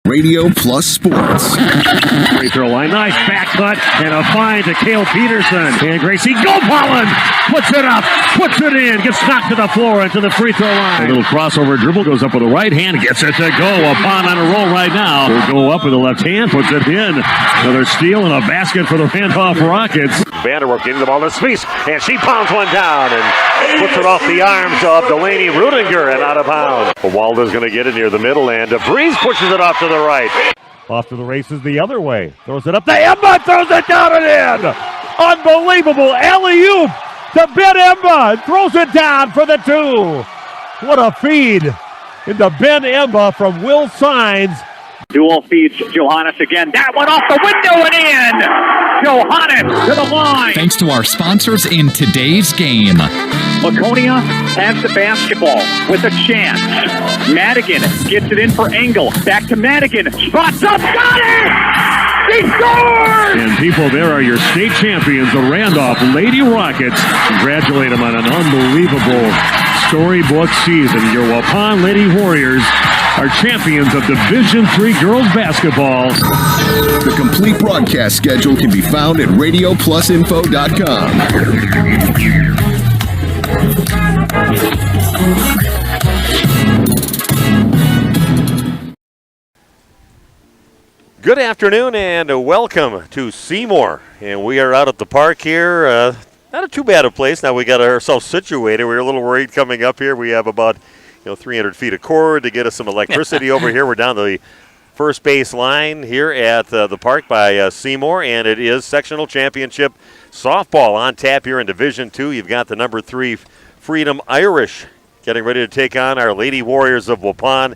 Radio Plus Sports. Free throw line, nice back cut, and a find to Cale Peterson. And Gracie, go Pollen! Puts it up, puts it in, gets knocked to the floor into the free throw line. A little crossover dribble, goes up with the right hand, gets it to go. Waupun on a roll right now. Will go up with the left hand, puts it in. Another steal and a basket for the Randolph Rockets. Vanderwerf getting the ball to Spies, and she pounds one down and puts it off the arms of Delaney Rudinger and out of bounds. Walda's going to get it near the middle, and Breeze pushes it off to the right. Off to the races the other way. Throws it up to Emma, throws it down and in. Unbelievable alley-oop to Ben Emma. Throws it down for the two. What a feed into Ben Emma from Will Sines. Dual feeds Johannes again. That one off the window and in. Johannes to the line. Thanks to our sponsors in today's game. Laconia has the basketball with a chance. Madigan gets it in for Engel. Back to Madigan. Spots up. Got it! He scores! And people, there are your state champions, the Randolph Lady Rockets. Congratulate them on an unbelievable storybook season. Your Waupun Lady Warriors are champions of Division III girls basketball. The complete broadcast schedule can be found at radioplusinfo.com. Good afternoon and welcome to Seymour. And we are out at the park here. Not too bad a place. Now we got ourselves situated. We were a little worried coming up here. We have about 300 feet of cord to get us some electricity over here. We're down the first base line here at the park by Seymour, and it is sectional championship softball on tap here in Division II. You've got the number 3 Freedom Irish getting ready to take on our Lady Warriors of Waupun,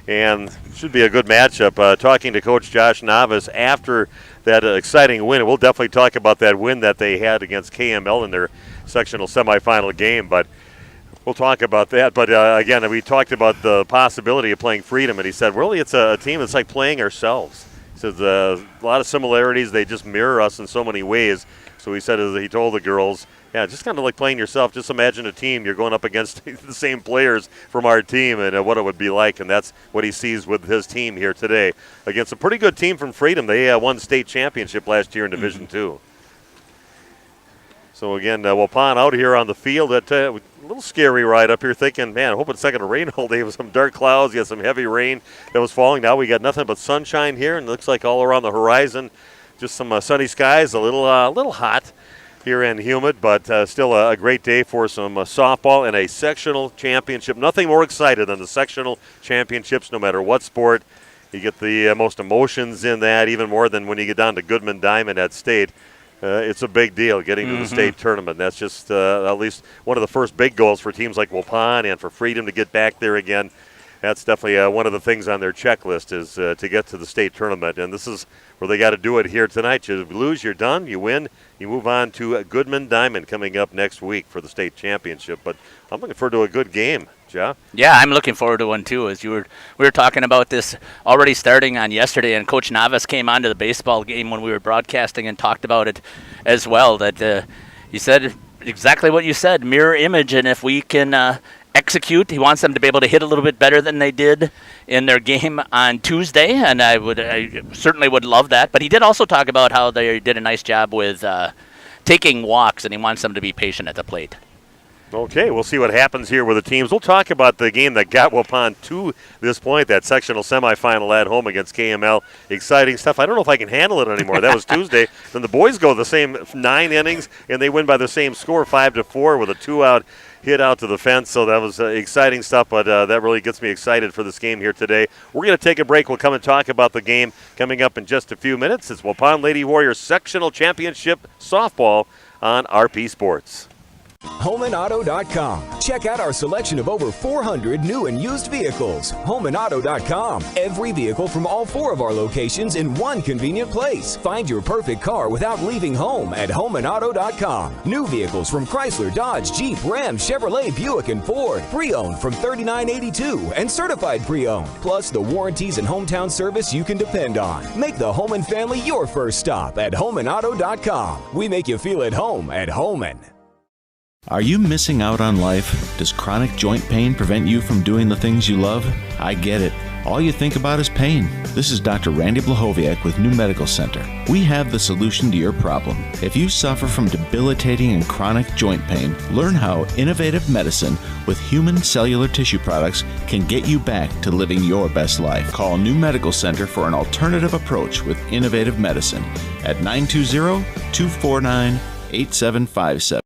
and should be a good matchup. Talking to Coach Josh Novice after that exciting win. We'll definitely talk about that win that they had against KML in their sectional semifinal game, but we'll talk about that. But again, we talked about the possibility of playing Freedom, and he said, really, it's a team that's like playing ourselves. He says a lot of similarities. They just mirror us in so many ways. So he said, he told the girls, yeah, just kind of like playing yourself. Just imagine a team. You're going up against the same players from our team and what it would be like. And that's what he sees with his team here today. Against a pretty good team from Freedom. They won state championship last year in Division II. So, again, Waupun out here on the field. A little scary ride up here, thinking, man, I hope it's not going to rain all day. With some dark clouds, you got some heavy rain that was falling. Now we got nothing but sunshine here, and it looks like all around the horizon, just some sunny skies, a little hot here and humid, but still a great day for some softball and a sectional championship. Nothing more excited than the sectional championships, no matter what sport. You get the most emotions in that, even more than when you get down to Goodman Diamond at state. It's a big deal getting to the state tournament. That's just at least one of the first big goals for teams like Waupun and for Freedom to get back there again. That's definitely one of the things on their checklist is to get to the state tournament. And this is where they got to do it here tonight. You lose, you're done. You win, you move on to Goodman Diamond coming up next week for the state championship. But I'm looking forward to a good game, Ja. Yeah, I'm looking forward to one too. As we were talking about this already starting on yesterday, and Coach Navas came on to the baseball game when we were broadcasting and talked about it as well. That he said exactly what you said, mirror image, and if we can execute, he wants them to be able to hit a little bit better than they did in their game on Tuesday, and I certainly would love that. But he did also talk about how they did a nice job with taking walks, and he wants them to be patient at the plate. Okay, we'll see what happens here with the teams. We'll talk about the game that got Waupun to this point, that sectional semifinal at home against KML. Exciting stuff. I don't know if I can handle it anymore. That was Tuesday. Then the boys go the same 9 innings, and they win by the same score, 5-4, with a 2-out hit out to the fence. So that was exciting stuff, but that really gets me excited for this game here today. We're going to take a break. We'll come and talk about the game coming up in just a few minutes. It's Waupun Lady Warriors Sectional Championship Softball on RP Sports. HomeandAuto.com. Check out our selection of over 400 new and used vehicles. HomeandAuto.com. Every vehicle from all 4 of our locations in one convenient place. Find your perfect car without leaving home at HomeandAuto.com. New vehicles from Chrysler, Dodge, Jeep, Ram, Chevrolet, Buick, and Ford. Pre-owned from $39.82 and certified pre-owned. Plus the warranties and hometown service you can depend on. Make the Homan family your first stop at HomeandAuto.com. We make you feel at home at Homan. Are you missing out on life? Does chronic joint pain prevent you from doing the things you love? I get it. all you think about is pain. This is Dr. Randy Blahoviak with New Medical Center. We have the solution to your problem. If you suffer from debilitating and chronic joint pain, learn how innovative medicine with human cellular tissue products can get you back to living your best life. Call New Medical Center for an alternative approach with innovative medicine at 920-249-8757.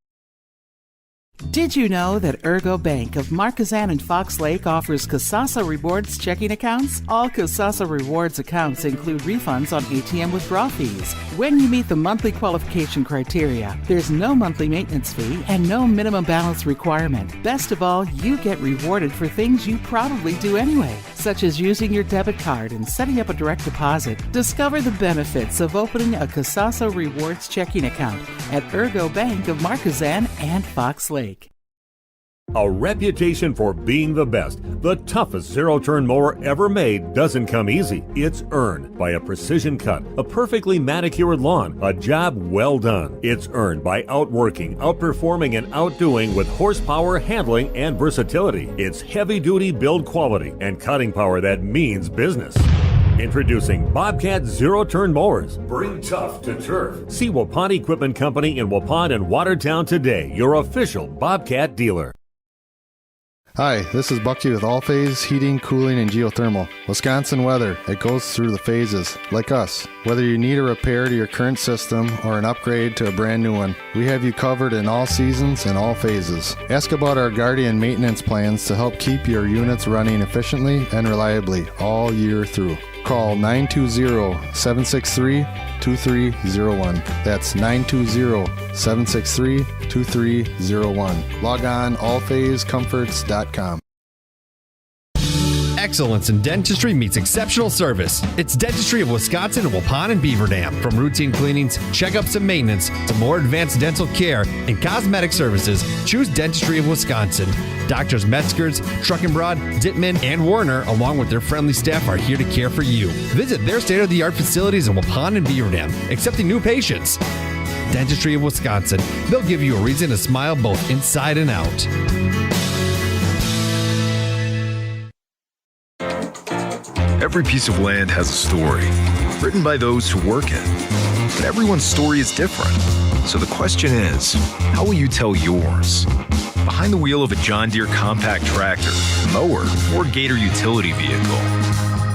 Did you know that Ergo Bank of Marquezan and Fox Lake offers Casasa Rewards checking accounts? All Casasa Rewards accounts include refunds on ATM withdrawal fees. When you meet the monthly qualification criteria, there's no monthly maintenance fee and no minimum balance requirement. Best of all, you get rewarded for things you probably do anyway, such as using your debit card and setting up a direct deposit. Discover the benefits of opening a Casasa Rewards checking account at Ergo Bank of Marquezan and Fox Lake. A reputation for being the best, the toughest zero-turn mower ever made doesn't come easy. It's earned by a precision cut, a perfectly manicured lawn, a job well done. It's earned by outworking, outperforming, and outdoing with horsepower, handling, and versatility. It's heavy-duty build quality and cutting power that means business. Introducing Bobcat Zero-Turn Mowers. Bring tough to turf. See Waupun Equipment Company in Waupun and Watertown today, your official Bobcat dealer. Hi, this is Bucky with All Phase Heating, Cooling, and Geothermal. Wisconsin weather, it goes through the phases, like us. Whether you need a repair to your current system or an upgrade to a brand new one, we have you covered in all seasons and all phases. Ask about our Guardian maintenance plans to help keep your units running efficiently and reliably all year through. Call 920-763-2301. That's 920-763-2301. Log on allphasecomforts.com. Excellence in dentistry meets exceptional service. It's Dentistry of Wisconsin in Waupun and Beaver Dam. From routine cleanings, checkups, and maintenance to more advanced dental care and cosmetic services, choose Dentistry of Wisconsin. Doctors Metzger's, Truckenbrod, Dittman, and Warner, along with their friendly staff, are here to care for you. Visit their state-of-the-art facilities in Waupun and Beaver Dam, accepting new patients. Dentistry of Wisconsin. They'll give you a reason to smile both inside and out. Every piece of land has a story, written by those who work it. But everyone's story is different. So the question is, how will you tell yours? Behind the wheel of a John Deere compact tractor, mower, or Gator utility vehicle.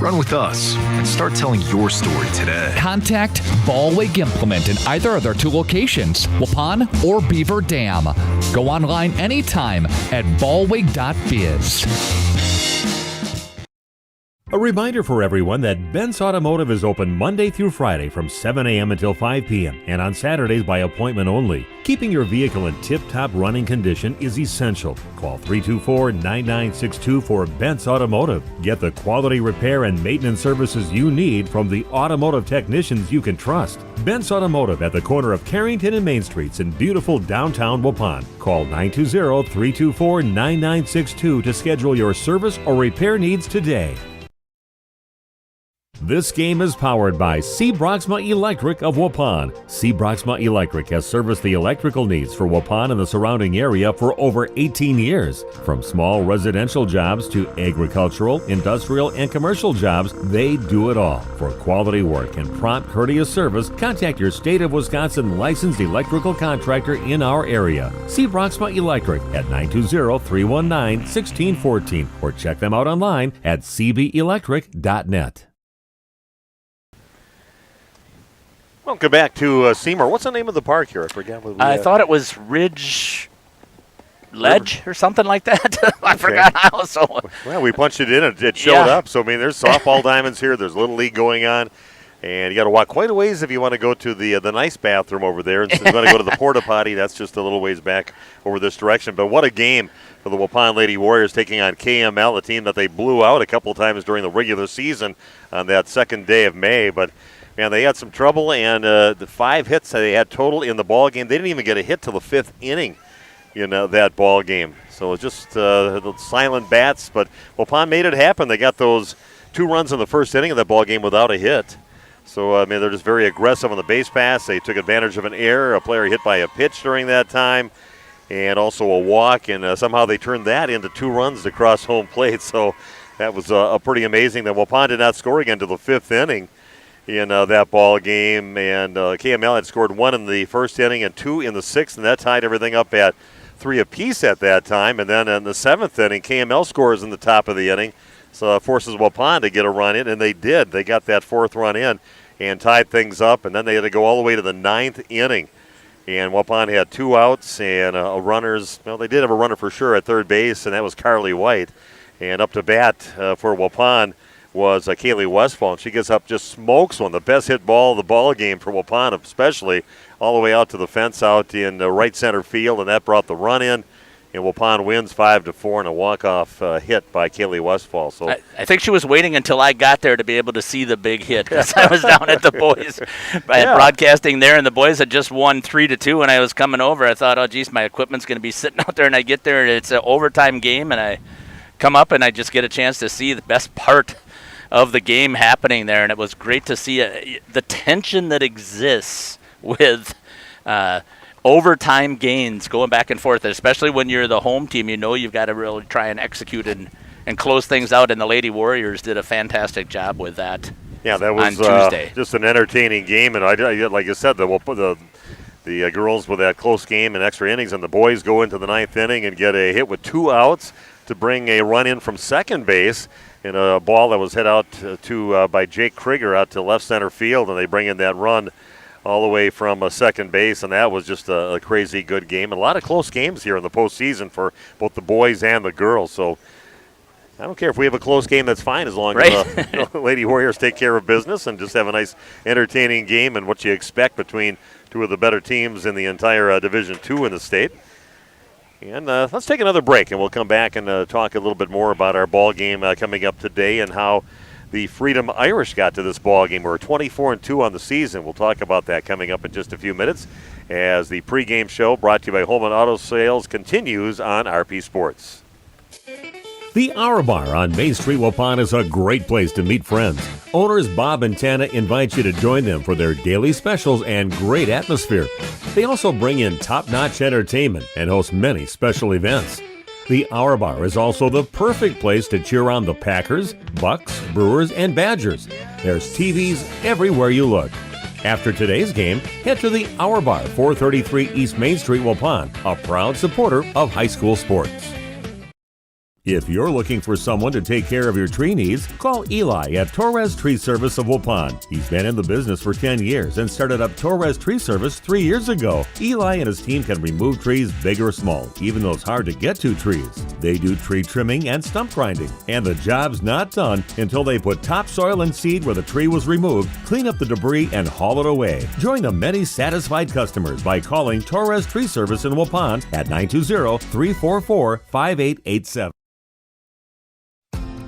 Run with us and start telling your story today. Contact Ballweg Implement in either of their two locations, Waupun or Beaver Dam. Go online anytime at ballweg.biz. A reminder for everyone that Bent's Automotive is open Monday through Friday from 7 a.m. until 5 p.m. and on Saturdays by appointment only. Keeping your vehicle in tip-top running condition is essential. Call 324-9962 for Bent's Automotive. Get the quality repair and maintenance services you need from the automotive technicians you can trust. Bent's Automotive at the corner of Carrington and Main Streets in beautiful downtown Waupun. Call 920-324-9962 to schedule your service or repair needs today. This game is powered by C. Broxma Electric of Waupun. C. Broxma Electric has serviced the electrical needs for Waupun and the surrounding area for over 18 years. From small residential jobs to agricultural, industrial, and commercial jobs, they do it all. For quality work and prompt, courteous service, contact your State of Wisconsin licensed electrical contractor in our area. C. Broxma Electric at 920-319-1614 or check them out online at cbelectric.net. Welcome back to Seymour. What's the name of the park here? I forgot. I thought it was Ridge Ledge or something like that. I forgot how. So. Well, we punched it in and it showed up. So, I mean, there's softball diamonds here. There's Little League going on. And you got to walk quite a ways if you want to go to the nice bathroom over there. And so you want to go to the porta potty. That's just a little ways back over this direction. But what a game for the Waupun Lady Warriors taking on KML, a team that they blew out a couple of times during the regular season on that second day of May. But man, they had some trouble, and the 5 hits that they had total in the ball game, they didn't even get a hit till the 5th inning in that ball game. So it's just the silent bats, but Waupun made it happen. They got those 2 runs in the first inning of that ball game without a hit. So, I mean, they're just very aggressive on the base pass. They took advantage of an error, a player hit by a pitch during that time, and also a walk, and somehow they turned that into 2 runs to cross home plate. So that was pretty amazing. That Waupun did not score again until the 5th inning in that ball game, and KML had scored 1 in the first inning and 2 in the 6th, and that tied everything up at 3 apiece at that time. And then in the 7th inning, KML scores in the top of the inning, so forces Waupun to get a run in, and they did. They got that 4th run in and tied things up, and then they had to go all the way to the 9th inning. And Waupun had 2 outs and runners. Well, they did have a runner for sure at third base, and that was Carly White. And up to bat for Waupun was Kaylee Westfall, and she gets up, just smokes one, the best hit ball of the ball game for Waupun, especially all the way out to the fence out in right center field, and that brought the run in. And Waupun wins 5-4 and a walk-off hit by Kaylee Westfall. So I think she was waiting until I got there to be able to see the big hit, because I was down at the boys broadcasting there, and the boys had just won 3-2. When I was coming over, I thought, oh, geez, my equipment's going to be sitting out there. And I get there, and it's an overtime game, and I come up, and I just get a chance to see the best part of the game happening there. And it was great to see the tension that exists with overtime gains going back and forth, especially when you're the home team. You know you've got to really try and execute and close things out, and the Lady Warriors did a fantastic job with that. Yeah, that was on Tuesday. Just an entertaining game, and I like I said, the girls with that close game and extra innings, and the boys go into the 9th inning and get a hit with 2 outs to bring a run in from second base in a ball that was hit out by Jake Krieger out to left center field, and they bring in that run all the way from second base, and that was just a crazy good game. And a lot of close games here in the postseason for both the boys and the girls. So I don't care if we have a close game, that's fine, as long as the Lady Warriors take care of business and just have a nice, entertaining game and what you expect between 2 of the better teams in the entire Division II in the state. And let's take another break, and we'll come back and talk a little bit more about our ball game coming up today and how the Freedom Irish got to this ball game. We're 24-2 on the season. We'll talk about that coming up in just a few minutes as the pregame show brought to you by Holman Auto Sales continues on RP Sports. The Hour Bar on Main Street, Waupun is a great place to meet friends. Owners Bob and Tana invite you to join them for their daily specials and great atmosphere. They also bring in top-notch entertainment and host many special events. The Hour Bar is also the perfect place to cheer on the Packers, Bucks, Brewers, and Badgers. There's TVs everywhere you look. After today's game, head to the Hour Bar, 433 East Main Street, Waupun, a proud supporter of high school sports. If you're looking for someone to take care of your tree needs, call Eli at Torres Tree Service of Waupun. He's been in the business for 10 years and started up Torres Tree Service 3 years ago. Eli and his team can remove trees big or small, even those hard-to-get-to trees. They do tree trimming and stump grinding, and the job's not done until they put topsoil and seed where the tree was removed, clean up the debris, and haul it away. Join the many satisfied customers by calling Torres Tree Service in Waupun at 920-344-5887.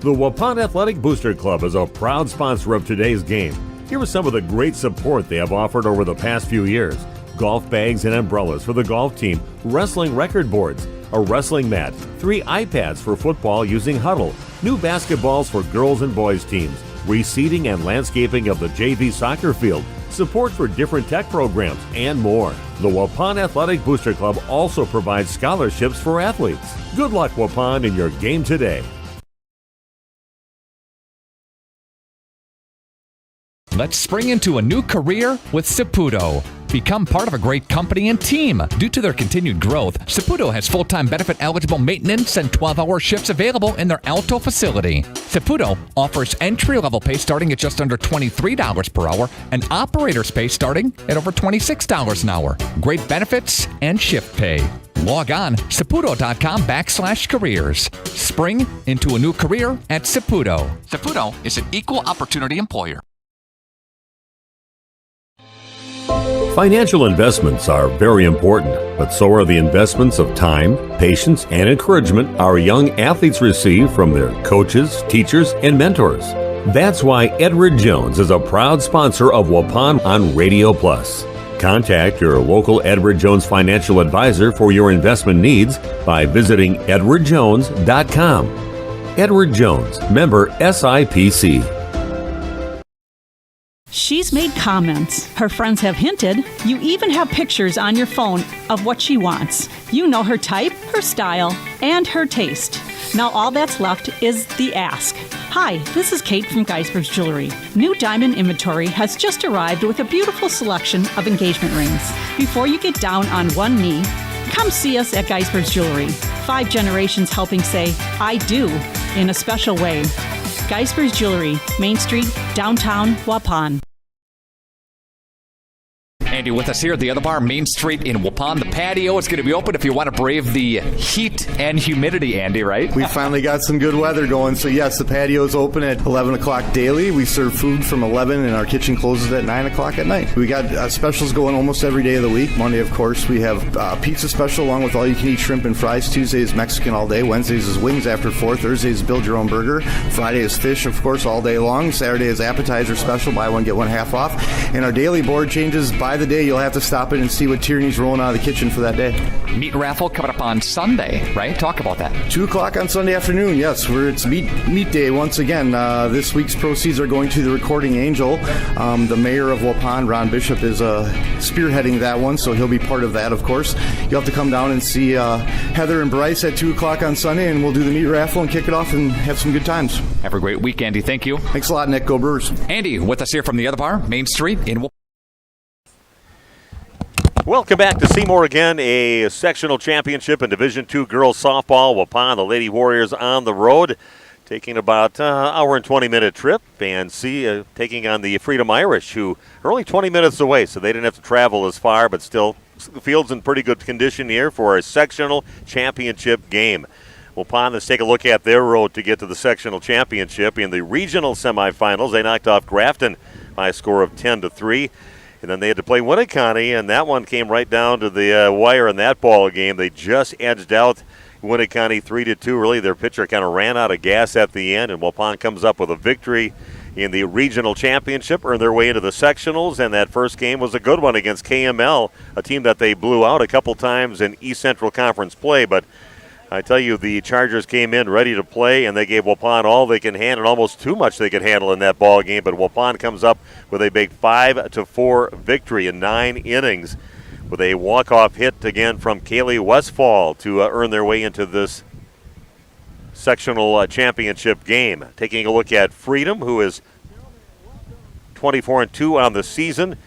The Waupun Athletic Booster Club is a proud sponsor of today's game. Here is some of the great support they have offered over the past few years. Golf bags and umbrellas for the golf team, wrestling record boards, a wrestling mat, 3 iPads for football using Huddle, new basketballs for girls and boys teams, reseeding and landscaping of the JV soccer field, support for different tech programs, and more. The Waupun Athletic Booster Club also provides scholarships for athletes. Good luck, Waupun, in your game today. Let's spring into a new career with Saputo. Become part of a great company and team. Due to their continued growth, Saputo has full-time benefit-eligible maintenance and 12-hour shifts available in their Alto facility. Saputo offers entry-level pay starting at just under $23 per hour and operator's pay starting at over $26 an hour. Great benefits and shift pay. Log on saputo.com/careers. Spring into a new career at Saputo. Saputo is an equal opportunity employer. Financial investments are very important, but so are the investments of time, patience, and encouragement our young athletes receive from their coaches, teachers, and mentors. That's why Edward Jones is a proud sponsor of Waupun on Radio Plus. Contact your local Edward Jones financial advisor for your investment needs by visiting edwardjones.com. Edward Jones, member SIPC. She's made comments. Her friends have hinted. You even have pictures on your phone of what she wants. You know her type, her style, and her taste. Now all that's left is the ask. Hi, this is Kate from Geisberg's Jewelry. New diamond inventory has just arrived with a beautiful selection of engagement rings. Before you get down on one knee, come see us at Geisberg's Jewelry. 5 generations helping say, I do, in a special way. Geisberg's Jewelry, Main Street, downtown Waupun. Andy with us here at the other bar, Main Street in Waupun. The patio is going to be open if you want to brave the heat and humidity, Andy, right? We finally got some good weather going, so yes, the patio is open at 11 o'clock daily. We serve food from 11 and our kitchen closes at 9 o'clock at night. We got specials going almost every day of the week. Monday, of course, we have pizza special along with all-you-can-eat shrimp and fries. Tuesday is Mexican all day. Wednesdays is wings after 4. Thursday is build your own burger. Friday is fish, of course, all day long. Saturday is appetizer special, buy one, get one half off. And our daily board changes by the day. You'll have to stop it and see what Tierney's rolling out of the kitchen for that day. Meat raffle coming up on Sunday, right? Talk about that. 2 o'clock on Sunday afternoon, yes. It's meat day once again. This week's proceeds are going to the Recording Angel. The mayor of Waupun, Ron Bishop, is spearheading that one, so he'll be part of that, of course. You'll have to come down and see Heather and Bryce at 2 o'clock on Sunday, and we'll do the meat raffle and kick it off and have some good times. Have a great week, Andy. Thank you. Thanks a lot, Nick. Go Brewers. Andy with us here from the other bar, Main Street in Waupun. Welcome back to Seymour again, a sectional championship in Division II girls softball. Waupun, the Lady Warriors on the road, taking about hour and 20-minute trip, and taking on the Freedom Irish, who are only 20 minutes away, so they didn't have to travel as far, but still the field's in pretty good condition here for a sectional championship game. Waupun, let's take a look at their road to get to the sectional championship. In the regional semifinals, they knocked off Grafton by a score of 10-3. And then they had to play Winneconne, and that one came right down to the wire in that ball game. They just edged out Winneconne 3-2. Really, their pitcher kind of ran out of gas at the end, and Waupun comes up with a victory in the regional championship, earned their way into the sectionals, and that first game was a good one against KML, a team that they blew out a couple times in East Central Conference play. But I tell you, the Chargers came in ready to play, and they gave Waupun all they can handle, almost too much they could handle in that ball game. But Waupun comes up with a big 5-4 victory in 9 innings with a walk-off hit again from Kaylee Westfall to earn their way into this sectional championship game. Taking a look at Freedom, who is 24-2 on the season.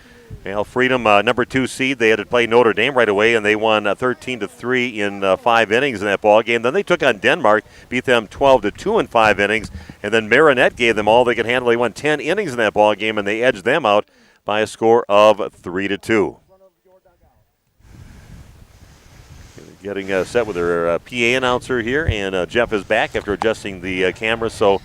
Well, Freedom, number 2 seed, they had to play Notre Dame right away, and they won 13-3 in 5 innings in that ball game. Then they took on Denmark, beat them 12-2 in 5 innings, and then Marinette gave them all they could handle. They won 10 innings in that ball game, and they edged them out by a score of 3-2. Getting set with their PA announcer here, and Jeff is back after adjusting the camera, so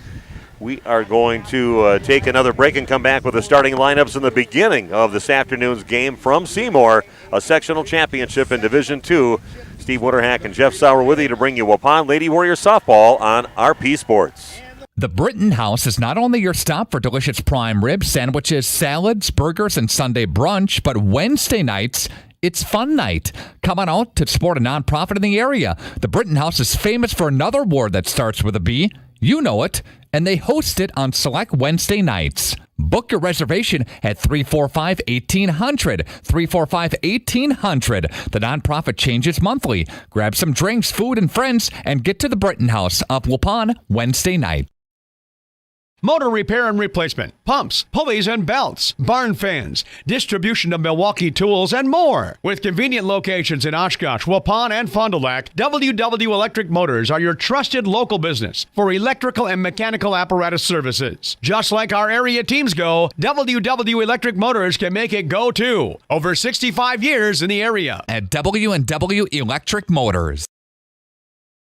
we are going to take another break and come back with the starting lineups in the beginning of this afternoon's game from Seymour, a sectional championship in Division II. Steve Winterhack and Jeff Sauer with you to bring you Waupun Lady Warriors softball on RP Sports. The Britton House is not only your stop for delicious prime ribs, sandwiches, salads, burgers, and Sunday brunch, but Wednesday nights, it's fun night. Come on out to support a nonprofit in the area. The Britton House is famous for another word that starts with a B. You know it. And they host it on select Wednesday nights. Book your reservation at 345-1800. 345-1800. The nonprofit changes monthly. Grab some drinks, food, and friends, and get to the Britton House up Waupun Wednesday night. Motor repair and replacement, pumps, pulleys, and belts, barn fans, distribution of Milwaukee tools, and more. With convenient locations in Oshkosh, Waupun, and Fond du Lac, WW Electric Motors are your trusted local business for electrical and mechanical apparatus services. Just like our area teams go, WW Electric Motors can make it go too. Over 65 years in the area. At W&W Electric Motors.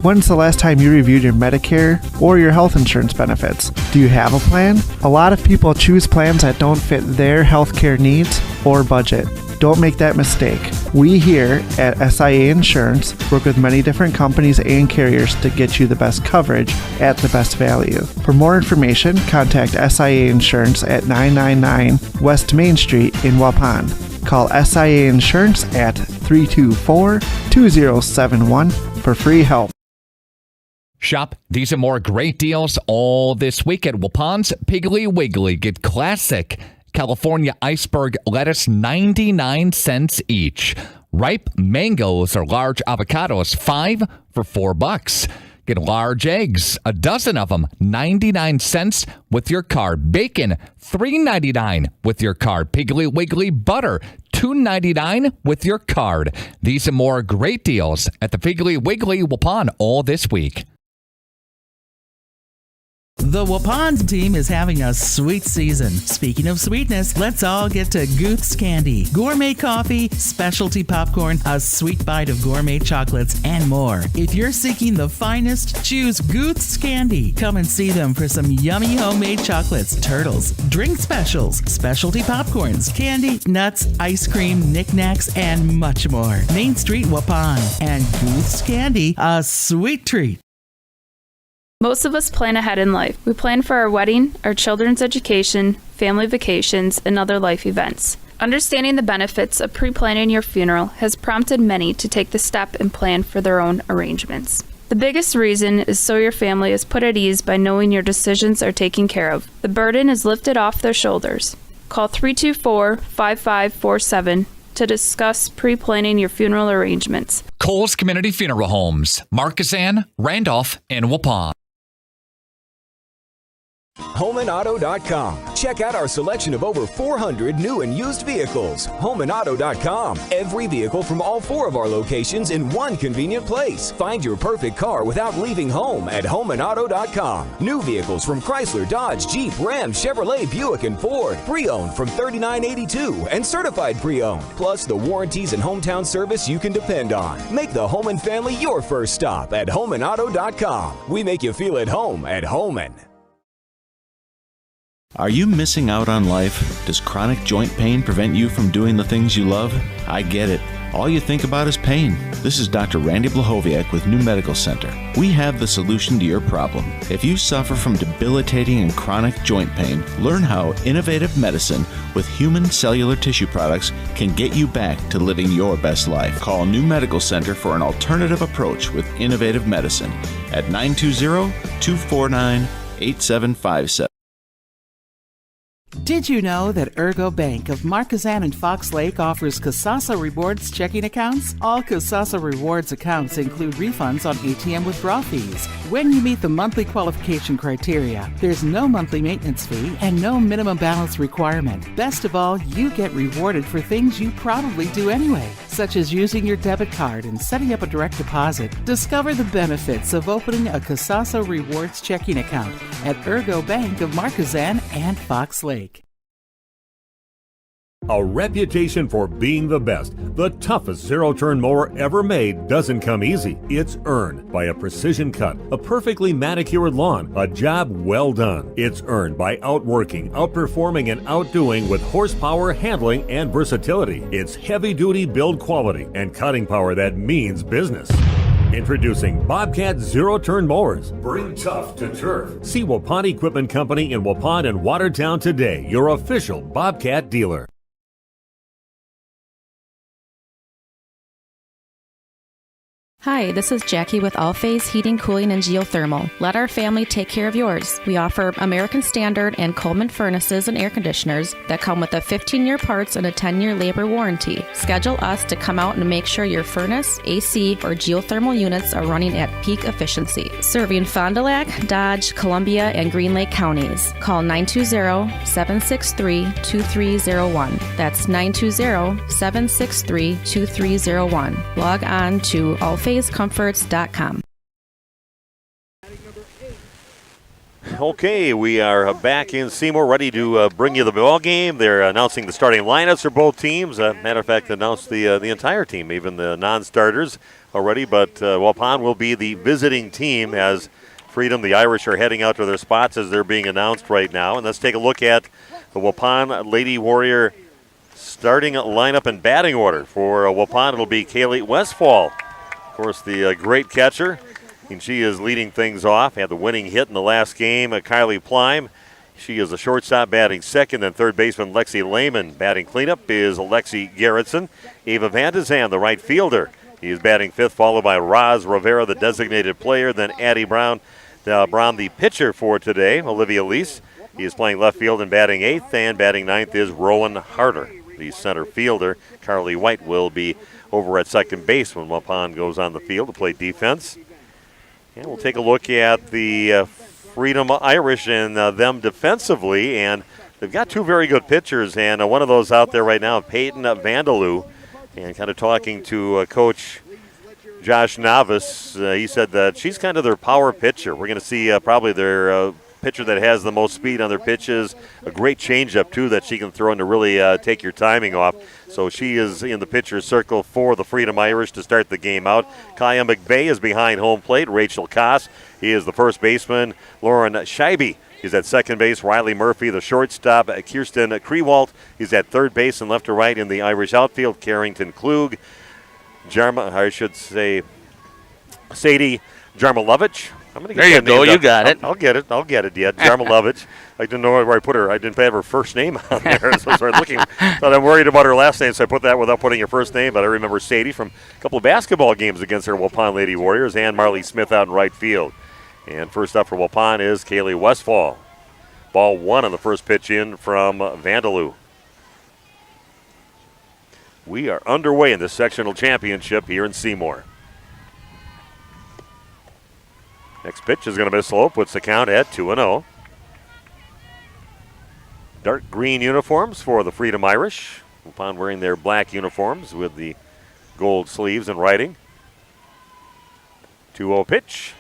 When's the last time you reviewed your Medicare or your health insurance benefits? Do you have a plan? A lot of people choose plans that don't fit their healthcare needs or budget. Don't make that mistake. We here at SIA Insurance work with many different companies and carriers to get you the best coverage at the best value. For more information, contact SIA Insurance at 999 West Main Street in Waupun. Call SIA Insurance at 324-2071 for free help. Shop these and more great deals all this week at Waupun's Piggly Wiggly. Get classic California iceberg lettuce, 99 cents each. Ripe mangoes or large avocados, $5 for $4. Get large eggs, a dozen of them, 99 cents with your card. Bacon, $3.99 with your card. Piggly Wiggly butter, $2.99 with your card. These and more great deals at the Piggly Wiggly Waupun all this week. The Waupun team is having a sweet season. Speaking of sweetness, let's all get to Gooth's Candy. Gourmet coffee, specialty popcorn, a sweet bite of gourmet chocolates, and more. If you're seeking the finest, choose Gooth's Candy. Come and see them for some yummy homemade chocolates, turtles, drink specials, specialty popcorns, candy, nuts, ice cream, knickknacks, and much more. Main Street, Waupun. And Gooth's Candy, a sweet treat. Most of us plan ahead in life. We plan for our wedding, our children's education, family vacations, and other life events. Understanding the benefits of pre-planning your funeral has prompted many to take the step and plan for their own arrangements. The biggest reason is so your family is put at ease by knowing your decisions are taken care of. The burden is lifted off their shoulders. Call 324-5547 to discuss pre-planning your funeral arrangements. Coles Community Funeral Homes, Markesan, Randolph, and Waupun. HomeandAuto.com. Check out our selection of over 400 new and used vehicles. HomeandAuto.com. Every vehicle from all 4 of our locations in one convenient place. Find your perfect car without leaving home at HomeandAuto.com. New vehicles from Chrysler, Dodge, Jeep, Ram, Chevrolet, Buick, and Ford. Pre-owned from $39.82 and certified pre-owned. Plus the warranties and hometown service you can depend on. Make the Home and Family your first stop at HomeandAuto.com. We make you feel at home at Home'n. Are you missing out on life? Does chronic joint pain prevent you from doing the things you love? I get it. All you think about is pain. This is Dr. Randy Blahoviak with New Medical Center. We have the solution to your problem. If you suffer from debilitating and chronic joint pain, learn how innovative medicine with human cellular tissue products can get you back to living your best life. Call New Medical Center for an alternative approach with innovative medicine at 920-249-8757. Did you know that Ergo Bank of Marquezan and Fox Lake offers Kasasa Rewards checking accounts? All Kasasa Rewards accounts include refunds on ATM withdrawal fees. When you meet the monthly qualification criteria, there's no monthly maintenance fee and no minimum balance requirement. Best of all, you get rewarded for things you probably do anyway, such as using your debit card and setting up a direct deposit. Discover the benefits of opening a Kasasa Rewards checking account at Ergo Bank of Marquezan and Fox Lake. A reputation for being the best, the toughest zero-turn mower ever made doesn't come easy. It's earned by a precision cut, a perfectly manicured lawn, a job well done. It's earned by outworking, outperforming, and outdoing with horsepower, handling, and versatility. It's heavy-duty build quality and cutting power that means business. Introducing Bobcat Zero-Turn Mowers. Bring tough to turf. See Waupun Equipment Company in Waupun and Watertown today, your official Bobcat dealer. Hi, this is Jackie with All Phase Heating, Cooling, and Geothermal. Let our family take care of yours. We offer American Standard and Coleman furnaces and air conditioners that come with a 15-year parts and a 10-year labor warranty. Schedule us to come out and make sure your furnace, AC, or geothermal units are running at peak efficiency. Serving Fond du Lac, Dodge, Columbia, and Green Lake counties. Call 920-763-2301. That's 920-763-2301. Log on to allphasecomforts.com. Okay, we are back in Seymour, ready to bring you the ball game. They're announcing the starting lineups for both teams. Matter of fact, announced the entire team, even the non-starters already. But Waupun will be the visiting team as Freedom, the Irish, are heading out to their spots as they're being announced right now. And let's take a look at the Waupun Lady Warrior starting lineup and batting order. For Waupun, it'll be Kaylee Westfall, of course, the great catcher. And she is leading things off. Had the winning hit in the last game. Kylie Plime, she is a shortstop batting second. And third baseman Lexi Lehman batting cleanup is Alexi Garrettson. Ava Van de Zan, the right fielder. He is batting fifth, followed by Roz Rivera, the designated player. Then Addie Brown, the pitcher for today, Olivia Lease. He is playing left field and batting eighth. And batting ninth is Rowan Harder, the center fielder. Carly White will be over at second base when Waupun goes on the field to play defense. And we'll take a look at the Freedom Irish and them defensively. And they've got two very good pitchers. And one of those out there right now, Peyton Vandaloo. And kind of talking to Coach Josh Novice, he said that she's kind of their power pitcher. We're going to see probably their pitcher that has the most speed on their pitches, a great changeup too that she can throw in to really take your timing off. So she is in the pitcher's circle for the Freedom Irish to start the game out. Kaya McVeigh is behind home plate. Rachel Koss, he is the first baseman. Lauren Scheibe is at second base. Riley Murphy, the shortstop. Kirsten Krewalt, he's at third base and left to right in the Irish outfield. Carrington Klug. Sadie Jarmilovich. I'm gonna get there you go. You got it. I'll get it. Yeah, Jarmilovich. I didn't know where I put her. I didn't have her first name on there. So I started looking. Thought I'm worried about her last name, so I put that without putting her first name. But I remember Sadie from a couple of basketball games against her Waupun Lady Warriors, and Marley Smith out in right field. And first up for Waupun is Kaylee Westfall. Ball one on the first pitch in from Vandaloo. We are underway in the sectional championship here in Seymour. Next pitch is going to miss slow, puts the count at 2-0. Dark green uniforms for the Freedom Irish. Upon wearing their black uniforms with the gold sleeves and writing. 2-0 pitch.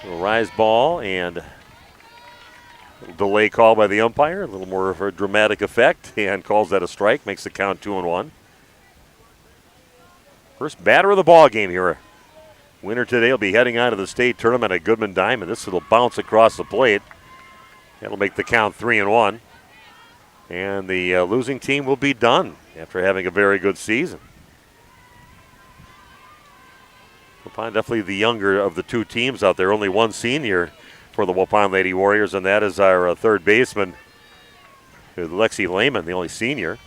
A rise ball and a delay call by the umpire. A little more of a dramatic effect, and calls that a strike. Makes the count 2-1. First batter of the ball game here. Winner today will be heading on to the state tournament at Goodman Diamond. This will bounce across the plate. That'll make the count 3-1. And the losing team will be done after having a very good season. Waupun definitely the younger of the two teams out there. Only one senior for the Waupun Lady Warriors, and that is our third baseman, Lexi Lehman, the only senior.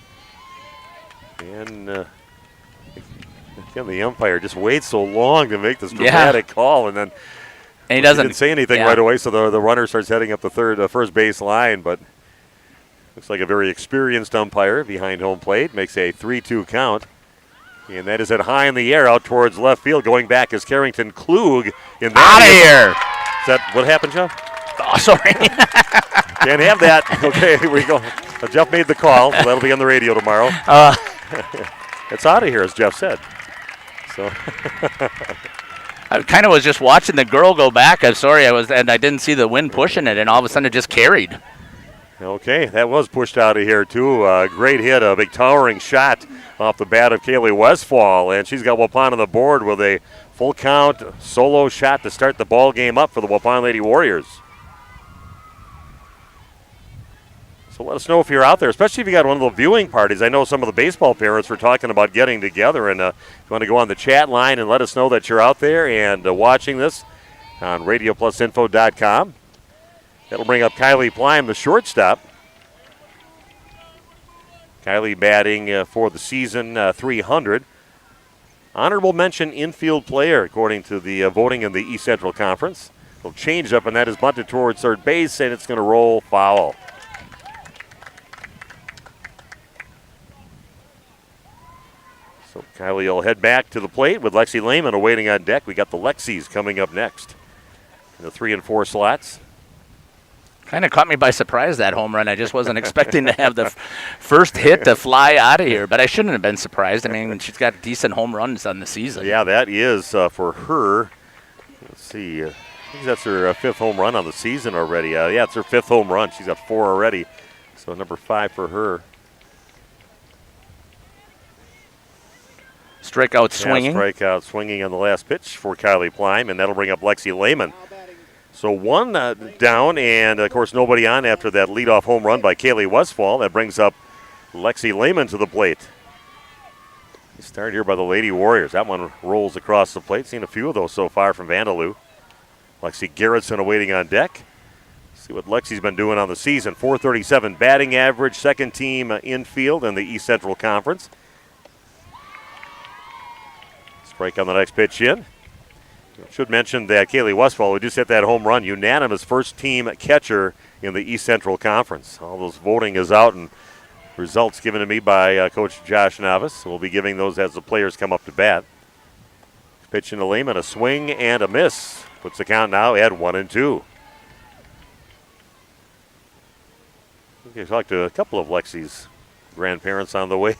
And again, the umpire just waits so long to make this dramatic call, and then he didn't say anything right away, so the runner starts heading up the first base line, but looks like a very experienced umpire behind home plate. Makes a 3-2 count, and that is it high in the air out towards left field. Going back is Carrington Klug. Out of here! Is that what happened, Jeff? Oh, sorry. Can't have that. Okay, here we go. Jeff made the call, so that'll be on the radio tomorrow. It's out of here, as Jeff said. So I kind of was just watching the girl go back. I'm sorry, and I didn't see the wind pushing it, and all of a sudden it just carried. Okay, that was pushed out of here too. Great hit, a big towering shot off the bat of Kaylee Westfall, and she's got Waupun on the board with a full count solo shot to start the ball game up for the Waupun Lady Warriors. So let us know if you're out there, especially if you got one of the viewing parties. I know some of the baseball parents were talking about getting together, and if you want to go on the chat line and let us know that you're out there and watching this on RadioPlusInfo.com. That'll bring up Kylie Plime, the shortstop. Kylie batting for the season 300. Honorable mention infield player, according to the voting in the East Central Conference. It'll change up, and that is bunted towards third base, and it's going to roll foul. So Kylie will head back to the plate with Lexi Lehman awaiting on deck. We got the Lexis coming up next in the 3 and 4 slots. Kind of caught me by surprise, that home run. I just wasn't expecting to have the first hit to fly out of here, but I shouldn't have been surprised. I mean, she's got decent home runs on the season. Yeah, that is for her. Let's see. I think that's her fifth home run on the season already. Yeah, it's her fifth home run. She's got 4 already. So number 5 for her. Strikeout swinging. Yeah, strikeout swinging on the last pitch for Kylie Plime, and that'll bring up Lexi Lehman. So one down, and of course nobody on after that leadoff home run by Kaylee Westfall. That brings up Lexi Lehman to the plate. They start here by the Lady Warriors. That one rolls across the plate. Seen a few of those so far from Vandaloo. Lexi Garrettson awaiting on deck. See what Lexi's been doing on the season. .437 batting average, second team infield in the East Central Conference. Strike on the next pitch in. Should mention that Kaylee Westfall, who just hit that home run, unanimous first team catcher in the East Central Conference. All those voting is out, and results given to me by Coach Josh Novice. We'll be giving those as the players come up to bat. Pitch into Lehman, a swing and a miss. Puts the count now at 1-2. Okay, talked to a couple of Lexi's grandparents on the way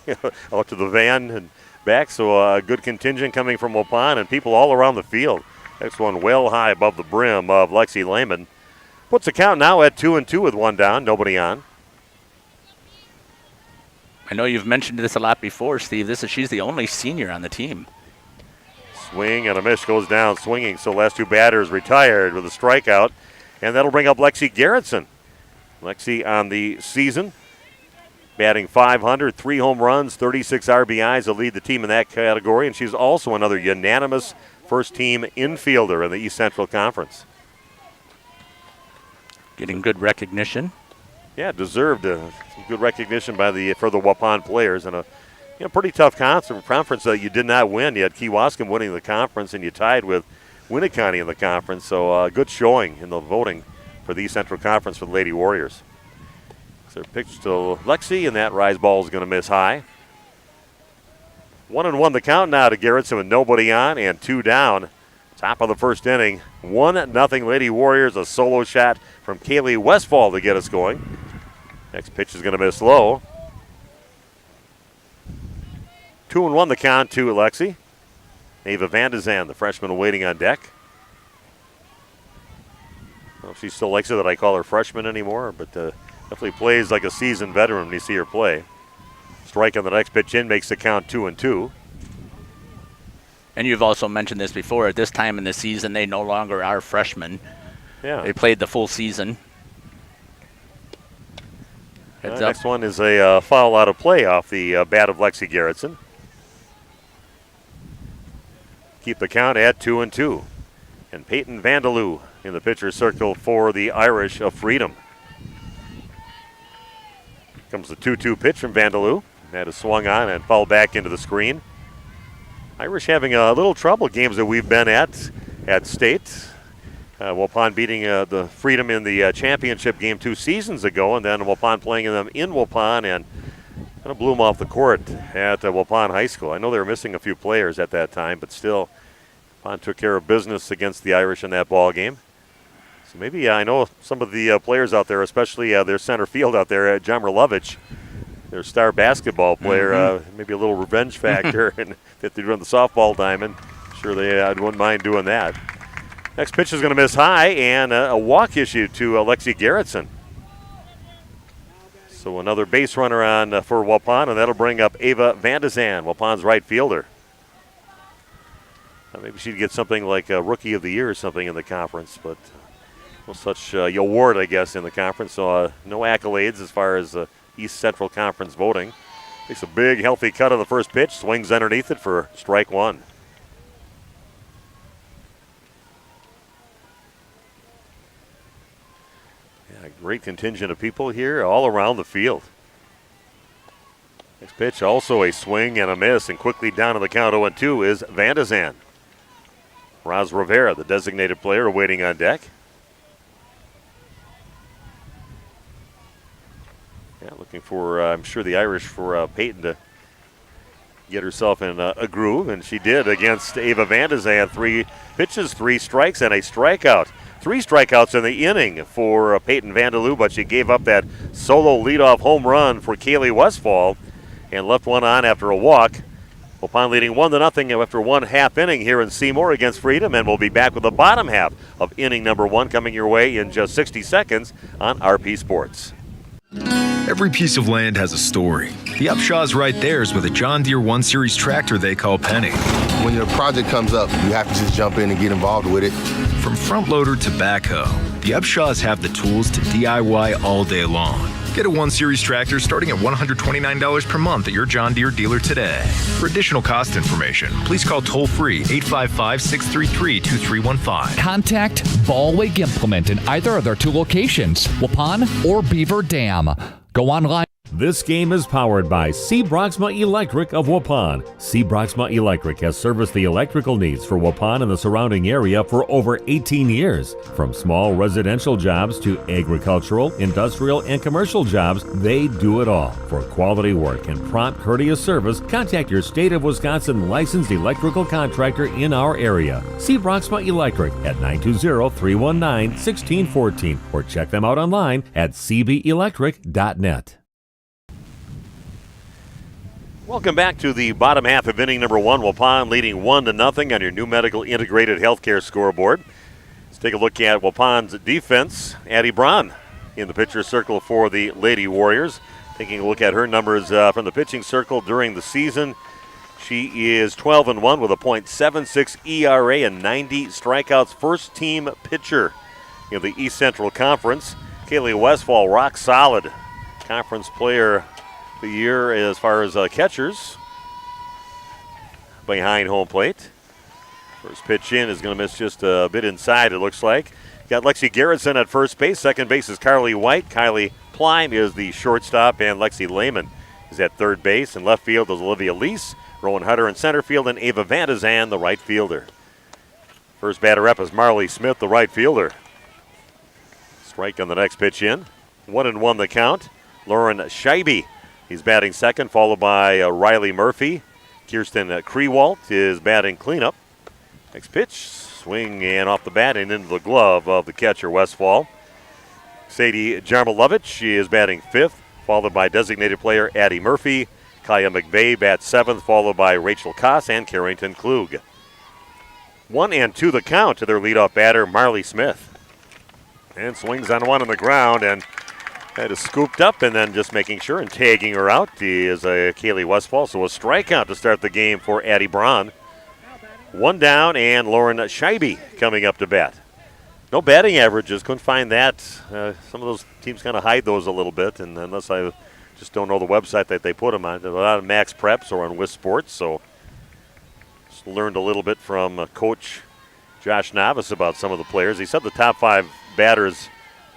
out to the van and back. So a good contingent coming from Waupun and people all around the field. Next one well high above the brim of Lexi Lehman. Puts the count now at 2-2 with one down, nobody on. I know you've mentioned this a lot before, Steve. She's the only senior on the team. Swing and a miss, goes down swinging. So last two batters retired with a strikeout. And that'll bring up Lexi Garrettson. Lexi on the season, batting .500, 3 home runs, 36 RBIs to lead the team in that category. And she's also another unanimous first-team infielder in the East Central Conference. Getting good recognition. Yeah, deserved some good recognition for the Waupun players. And a pretty tough conference that you did not win. You had Kewaskum winning the conference, and you tied with Winneconne in the conference. So good showing in the voting for the East Central Conference for the Lady Warriors. So pitch to Lexi, and that rise ball is going to miss high. 1-1 the count now to Garrettson with nobody on and 2 down. Top of the first inning, 1-0 Lady Warriors. A solo shot from Kaylee Westfall to get us going. Next pitch is going to miss low. 2-1 the count to Lexi. Ava Vandezan, the freshman, waiting on deck. I don't know if she still likes it that I call her freshman anymore, but definitely plays like a seasoned veteran when you see her play. Strike on the next pitch in makes the count 2-2. And you've also mentioned this before. At this time in the season, they no longer are freshmen. Yeah. They played the full season. Next one is a foul out of play off the bat of Lexi Garrettson. Keep the count at 2-2. And Peyton Vandaloo in the pitcher's circle for the Irish of Freedom. Comes the 2-2 pitch from Vandaloo. That is swung on and fouled back into the screen. Irish having a little trouble games that we've been at state. Waupun beating the Freedom in the championship game 2 seasons ago, and then Waupun playing them in Waupun and kind of blew them off the court at Waupun High School. I know they were missing a few players at that time, but still, Waupun took care of business against the Irish in that ball game. So maybe I know some of the players out there, especially their center field out there, John Merlovich, their star basketball player, maybe a little revenge factor, and if they run the softball diamond, sure they wouldn't mind doing that. Next pitch is going to miss high, and a walk issue to Lexi Garrettson. So another base runner on for Waupun, and that'll bring up Ava Vandezan, Waupun's right fielder. Maybe she'd get something like a Rookie of the Year or something in the conference, but no such award, I guess, in the conference. So no accolades as far as East Central Conference voting. Takes a big, healthy cut on the first pitch, swings underneath it for strike one. Yeah, great contingent of people here all around the field. Next pitch, also a swing and a miss, and quickly down to the count 0-2 is Vandezan. Roz Rivera, the designated player, waiting on deck. Yeah, looking for, I'm sure, the Irish for Peyton to get herself in a groove, and she did against Ava Vandezan. 3 pitches, 3 strikes, and a strikeout. 3 strikeouts in the inning for Peyton Vandaloo, but she gave up that solo leadoff home run for Kaylee Westfall and left one on after a walk. Waupun leading 1-0 after 1 half inning here in Seymour against Freedom, and we'll be back with the bottom half of inning number 1 coming your way in just 60 seconds on RP Sports. Every piece of land has a story. The Upshaw's right there's with a John Deere 1 Series tractor they call Penny. When your project comes up, you have to just jump in and get involved with it. From front loader to backhoe, the Upshaws have the tools to DIY all day long. Get a 1 Series tractor starting at $129 per month at your John Deere dealer today. For additional cost information, please call toll-free 855-633-2315. Contact Ballweg Implement in either of their 2 locations, Waupun or Beaver Dam. Go online. This game is powered by C. Broxma Electric of Waupun. C. Broxma Electric has serviced the electrical needs for Waupun and the surrounding area for over 18 years. From small residential jobs to agricultural, industrial, and commercial jobs, they do it all. For quality work and prompt, courteous service, contact your state of Wisconsin licensed electrical contractor in our area. C. Broxma Electric at 920-319-1614 or check them out online at cbelectric.net. Welcome back to the bottom half of inning number 1. Waupun leading 1-0 on your new medical integrated healthcare scoreboard. Let's take a look at Waupun's defense. Addie Braun in the pitcher's circle for the Lady Warriors. Taking a look at her numbers from the pitching circle during the season. She is 12-1 with a .76 ERA and 90 strikeouts. First team pitcher in the East Central Conference. Kaylee Westfall, rock solid conference player the year as far as catchers behind home plate. First pitch in is going to miss just a bit inside, it looks like. Got Lexi Garrettson at first base. Second base is Carly White. Kylie Plime is the shortstop, and Lexi Lehman is at third base. In left field is Olivia Lease, Rowan Hutter in center field, and Ava Vandazan, the right fielder. First batter up is Marley Smith, the right fielder. Strike on the next pitch in. 1-1 the count. Lauren Scheibe, he's batting second, followed by Riley Murphy. Kirsten Krewalt is batting cleanup. Next pitch, swing and off the bat and into the glove of the catcher, Westfall. Sadie Jarmilovich is batting fifth, followed by designated player Addie Murphy. Kaya McVeigh bats seventh, followed by Rachel Koss and Carrington Klug. 1-2 the count to their leadoff batter, Marley Smith. And swings on one on the ground, and that is scooped up, and then just making sure and tagging her out is Kaylee Westfall. So a strikeout to start the game for Addie Braun. One down, and Lauren Scheibe coming up to bat. No batting averages, couldn't find that. Some of those teams kind of hide those a little bit, and unless I just don't know the website that they put them on. A lot of Max Preps or on Wisp Sports, so just learned a little bit from Coach Josh Novice about some of the players. He said the top 5 batters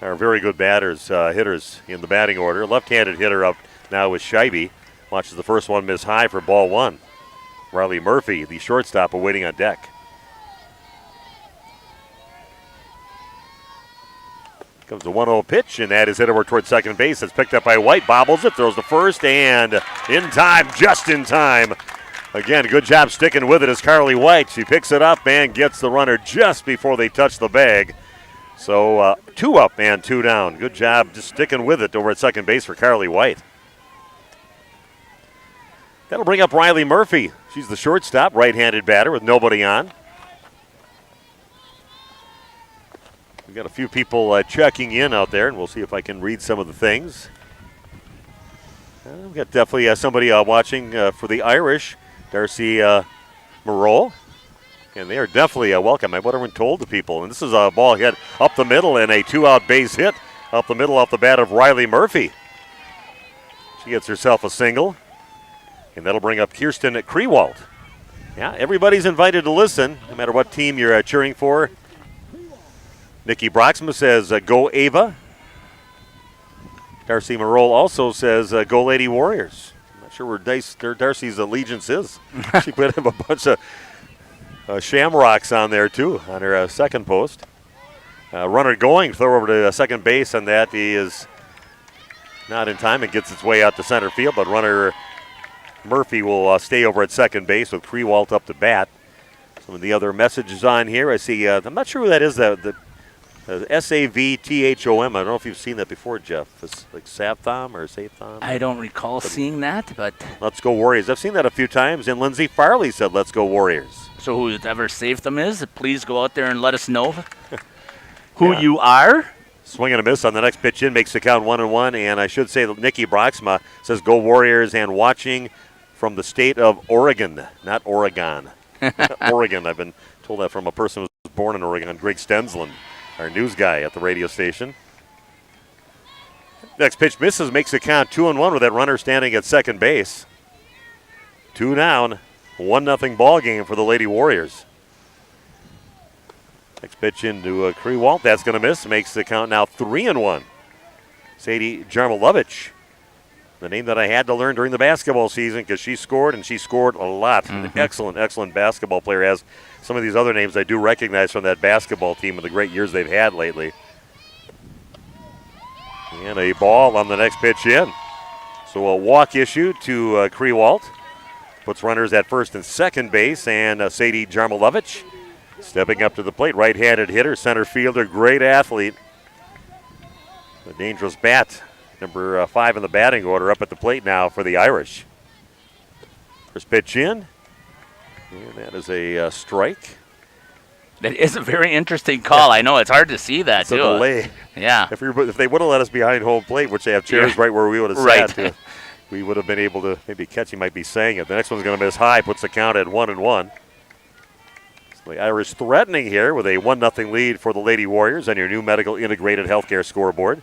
are very good batters, hitters in the batting order. Left-handed hitter up now is Scheibe. Watches the first one miss high for ball 1. Riley Murphy, the shortstop, awaiting on deck. Comes the 1-0 pitch, and that is hit over towards second base. It's picked up by White, bobbles it, throws to first, and in time, just in time. Again, good job sticking with it as Carly White. She picks it up and gets the runner just before they touch the bag. So 2 up and 2 down. Good job just sticking with it over at second base for Carly White. That'll bring up Riley Murphy. She's the shortstop, right-handed batter with nobody on. We've got a few people checking in out there, and we'll see if I can read some of the things. We've got definitely somebody watching for the Irish, Darcy Moreau. And they are definitely welcome. What everyone told the people. And this is a ball hit up the middle and a 2-out base hit up the middle off the bat of Riley Murphy. She gets herself a single. And that'll bring up Kirsten Krewalt. Yeah, everybody's invited to listen, no matter what team you're cheering for. Nikki Broxma says, go Ava. Darcy Moreau also says, go Lady Warriors. I'm not sure where Darcy's allegiance is. She could have a bunch of Shamrocks on there too, on her second post. Runner going, throw over to second base, and that he is not in time and gets its way out to center field, but runner Murphy will stay over at second base with Krewalt up to bat. Some of the other messages on here, I see, I'm not sure who that is, the S-A-V-T-H-O-M. I don't know if you've seen that before, Jeff. It's like Savthom or Savthom. I don't recall seeing that, but... Let's go Warriors. I've seen that a few times, and Lindsay Farley said, let's go Warriors. So whoever Savthom is, please go out there and let us know who you are. Swing and a miss on the next pitch in, makes the count 1-1, and I should say that Nikki Broxma says go Warriors, and watching from the state of Oregon, not Oregon. Oregon. I've been told that from a person who was born in Oregon, Greg Stensland, our news guy at the radio station. Next pitch misses, makes the count 2-1 with that runner standing at second base. 2 down, 1-0 ball game for the Lady Warriors. Next pitch into Krewalt, that's going to miss, makes the count now 3-1. Sadie Jarmilovich the name that I had to learn during the basketball season because she scored, and she scored a lot. Excellent, excellent basketball player. Has some of these other names I do recognize from that basketball team and the great years they've had lately. And a ball on the next pitch in. So a walk issue to Krewalt. Puts runners at first and second base, and Sadie Jarmilovich stepping up to the plate. Right-handed hitter, center fielder, great athlete. A dangerous bat. Number 5 in the batting order up at the plate now for the Irish. First pitch in, and that is a strike. That is a very interesting call. I know it's hard to see that, it's too. It's a delay. Yeah. If they would have let us behind home plate, which they have chairs right where we would have sat, we would have been able to maybe catch. He might be saying it. The next one's going to miss high, puts the count at 1-1. So the Irish threatening here with a 1-0 lead for the Lady Warriors on your new medical integrated healthcare scoreboard.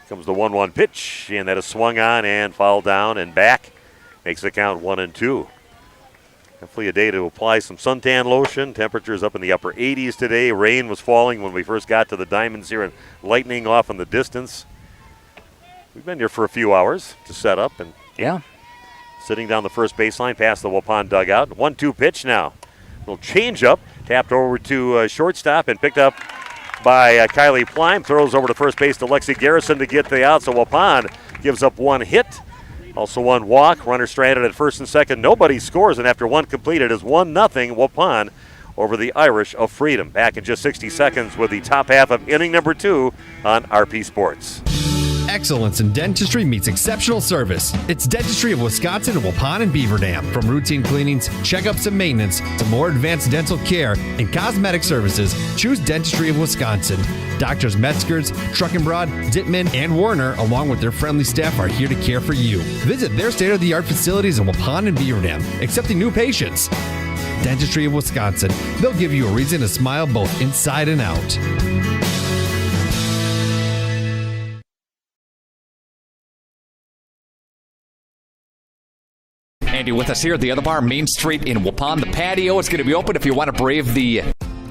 Comes the 1-1 pitch, and that is swung on and fouled down and back. Makes the count 1-2. Definitely a day to apply some suntan lotion. Temperatures up in the upper 80s today. Rain was falling when we first got to the diamonds here and lightning off in the distance. We've been here for a few hours to set up and sitting down the first baseline past the Waupun dugout. 1-2 pitch now. Little change up. Tapped over to shortstop and picked up by Kylie Plime. Throws over to first base to Lexi Garrison to get the out. So Waupun gives up one hit. Also one walk. Runner stranded at first and second. Nobody scores, and after one completed, it is 1-0 Waupun over the Irish of Freedom. Back in just 60 seconds with the top half of inning number 2 on RP Sports. Excellence in dentistry meets exceptional service. It's Dentistry of Wisconsin in Waupun and Beaver Dam. From routine cleanings, checkups, and maintenance to more advanced dental care and cosmetic services, choose Dentistry of Wisconsin. Doctors Metzger's, Truckenbrod, Dittman, and Warner, along with their friendly staff, are here to care for you. Visit their state-of-the-art facilities in Waupun and Beaver Dam, accepting new patients. Dentistry of Wisconsin. They'll give you a reason to smile both inside and out. And you're with us here at the other bar, Main Street in Waupun. The patio is going to be open if you want to brave the...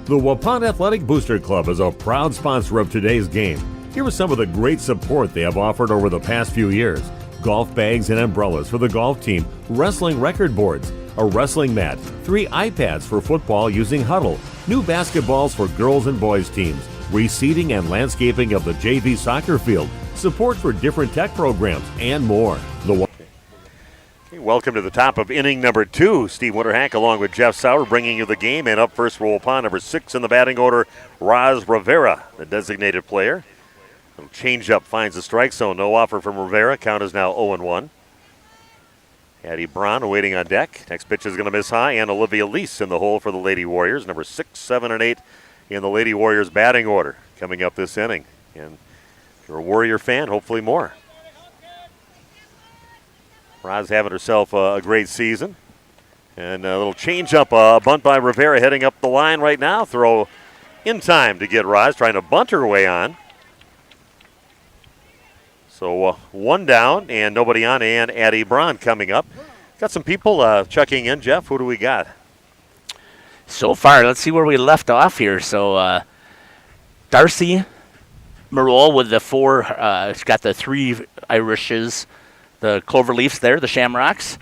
The Waupun Athletic Booster Club is a proud sponsor of today's game. Here is some of the great support they have offered over the past few years. Golf bags and umbrellas for the golf team, wrestling record boards, a wrestling mat, 3 iPads for football using Huddle, new basketballs for girls and boys teams, reseeding and landscaping of the JV soccer field, support for different tech programs, and more. Welcome to the top of inning number 2. Steve Winterhank along with Jeff Sauer bringing you the game. And up first for Waupun, number 6 in the batting order, Roz Rivera, the designated player. Change up finds the strike zone. No offer from Rivera. Count is now 0-1. Addie Braun waiting on deck. Next pitch is going to miss high. And Olivia Lease in the hole for the Lady Warriors. Number 6, 7, and 8 in the Lady Warriors batting order coming up this inning. And if you're a Warrior fan, hopefully more. Roz having herself a great season. And a little change up, bunt by Rivera heading up the line right now. Throw in time to get Roz, trying to bunt her way on. So one down and nobody on, and Addie Braun coming up. Got some people checking in. Jeff, who do we got? So far, let's see where we left off here. So Darcy Merole with the 4, she's got the 3 Irishes. The Cloverleafs there, the Shamrocks.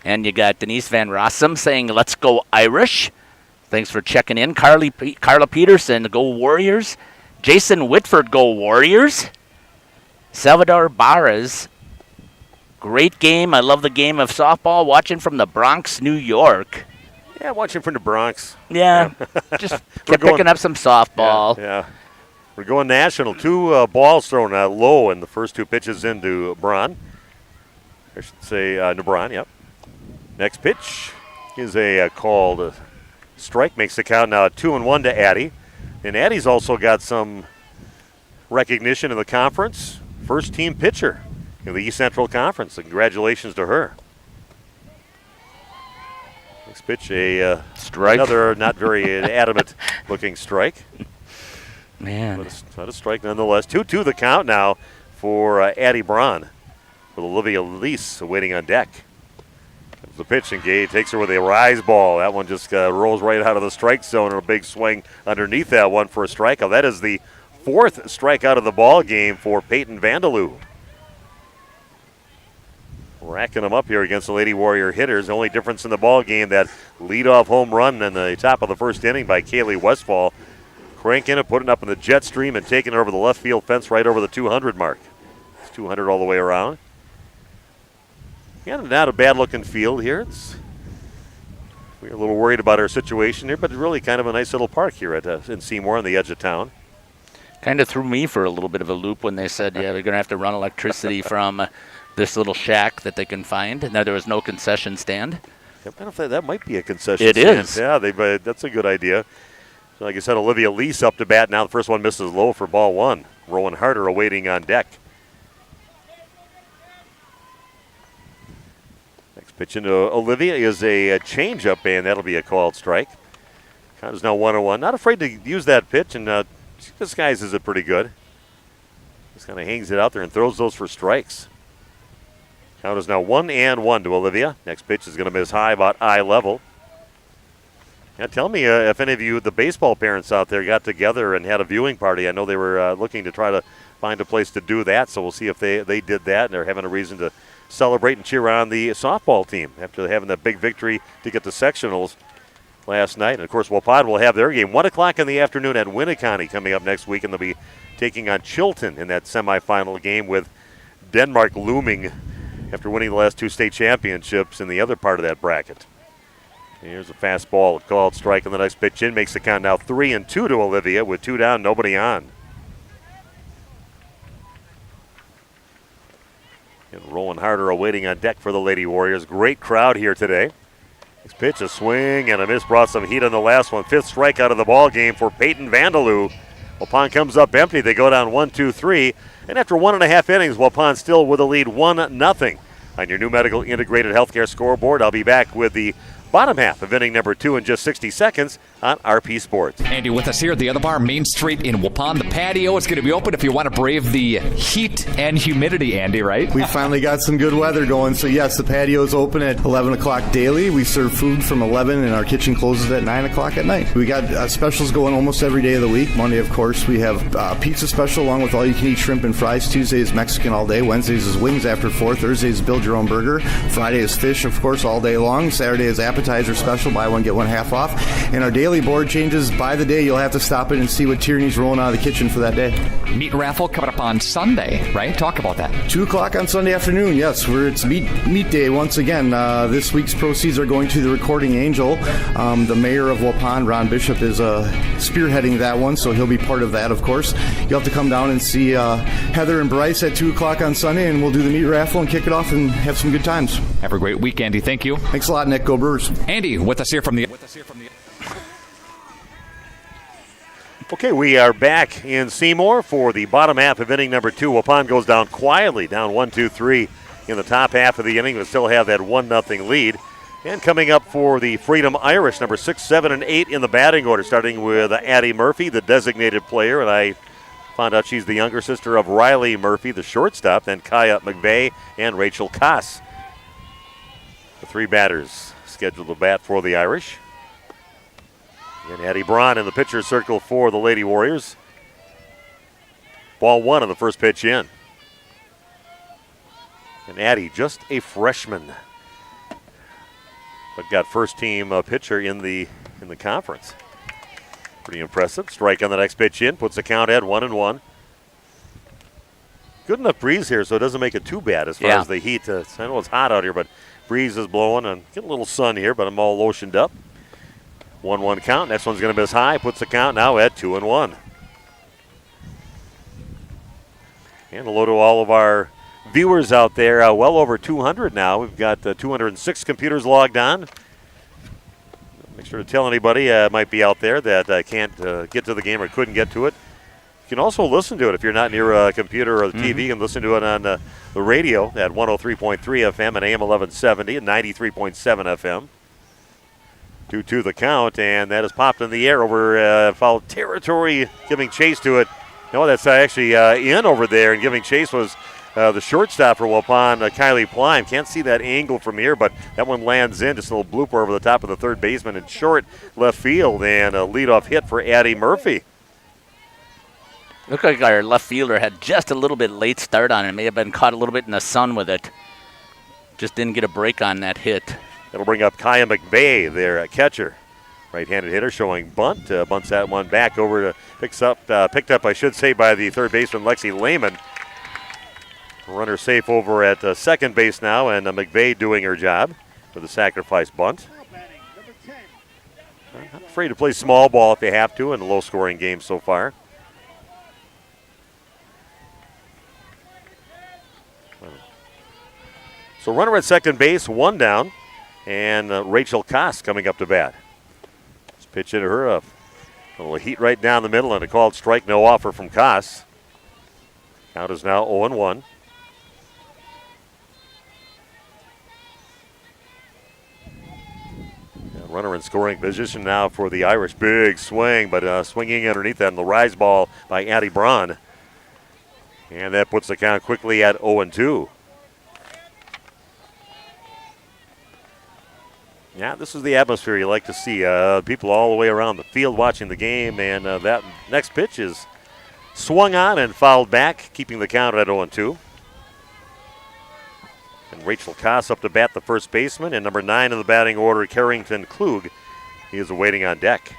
And you got Denise Van Rossum saying, let's go Irish. Thanks for checking in. Carla Peterson, go Warriors. Jason Whitford, go Warriors. Salvador Barras, great game. I love the game of softball. Watching from the Bronx, New York. Yeah, watching from the Bronx. Yeah, just kept picking up some softball. Yeah. We're going national. 2 balls thrown low in the first 2 pitches into Braun. I should say Nebron, yep. Next pitch is a called strike. Makes the count now 2-1 to Addie. And Addie's also got some recognition in the conference. First team pitcher in the East Central Conference. So congratulations to her. Next pitch, a strike. Another not very adamant looking strike. Man. Not a strike nonetheless. 2-2 the count now for Addie Braun. With Olivia Lease waiting on deck. Comes the pitch, and Gay takes her with a rise ball. That one just rolls right out of the strike zone, and a big swing underneath that one for a strikeout. That is the fourth strikeout of the ball game for Peyton Vandeloo. Racking them up here against the Lady Warrior hitters. The only difference in the ball game, that leadoff home run in the top of the first inning by Kaylee Westfall. Cranking it, putting it up in the jet stream, and taking it over the left field fence right over the 200 mark. It's 200 all the way around. Yeah, not a bad-looking field here. We're a little worried about our situation here, but it's really kind of a nice little park here in Seymour on the edge of town. Kind of threw me for a little bit of a loop when they said, yeah, they're going to have to run electricity from this little shack that they can find. And there was no concession stand. That might be a concession stand. It is. Yeah, that's a good idea. So like I said, Olivia Lease up to bat. Now the first one misses low for ball one. Rowan Harder awaiting on deck. Next pitch into Olivia is a changeup, and that'll be a called strike. Count is now 1-1. Not afraid to use that pitch, and she disguises it pretty good. Just kind of hangs it out there and throws those for strikes. Count is now 1-1 to Olivia. Next pitch is going to miss high, about eye level. Now tell me if any of you, the baseball parents out there, got together and had a viewing party. I know they were looking to try to find a place to do that, so we'll see if they did that, and they're having a reason to celebrate and cheer on the softball team after having that big victory to get the sectionals last night. And, of course, Waupun will have their game 1 o'clock in the afternoon at Winneconne coming up next week, and they'll be taking on Chilton in that semifinal game, with Denmark looming after winning the last 2 state championships in the other part of that bracket. Here's a fastball, called strike on the next pitch in. Makes the count now 3-2 to Olivia with 2 down, nobody on. And Rowan Harder awaiting on deck for the Lady Warriors. Great crowd here today. Next pitch, a swing and a miss, brought some heat on the last one. 5th strikeout of the ball game for Peyton Vandeloo. Waupun comes up empty. They go down 1-2-3. And after 1.5 innings, Waupun still with a lead 1-0. On your new medical integrated healthcare scoreboard, I'll be back with the bottom half of inning number 2 in just 60 seconds on RP Sports. Andy with us here at the other bar, Main Street in Waupun. The patio is going to be open if you want to brave the heat and humidity, Andy, right? We finally got some good weather going, so yes, the patio is open at 11 o'clock daily. We serve food from 11, and our kitchen closes at 9 o'clock at night. We got specials going almost every day of the week. Monday, of course, we have pizza special along with all-you-can-eat shrimp and fries. Tuesday is Mexican all day. Wednesdays is wings after 4. Thursday is build your own burger. Friday is fish, of course, all day long. Saturday is appetizer special, buy one, get one half off. And our daily board changes by the day. You'll have to stop in and see what Tierney's rolling out of the kitchen for that day. Meat raffle coming up on Sunday, right? Talk about that. 2 o'clock on Sunday afternoon, yes. It's meat day once again. This week's proceeds are going to the Recording Angel. The mayor of Waupun, Ron Bishop, is spearheading that one, so he'll be part of that, of course. You'll have to come down and see Heather and Bryce at 2 o'clock on Sunday, and we'll do the meat raffle and kick it off and have some good times. Have a great week, Andy. Thank you. Thanks a lot, Nick. Go Brewers. Andy, with us here from the... Okay, we are back in Seymour for the bottom half of inning number 2. Waupun goes down quietly, down 1-2-3 in the top half of the inning, but still have that 1-0 lead. And coming up for the Freedom Irish, number 6, 7, and 8 in the batting order, starting with Addie Murphy, the designated player, and I found out she's the younger sister of Riley Murphy, the shortstop, then Kaya McVeigh and Rachel Koss. The 3 batters scheduled to bat for the Irish. And Addie Braun in the pitcher's circle for the Lady Warriors. Ball 1 on the first pitch in. And Addie, just a freshman, but got first-team pitcher in the conference. Pretty impressive. Strike on the next pitch in, puts the count at 1-1. Good enough breeze here, so it doesn't make it too bad as far as the heat. I know it's hot out here, but breeze is blowing and get a little sun here, but I'm all lotioned up. 1-1 count. Next one's going to miss high. Puts the count now at 2-1. And hello to all of our viewers out there. Well over 200 now. We've got 206 computers logged on. Make sure to tell anybody might be out there that can't get to the game or couldn't get to it. You can also listen to it if you're not near a computer or the TV, and listen to it on the radio at 103.3 FM and AM 1170 and 93.7 FM. 2-2 the count, and that is popped in the air over foul territory, giving chase to it. No, that's actually in over there, and giving chase was the shortstop for Waupun, Kylie Plime. Can't see that angle from here, but that one lands in, just a little blooper over the top of the third baseman in short left field, and a leadoff hit for Addie Murphy. Looked like our left fielder had just a little bit late start on it. May have been caught a little bit in the sun with it. Just didn't get a break on that hit. It'll bring up Kaya McVeigh, their catcher. Right-handed hitter showing bunt. Bunts that one back over to picked up, I should say, by the third baseman Lexi Lehman. Runner safe over at second base now, and McVeigh doing her job with a sacrifice bunt. Not afraid to play small ball if they have to in a low-scoring game so far. So runner at second base, one down, and Rachel Koss coming up to bat. Let's pitch into her, a little heat right down the middle, and a called strike, no offer from Koss. Count is now 0-1. Runner in scoring position now for the Irish. Big swing, but swinging underneath that, and the rise ball by Addie Braun. And that puts the count quickly at 0-2. Yeah, this is the atmosphere you like to see. People all the way around the field watching the game, and that next pitch is swung on and fouled back, keeping the count at 0-2. And Rachel Koss up to bat, the first baseman, and number 9 in the batting order, Carrington Klug. He is awaiting on deck.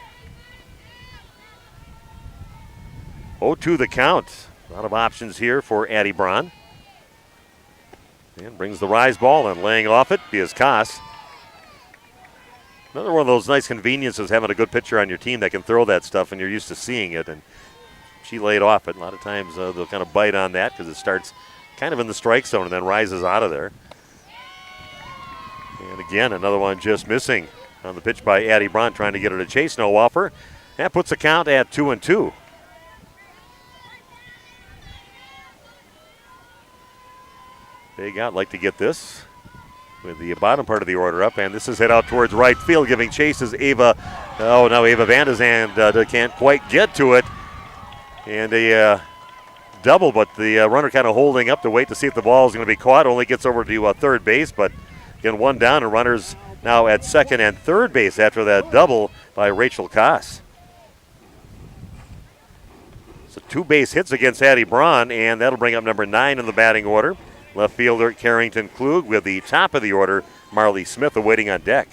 0-2 the count. A lot of options here for Addie Braun. And brings the rise ball, and laying off it is Koss. Another one of those nice conveniences, having a good pitcher on your team that can throw that stuff and you're used to seeing it. And she laid off it. A lot of times they'll kind of bite on that because it starts kind of in the strike zone and then rises out of there. And again, another one just missing on the pitch by Addie Braun, trying to get her to chase, no offer. That puts the count at 2-2. Big out, like to get this with the bottom part of the order up, and this is hit out towards right field, giving chase is Ava. Oh, no, Ava Van de Zand can't quite get to it. And a double, but the runner kind of holding up to wait to see if the ball is going to be caught. Only gets over to third base, but again, one down, and runners now at second and third base after that double by Rachel Koss. So 2 base hits against Addie Braun, and that'll bring up number 9 in the batting order. Left fielder Carrington Klug with the top of the order, Marley Smith, awaiting on deck.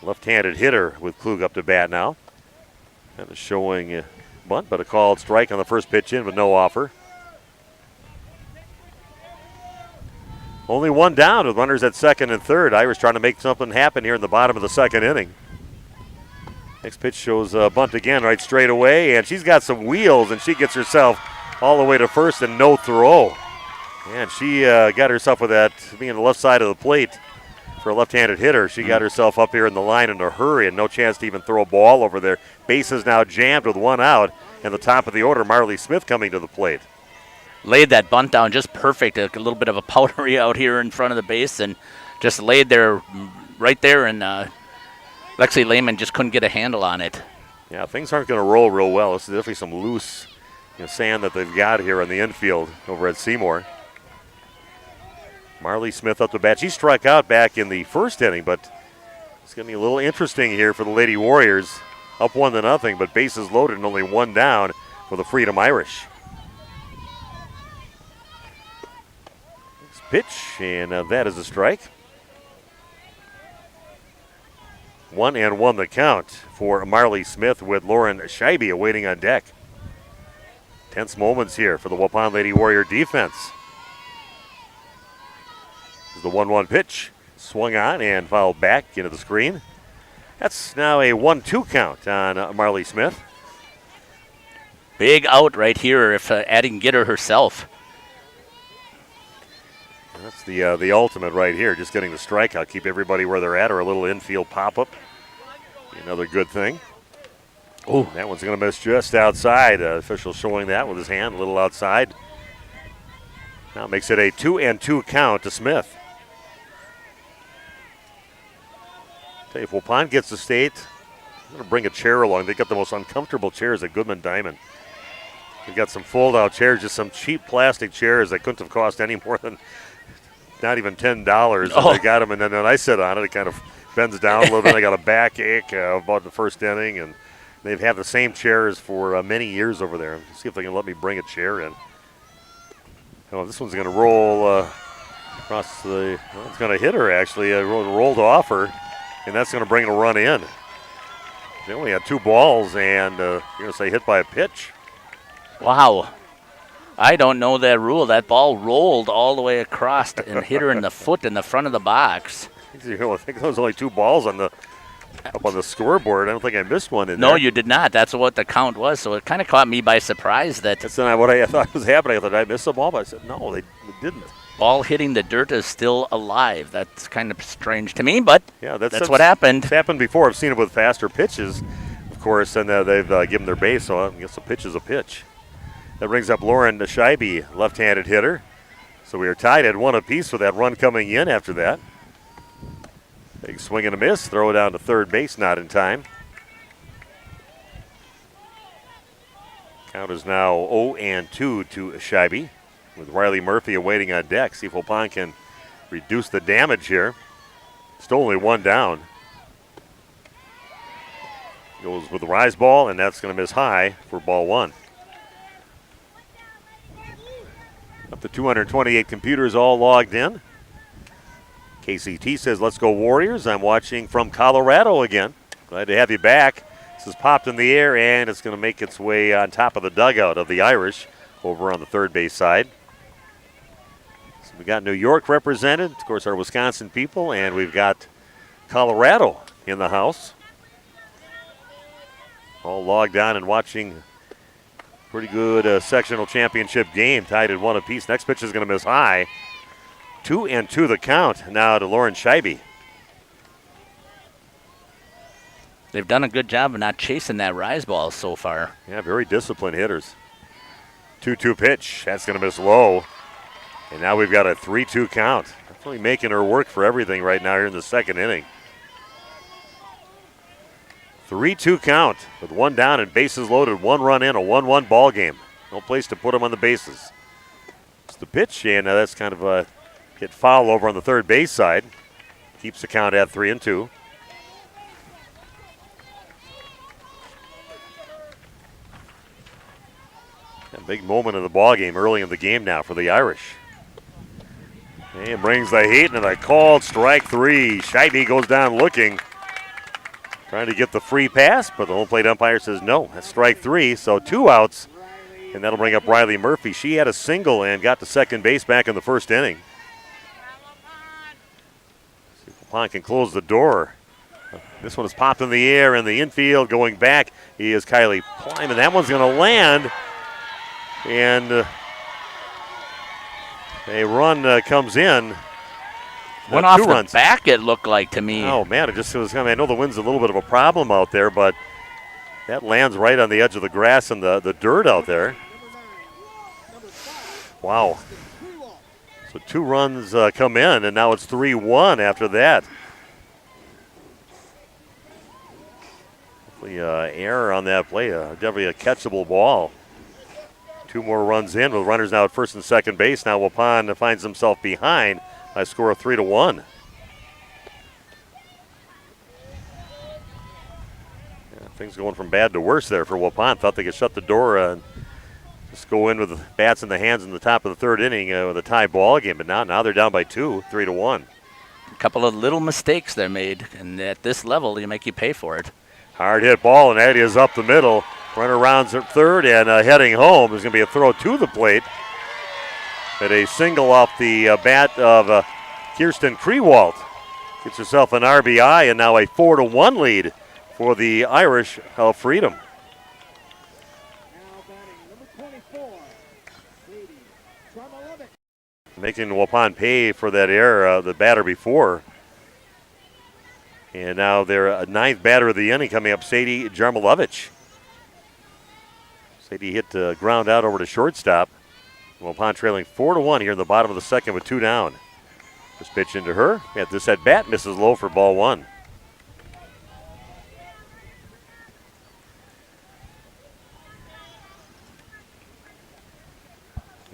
Left-handed hitter with Klug up to bat now. That is showing bunt, but a called strike on the first pitch in with no offer. Only one down with runners at second and third. Irish trying to make something happen here in the bottom of the second inning. Next pitch shows bunt again right straight away, and she's got some wheels, and she gets herself all the way to first and no throw. And she got herself with that, being on the left side of the plate for a left-handed hitter. She got herself up here in the line in a hurry and no chance to even throw a ball over there. Bases now jammed with one out, and the top of the order, Marley Smith, coming to the plate. Laid that bunt down just perfect. A little bit of a powdery out here in front of the base, and just laid there, right there, and Lexi Lehman just couldn't get a handle on it. Yeah, things aren't going to roll real well. This is definitely some loose sand that they've got here in the infield over at Seymour. Marley Smith up to bat. She struck out back in the first inning, but it's going to be a little interesting here for the Lady Warriors. Up 1-0, but bases loaded and only one down for the Freedom Irish. Next pitch, and that is a strike. 1-1 the count for Marley Smith with Lauren Scheibe awaiting on deck. Tense moments here for the Waupun Lady Warrior defense. This is the 1-1 pitch. Swung on and fouled back into the screen. That's now a 1-2 count on Marley Smith. Big out right here if Addie can get her herself. That's the ultimate right here, just getting the strikeout, keep everybody where they're at, or a little infield pop-up. Another good thing. Oh, that one's going to miss just outside. Official showing that with his hand a little outside. Now makes it a 2-2 count to Smith. Tell you, if Waupun gets the state, I'm going to bring a chair along. They got the most uncomfortable chairs at Goodman Diamond. They've got some fold-out chairs, just some cheap plastic chairs that couldn't have cost any more than not even $10. Oh. They got them, and then when I sit on it, it kind of bends down a little bit. I got a backache about the first inning, and they've had the same chairs for many years over there. Let's see if they can let me bring a chair in. Oh, this one's going to roll across the. Well, it's going to hit her actually. Rolled off her, and that's going to bring a run in. They only had 2 balls, and you're going to say hit by a pitch. Wow. I don't know that rule. That ball rolled all the way across and hit her in the foot in the front of the box. I think there was only 2 balls up on the scoreboard. I don't think I missed one in there. No, you did not. That's what the count was. So it kind of caught me by surprise. That's not what I thought was happening. I thought, did I miss a ball? But I said, no, they didn't. Ball hitting the dirt is still alive. That's kind of strange to me, but yeah, that's what happened. It's happened before. I've seen it with faster pitches, of course, and they've given their base, so I guess a pitch is a pitch. That brings up Lauren Scheibe, left-handed hitter. So we are tied at 1 apiece with that run coming in after that. Big swing and a miss. Throw it down to third base, not in time. Count is now 0-2 to Scheibe, with Riley Murphy awaiting on deck. See if Waupun can reduce the damage here. Still only 1 down. Goes with the rise ball, and that's going to miss high for ball 1. Up to 228 computers all logged in. KCT says, let's go Warriors. I'm watching from Colorado again. Glad to have you back. This is popped in the air, and it's going to make its way on top of the dugout of the Irish over on the third base side. So we got New York represented, of course, our Wisconsin people, and we've got Colorado in the house. All logged on and watching pretty good sectional championship game, tied at 1 apiece. Next pitch is going to miss high. 2-2 the count now to Lauren Scheibe. They've done a good job of not chasing that rise ball so far. Yeah, very disciplined hitters. 2-2 pitch. That's going to miss low. And now we've got a 3-2 count. Definitely making her work for everything right now here in the second inning. 3-2 count with 1 down and bases loaded, 1 run in, a 1-1 ball game. No place to put them on the bases. It's the pitch, and that's kind of a hit foul over on the third base side. Keeps the count at 3-2. A big moment of the ball game early in the game now for the Irish. And brings the heat and a called strike 3. Scheibe goes down looking. Trying to get the free pass, but the home plate umpire says no. That's strike 3, so 2 outs. And that'll bring up Riley Murphy. She had a single and got to second base back in the first inning. See if Waupun can close the door. This one is popped in the air in the infield. Going back, he is Kylie Plyman. And that one's going to land. And a run comes in. Went off 2 the runs. back, it looked like to me. Oh, man, it just was. I know the wind's a little bit of a problem out there, but that lands right on the edge of the grass and the dirt out there. Wow. So 2 runs come in, and now it's 3-1 after that. Hopefully, error on that play. Definitely a catchable ball. 2 more runs in with runners now at first and second base. Now Waupun finds himself behind by a score of 3-1. Yeah, things going from bad to worse there for Waupun. Thought they could shut the door and just go in with the bats in the hands in the top of the third inning with a tie ball game. But now they're down by 2, 3-1. A couple of little mistakes they made, and at this level, they make you pay for it. Hard hit ball, and that is up the middle. Runner rounds at third and heading home. There's going to be a throw to the plate. At a single off the bat of Kirsten Krewalt. Gets herself an RBI and now a 4-1 lead for the Irish of Freedom. Making Waupun pay for that error, the batter before. And now their 9th batter of the inning coming up, Sadie Jarmilovich. Sadie hit ground out over to shortstop. Waupun trailing 4-1 here in the bottom of the second with 2 down. This pitch into her. Yeah, this at bat misses low for ball 1.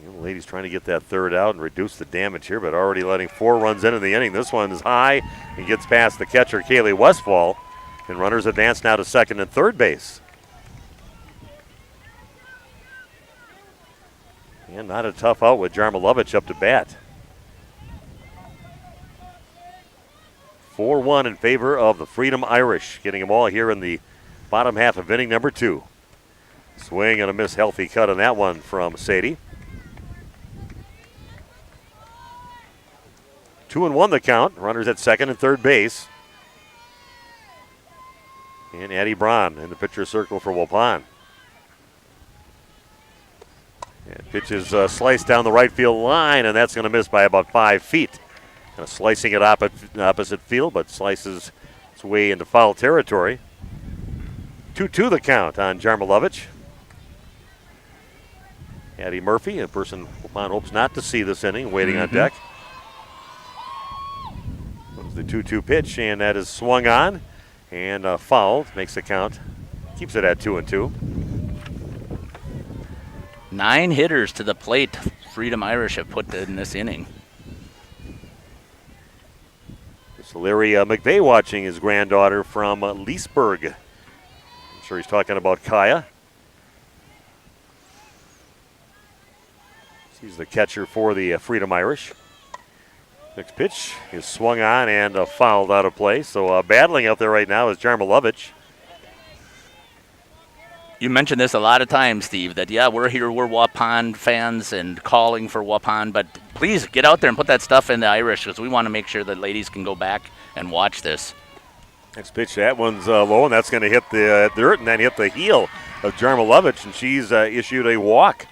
The ladies trying to get that third out and reduce the damage here, but already letting 4 runs into the inning. This one is high and gets past the catcher, Kaylee Westfall, and runners advance now to second and third base. And not a tough out with Jarmilovich up to bat. 4-1 in favor of the Freedom Irish, getting them all here in the bottom half of inning number 2. Swing and a miss, healthy cut on that one from Sadie. 2-1 the count. Runners at second and third base. And Addie Braun in the pitcher's circle for Waupun. And pitch is sliced down the right field line, and that's going to miss by about 5 feet. Kind of slicing it opposite field, but slices its way into foul territory. 2-2 the count on Jarmilovich. Addie Murphy, a person Waupun hopes not to see this inning, waiting on deck. The 2-2 pitch, and that is swung on and fouled. Makes the count. Keeps it at 2-2. 9 hitters to the plate Freedom Irish have put in this inning. It's Larry McVeigh watching his granddaughter from Leesburg. I'm sure he's talking about Kaya. He's the catcher for the Freedom Irish. Next pitch is swung on and fouled out of play. So battling out there right now is Jarmilovich. You mentioned this a lot of times, Steve, that, yeah, we're here, we're Waupun fans and calling for Waupun, but please get out there and put that stuff in the Irish because we want to make sure that ladies can go back and watch this. Next pitch, that one's low, and that's going to hit the dirt and then hit the heel of Jarmilovich, and she's issued a walk.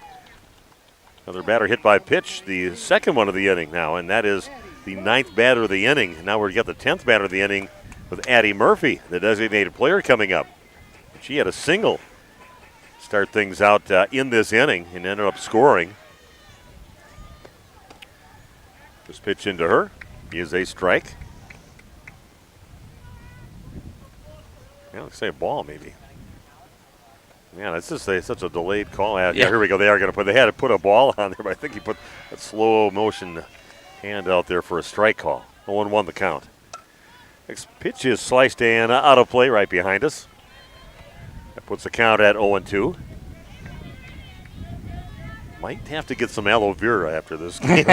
Another batter hit by pitch, the second one of the inning now, and that is the 9th batter of the inning. Now we're going to get the 10th batter of the inning with Addie Murphy, the designated player, coming up. She had a single start things out in this inning and ended up scoring. This pitch into her is a strike. Yeah, let's say a ball maybe. Yeah, that's just such a delayed call. Yeah, here we go. They had to put a ball on there, but I think he put a slow motion hand out there for a strike call. 0-1 the count. Next pitch is sliced and out of play right behind us. That puts the count at 0-2. Might have to get some aloe vera after this game.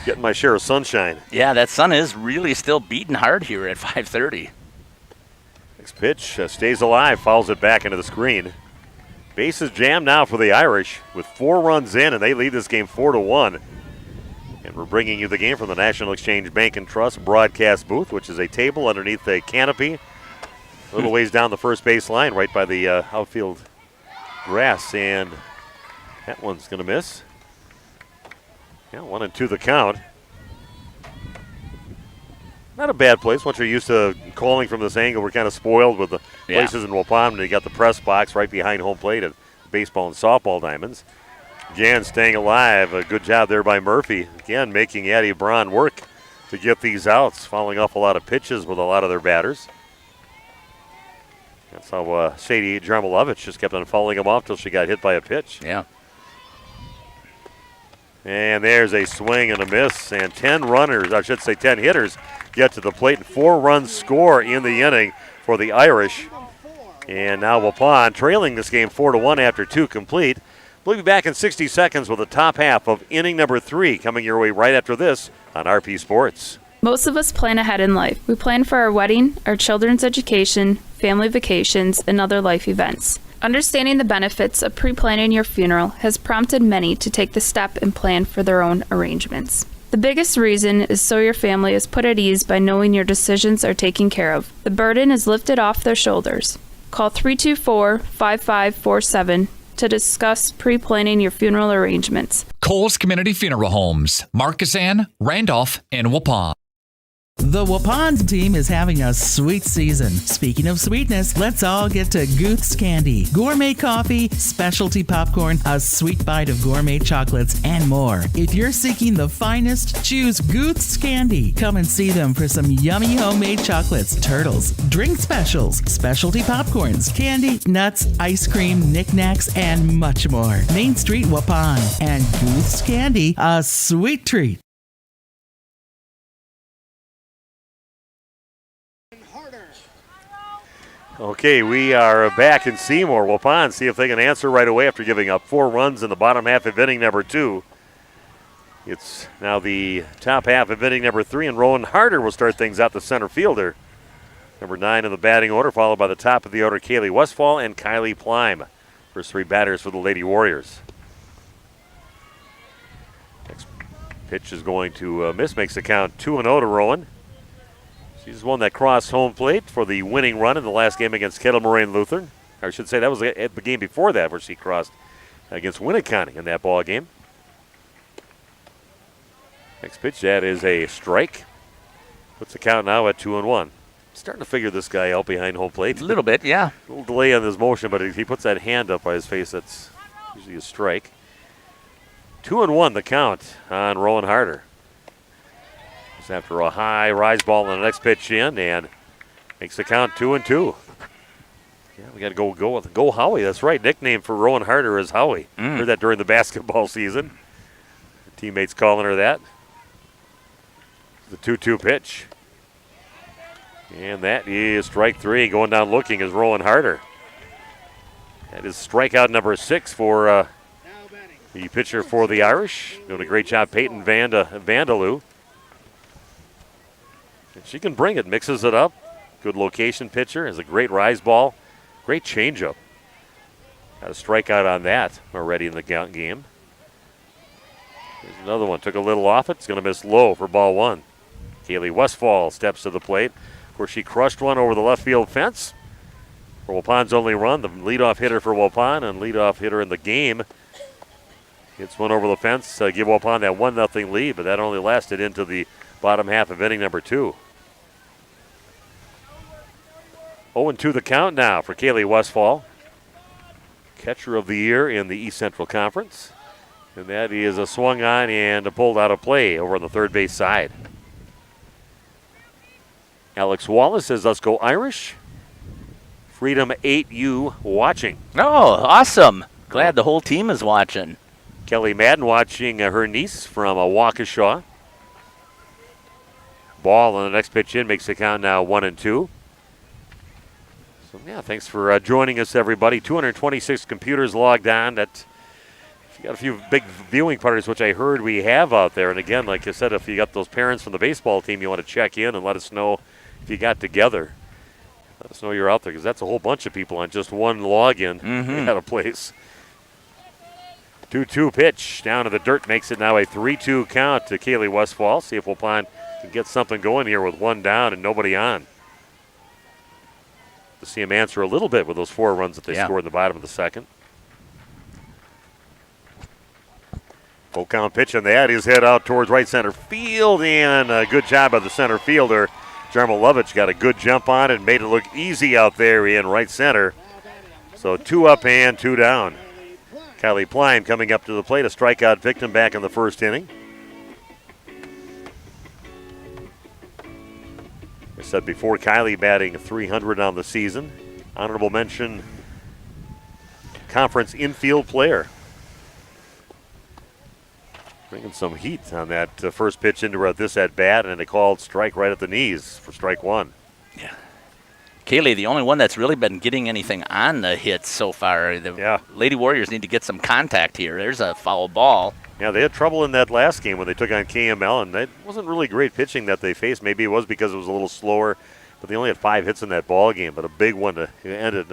Getting my share of sunshine. Yeah, that sun is really still beating hard here at 5:30. Next pitch stays alive, fouls it back into the screen. Bases jammed now for the Irish with 4 runs in, and they lead this game 4-1. And we're bringing you the game from the National Exchange Bank and Trust broadcast booth, which is a table underneath a canopy, a little ways down the first base line, right by the outfield grass, and that one's going to miss. Yeah, 1-2 the count. Not a bad place. Once you're used to calling from this angle, we're kind of spoiled with the places in Waupun. You got the press box right behind home plate at baseball and softball diamonds. Again, staying alive. A good job there by Murphy. Again, making Addie Braun work to get these outs, fouling off a lot of pitches with a lot of their batters. That's how Sadie Jarmilovich just kept on fouling them off till she got hit by a pitch. Yeah. And there's a swing and a miss, and 10 hitters get to the plate, and 4 runs score in the inning for the Irish. And now Waupun trailing this game 4-1 after 2 complete. We'll be back in 60 seconds with the top half of inning number 3 coming your way right after this on RP Sports. Most of us plan ahead in life. We plan for our wedding, our children's education, family vacations, and other life events. Understanding the benefits of pre-planning your funeral has prompted many to take the step and plan for their own arrangements. The biggest reason is so your family is put at ease by knowing your decisions are taken care of. The burden is lifted off their shoulders. Call 324-5547 to discuss pre-planning your funeral arrangements. Coles Community Funeral Homes, Markesan, Randolph, and Waupun. The Waupun team is having a sweet season. Speaking of sweetness, let's all get to Gooth's Candy. Gourmet coffee, specialty popcorn, a sweet bite of gourmet chocolates, and more. If you're seeking the finest, choose Gooth's Candy. Come and see them for some yummy homemade chocolates, turtles, drink specials, specialty popcorns, candy, nuts, ice cream, knickknacks, and much more. Main Street, Waupun. And Gooth's Candy, a sweet treat. Okay, we are back in Seymour. Waupun see if they can answer right away after giving up 4 runs in the bottom half of inning number 2. It's now the top half of inning number 3, and Rowan Harder will start things out, the center fielder. Number 9 in the batting order, followed by the top of the order, Kaylee Westfall and Kylie Plime. First 3 batters for the Lady Warriors. Next pitch is going to miss, makes the count 2-0 to Rowan. She's won that cross home plate for the winning run in the last game against Kettle Moraine Lutheran. Or I should say that was the game before that where she crossed against Winnicott in that ball game. Next pitch, that is a strike. Puts the count now at 2-1. Starting to figure this guy out behind home plate. A little bit, yeah. A little delay on his motion, but he puts that hand up by his face. That's usually a strike. 2-1 the count on Rowan Harder. After a high rise ball on the next pitch in, and makes the count 2-2. Yeah, we got to go Howie. That's right. Nickname for Rowan Harder is Howie. Heard that during the basketball season. Her teammates calling her that. The 2-2 pitch, and that is strike 3. Going down looking is Rowan Harder. That is strikeout number 6 for the pitcher for the Irish. Doing a great job, Peyton Vandaloo. She can bring it, mixes it up. Good location pitcher, has a great rise ball, great changeup. Got a strikeout on that already in the game. Here's another one, took a little off it. It's going to miss low for ball 1. Kaylee Westfall steps to the plate. Of course, she crushed one over the left field fence for Waupun's only run. The leadoff hitter for Waupun and leadoff hitter in the game. Hits one over the fence, give Waupun that 1-0 lead, but that only lasted into the bottom half of inning number 2. 0-2 the count now for Kaylee Westfall. Catcher of the year in the East Central Conference. And that is a swung on and a pulled out of play over on the third base side. Alex Wallace says, let's go Irish. Freedom 8U watching. Oh, awesome. Glad the whole team is watching. Kelly Madden watching her niece from Waukesha. Ball on the next pitch in makes the count now 1-2. So, yeah, thanks for joining us, everybody. 226 computers logged on. That you got a few big viewing parties, which I heard we have out there. And again, like I said, if you got those parents from the baseball team, you want to check in and let us know if you got together. Let us know you're out there, because that's a whole bunch of people on just one login at a place. 2-2 pitch down to the dirt makes it now a 3-2 count to Kaylee Westfall. See if Waupun can get something going here with 1 down and nobody on. To see him answer a little bit with those 4 runs that they scored in the bottom of the second. Full count pitch, and that is hit out towards right center field, and a good job by the center fielder. Jarmo Lovich got a good jump on it and made it look easy out there in right center. So 2 up and 2 down. Kylie Plime coming up to the plate, a strikeout victim back in the first inning. I said before, Kylie batting 300 on the season. Honorable mention, conference infield player. Bringing some heat on that first pitch into her this at bat, and a called strike right at the knees for strike 1. Yeah. Kaylee, the only one that's really been getting anything on the hits so far. The Lady Warriors need to get some contact here. There's a foul ball. Yeah, they had trouble in that last game when they took on KML, and it wasn't really great pitching that they faced. Maybe it was because it was a little slower, but they only had 5 hits in that ball game, but a big one to end it.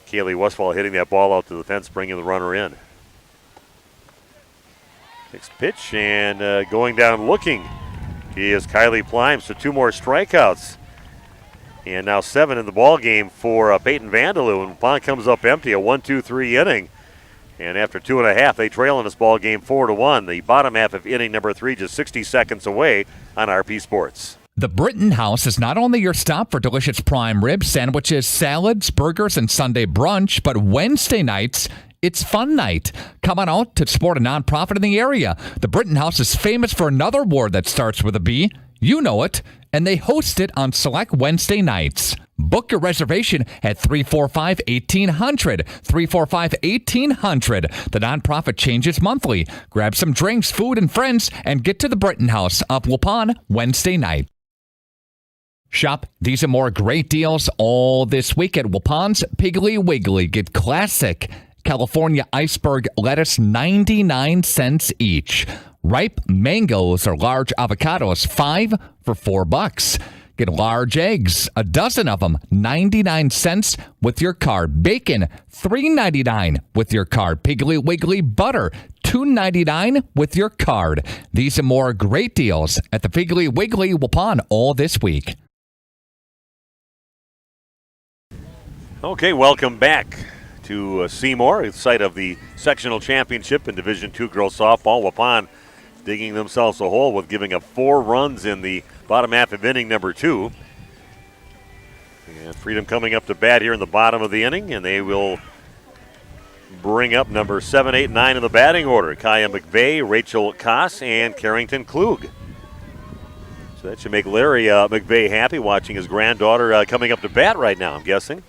Kaylee Westfall hitting that ball out to the fence, bringing the runner in. Next pitch, and going down looking is Kylie Plime, so 2 more strikeouts. And now 7 in the ball game for Peyton Vandaloo, and Waupun comes up empty, a 1-2-3 inning. And after 2.5, they trail in this ball game 4-1. The bottom half of inning number 3 just 60 seconds away on RP Sports. The Britton House is not only your stop for delicious prime rib sandwiches, salads, burgers, and Sunday brunch, but Wednesday nights, it's fun night. Come on out to support a nonprofit in the area. The Britton House is famous for another word that starts with a B. You know it. And they host it on select Wednesday nights. Book your reservation at 345-1800. 345-1800. The nonprofit changes monthly. Grab some drinks, food, and friends, and get to the Britton House up Waupun Wednesday night. Shop these and more great deals all this week at Waupun's Piggly Wiggly. Get classic California iceberg lettuce, 99 cents each. Ripe mangoes or large avocados, 5 for $4. Get large eggs, a dozen of them, 99 cents with your card. Bacon, $3.99 with your card. Piggly Wiggly butter, $2.99 with your card. These and more great deals at the Piggly Wiggly Waupun all this week. Okay, welcome back to Seymour, the site of the sectional championship in Division II girls softball. Waupun digging themselves a hole with giving up 4 runs in the bottom half of inning number 2. And Freedom coming up to bat here in the bottom of the inning, and they will bring up number 7, 8, 9 in the batting order. Kaya McVeigh, Rachel Koss, and Carrington Klug. So that should make Larry McVeigh happy watching his granddaughter coming up to bat right now, I'm guessing.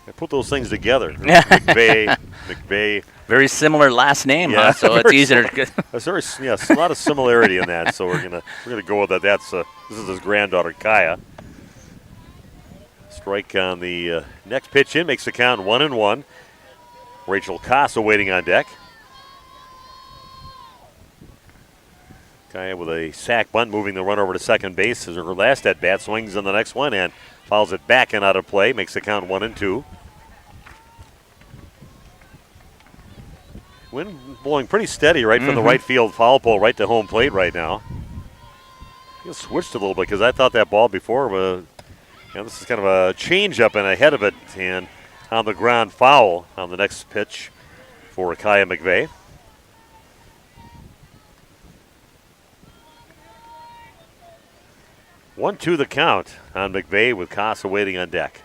I put those things together. McVeigh. Very similar last name, huh? So it's easier to get. Yes, a lot of similarity in that. So we're gonna go with that. This is his granddaughter Kaya. Strike on the next pitch in makes the count 1-1. Rachel Koss waiting on deck. Kaya with a sac bunt, moving the run over to second base as her last at bat. Swings on the next one and fouls it back and out of play. Makes the count 1-2. Wind blowing pretty steady right from the right field foul pole right to home plate right now. He switched a little bit because I thought that ball before was, this is kind of a change up and ahead of it, and on the ground foul on the next pitch for Kaya McVeigh. One, 2 the count on McVeigh with Koss waiting on deck.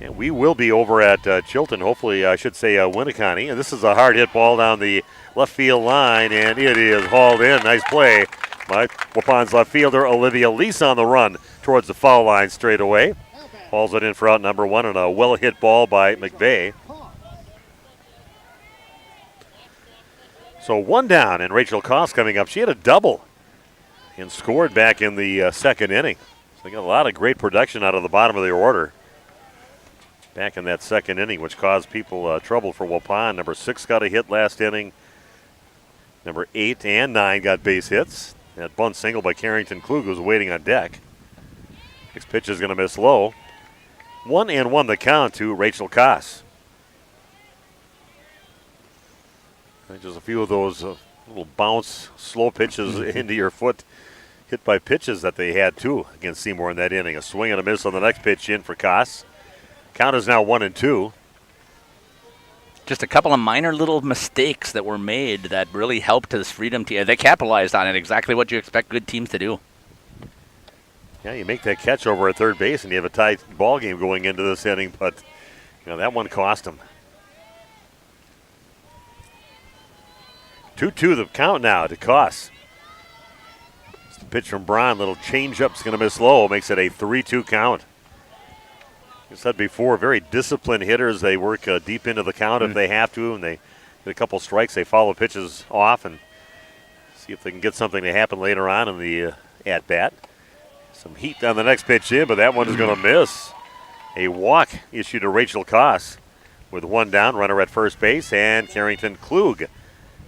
And we will be over at Chilton, hopefully, I should say Winneconne. And this is a hard hit ball down the left field line, and it is hauled in. Nice play by Waupun's left fielder, Olivia Lease, on the run towards the foul line straight away. Hauls it in for out number 1, and a well-hit ball by McVeigh. So 1 down, and Rachel Koss coming up. She had a double and scored back in the second inning. So they got a lot of great production out of the bottom of the order back in that second inning, which caused people trouble for Waupun. Number 6 got a hit last inning. Number 8 and 9 got base hits. That bunt single by Carrington Klug was waiting on deck. Next pitch is going to miss low. 1-1 the count to Rachel Koss. Just a few of those little bounce, slow pitches into your foot, hit by pitches that they had too against Seymour in that inning. A swing and a miss on the next pitch in for Koss. Count is now 1-2. Just a couple of minor little mistakes that were made that really helped this Freedom team. They capitalized on it, exactly what you expect good teams to do. Yeah, you make that catch over at third base and you have a tight ball game going into this inning, but that one cost them. 2-2 the count now to Koss. It's the pitch from Braun. Little change-up's going to miss low. Makes it a 3-2 count. I said before, very disciplined hitters. They work deep into the count if they have to, and they get a couple strikes. They follow pitches off and see if they can get something to happen later on in the at-bat. Some heat on the next pitch in, but that one is going to miss. A walk issued to Rachel Koss with 1 down, runner at first base, and Carrington Klug,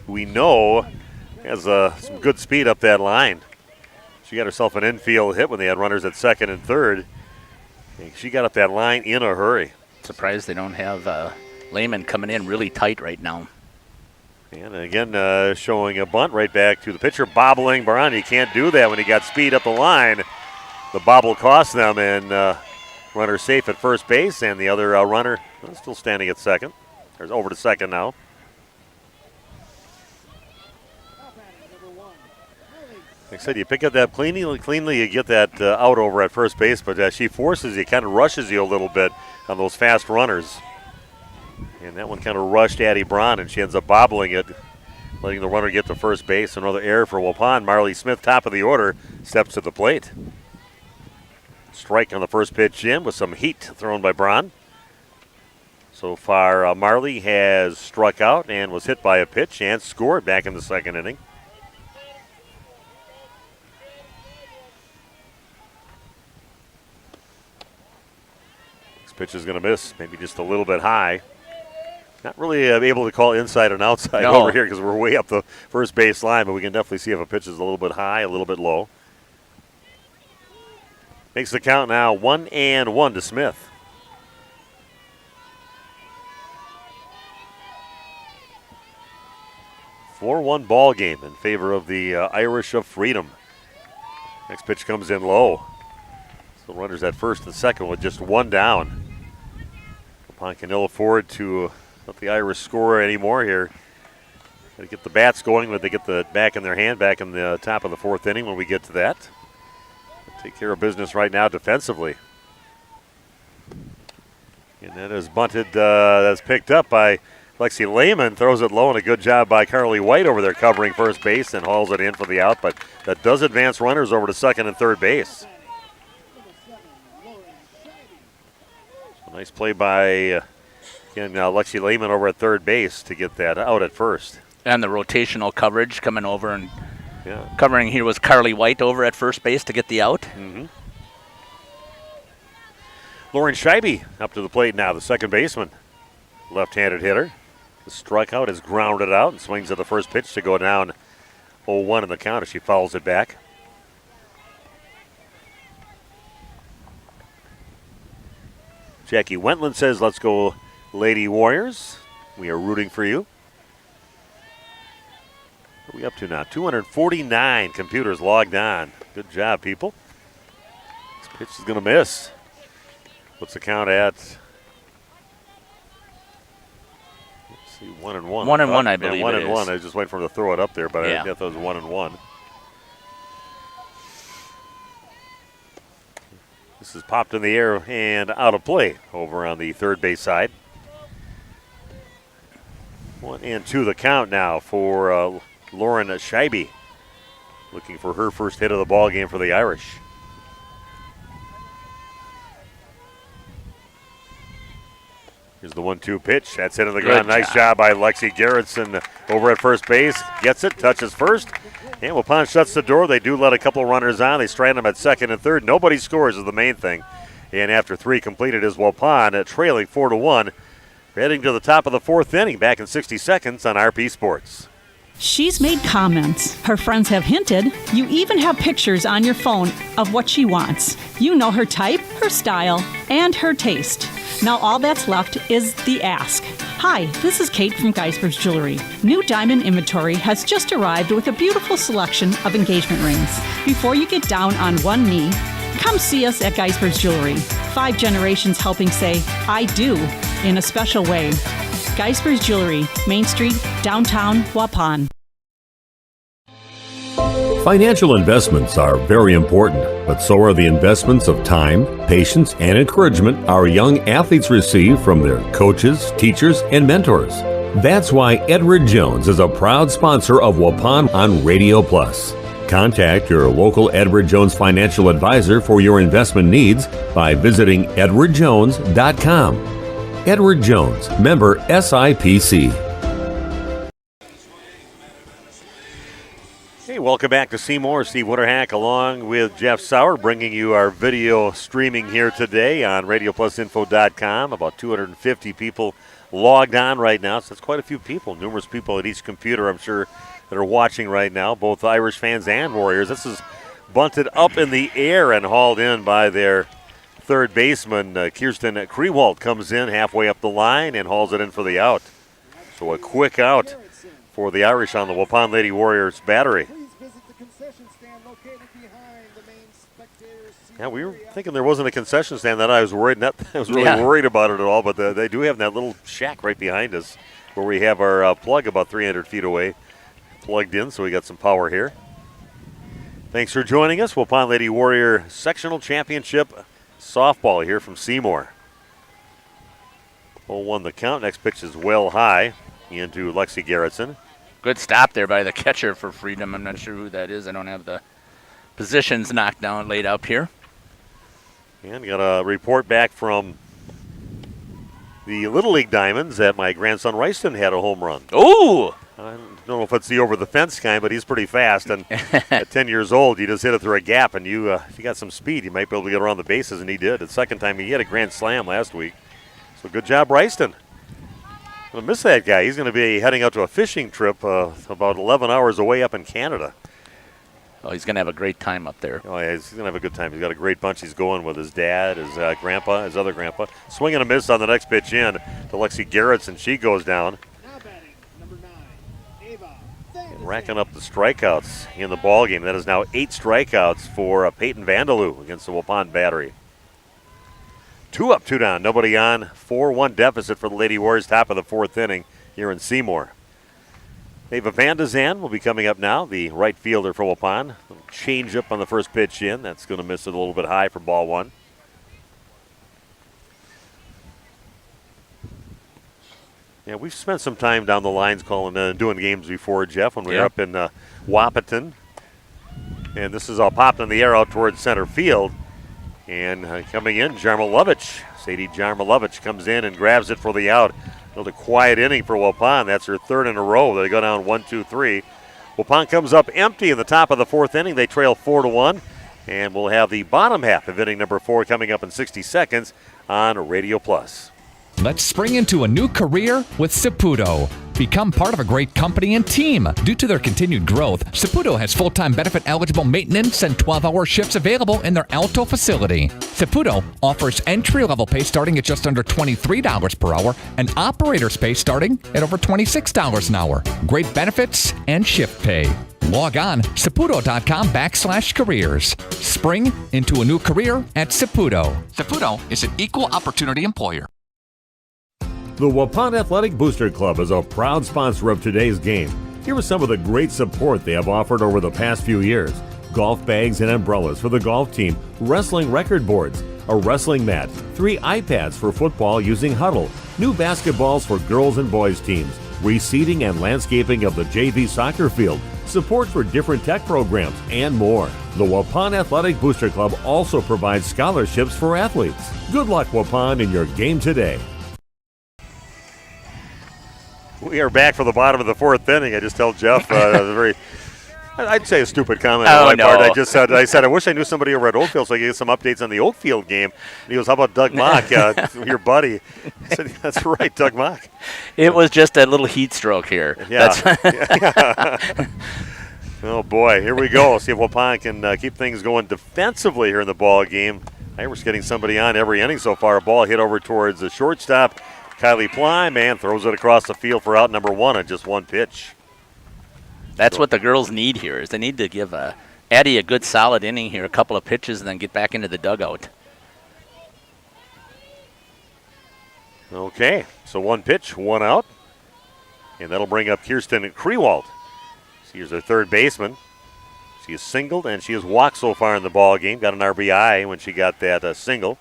we know has some good speed up that line. She got herself an infield hit when they had runners at second and third. She got up that line in a hurry. Surprised they don't have Lehman coming in really tight right now. And again, showing a bunt right back to the pitcher, bobbling. Baran, you can't do that when he got speed up the line. The bobble cost them, and runner safe at first base, and the other runner still standing at second. There's over to second now. Like I said, you pick up that cleanly, you get that out over at first base, but she forces you, kind of rushes you a little bit on those fast runners. And that one kind of rushed Addie Braun, and she ends up bobbling it, letting the runner get to first base. Another error for Waupun. Marley Smith, top of the order, steps to the plate. Strike on the first pitch in with some heat thrown by Braun. So far, Marley has struck out and was hit by a pitch and scored back in the second inning. This pitch is going to miss, maybe just a little bit high. Not really able to call inside and outside over here because we're way up the first base line, but we can definitely see if a pitch is a little bit high, a little bit low. Makes the count now 1-1 to Smith. Four-1 ball game in favor of the Irish of Freedom. Next pitch comes in low. So runners at first and second with just one down. Waupun can ill afford to let the Irish score anymore here. Got to get the bats going, but they get the back in their hand back in the top of the fourth inning when we get to that. Take care of business right now defensively. And that is bunted, that's picked up by Lexi Lehman, throws it low, and a good job by Carly White over there covering first base and hauls it in for the out, but that does advance runners over to second and third base. So nice play by Lexi Lehman over at third base to get that out at first. And the rotational coverage coming over and covering here was Carly White over at first base to get the out. Mm-hmm. Lauren Scheibe up to the plate now, the second baseman. Left-handed hitter. The strikeout is grounded out and swings at the first pitch to go down 0-1 in the count as she fouls it back. Jackie Wentland says, let's go Lady Warriors. We are rooting for you. What are we up to now? 249 computers logged on. Good job, people. This pitch is going to miss. What's the count at? Let's see, 1-1. 1-1, I believe. 1-1. I just waited for him to throw it up there, but I thought it was 1-1. This is popped in the air and out of play over on the third base side. 1-2 the count now for Lauren Scheibe, looking for her first hit of the ball game for the Irish. Here's the 1-2 pitch. That's hit on the ground. Nice job by Lexi Gerritsen over at first base. Gets it, touches first. And Waupun shuts the door. They do let a couple runners on. They strand them at second and third. Nobody scores is the main thing. And after three completed is Waupun trailing 4-1. Heading to the top of the fourth inning back in 60 seconds on RP Sports. She's made comments. Her friends have hinted. You even have pictures on your phone of what she wants. You know her type, her style, and her taste. Now all that's left is the ask. Hi, this is Kate from Geisber's Jewelry. New diamond inventory has just arrived with a beautiful selection of engagement rings. Before you get down on one knee, come see us at Geisber's Jewelry. 5 generations helping say, I do, in a special way. Geisber's Jewelry, Main Street, downtown Waupun. Financial investments are very important, but so are the investments of time, patience, and encouragement our young athletes receive from their coaches, teachers, and mentors. That's why Edward Jones is a proud sponsor of Waupun on Radio Plus. Contact your local Edward Jones financial advisor for your investment needs by visiting edwardjones.com. Edward Jones, member SIPC. Hey, welcome back to Seymour. Steve Winterhack along with Jeff Sauer bringing you our video streaming here today on RadioPlusInfo.com. About 250 people logged on right now, so that's quite a few people. Numerous people at each computer, I'm sure, that are watching right now, both Irish fans and Warriors. This is bunted up in the air and hauled in by their third baseman. Kirsten Krewalt comes in halfway up the line and hauls it in for the out. So a quick out for the Irish on the Waupun Lady Warriors battery. Yeah, we were thinking there wasn't a concession stand. That I was worried. Worried about it at all. But they do have that little shack right behind us where we have our plug about 300 feet away plugged in, so we got some power here. Thanks for joining us. Waupun Lady Warrior Sectional Championship softball here from Seymour. 0-1 the count. Next pitch is well high into Lexi Garrettson. Good stop there by the catcher for Freedom. I'm not sure who that is. I don't have the positions knocked down, laid up here. And got a report back from the Little League Diamonds that my grandson Ryston had a home run. Ooh! I don't know if it's the over-the-fence kind, but he's pretty fast. And at 10 years old, you just hit it through a gap, and if you got some speed, you might be able to get around the bases, and he did. The second time, he had a grand slam last week. So good job, Ryston. I'm going to miss that guy. He's going to be heading out to a fishing trip about 11 hours away up in Canada. Oh, he's going to have a great time up there. Oh, yeah, he's going to have a good time. He's got a great bunch. He's going with his dad, his grandpa, his other grandpa. Swing and a miss on the next pitch in to Lexi Garrettson. She goes down. Racking up the strikeouts in the ball game. That is now 8 strikeouts for Peyton Vandaloo against the Waupun battery. 2 up, 2 down. Nobody on. 4-1 deficit for the Lady Warriors. Top of the 4th inning here in Seymour. Ava Van de Zan will be coming up now, the right fielder for Waupun. Change up on the first pitch in. That's going to miss it a little bit high for ball 1. Yeah, we've spent some time down the lines calling doing games before, Jeff, when we were up in Waupun. And this is all popped in the air out towards center field. And coming in, Jarmilovich. Sadie Jarmilovich comes in and grabs it for the out. Another quiet inning for Waupun. That's her 3rd in a row. They go down 1-2-3. Waupun comes up empty in the top of the 4th inning. They trail 4-1. And we'll have the bottom half of inning number 4 coming up in 60 seconds on Radio Plus. Let's spring into a new career with Saputo. Become part of a great company and team. Due to their continued growth, Saputo has full-time benefit-eligible maintenance and 12-hour shifts available in their Alto facility. Saputo offers entry-level pay starting at just under $23 per hour and operator's pay starting at over $26 an hour. Great benefits and shift pay. Log on saputo.com/careers. Spring into a new career at Saputo. Saputo is an equal opportunity employer. The Waupun Athletic Booster Club is a proud sponsor of today's game. Here is some of the great support they have offered over the past few years. Golf bags and umbrellas for the golf team, wrestling record boards, a wrestling mat, 3 iPads for football using Huddle, new basketballs for girls and boys teams, reseeding and landscaping of the JV soccer field, support for different tech programs, and more. The Waupun Athletic Booster Club also provides scholarships for athletes. Good luck, Waupun, in your game today. We are back for the bottom of the 4th inning. I just told Jeff I'd say a stupid comment on my part. I said, I wish I knew somebody over at Oakfield so I could get some updates on the Oakfield game. And he goes, how about Doug Mock, your buddy? I said, that's right, Doug Mock. It was just a little heat stroke here. Yeah. Oh, boy, here we go. See if Waupun can keep things going defensively here in the ball game. Irish getting somebody on every inning so far. A ball hit over towards the shortstop. Kylie Ply, throws it across the field for out number 1 on just 1 pitch. That's what the girls need here, is they need to give Addie a good solid inning here, a couple of pitches, and then get back into the dugout. Okay, so 1 pitch, 1 out. And that'll bring up Kirsten Krewald. She's their 3rd baseman. She is singled, and she has walked so far in the ball game. Got an RBI when she got that single.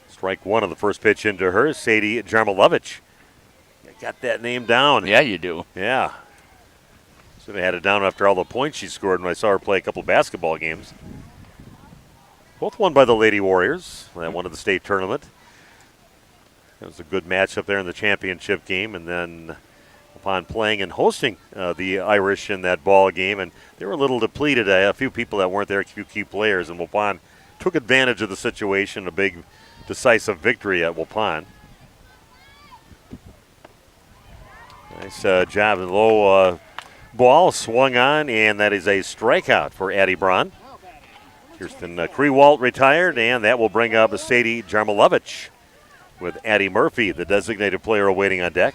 Strike 1 of the first pitch into her, Sadie Jarmilovich. I got that name down. Yeah, you do. Yeah. Should have had it down after all the points she scored when I saw her play a couple basketball games. Both won by the Lady Warriors. That won of the state tournament. It was a good matchup there in the championship game, and then upon playing and hosting the Irish in that ball game, and they were a little depleted. A few people that weren't there, a few key players, and Waupun took advantage of the situation, a big decisive victory at Waupun. Nice job. The low ball swung on, and that is a strikeout for Addie Braun. Kirsten Krewald retired, and that will bring up Sadie Jarmilovich with Addie Murphy, the designated player, awaiting on deck.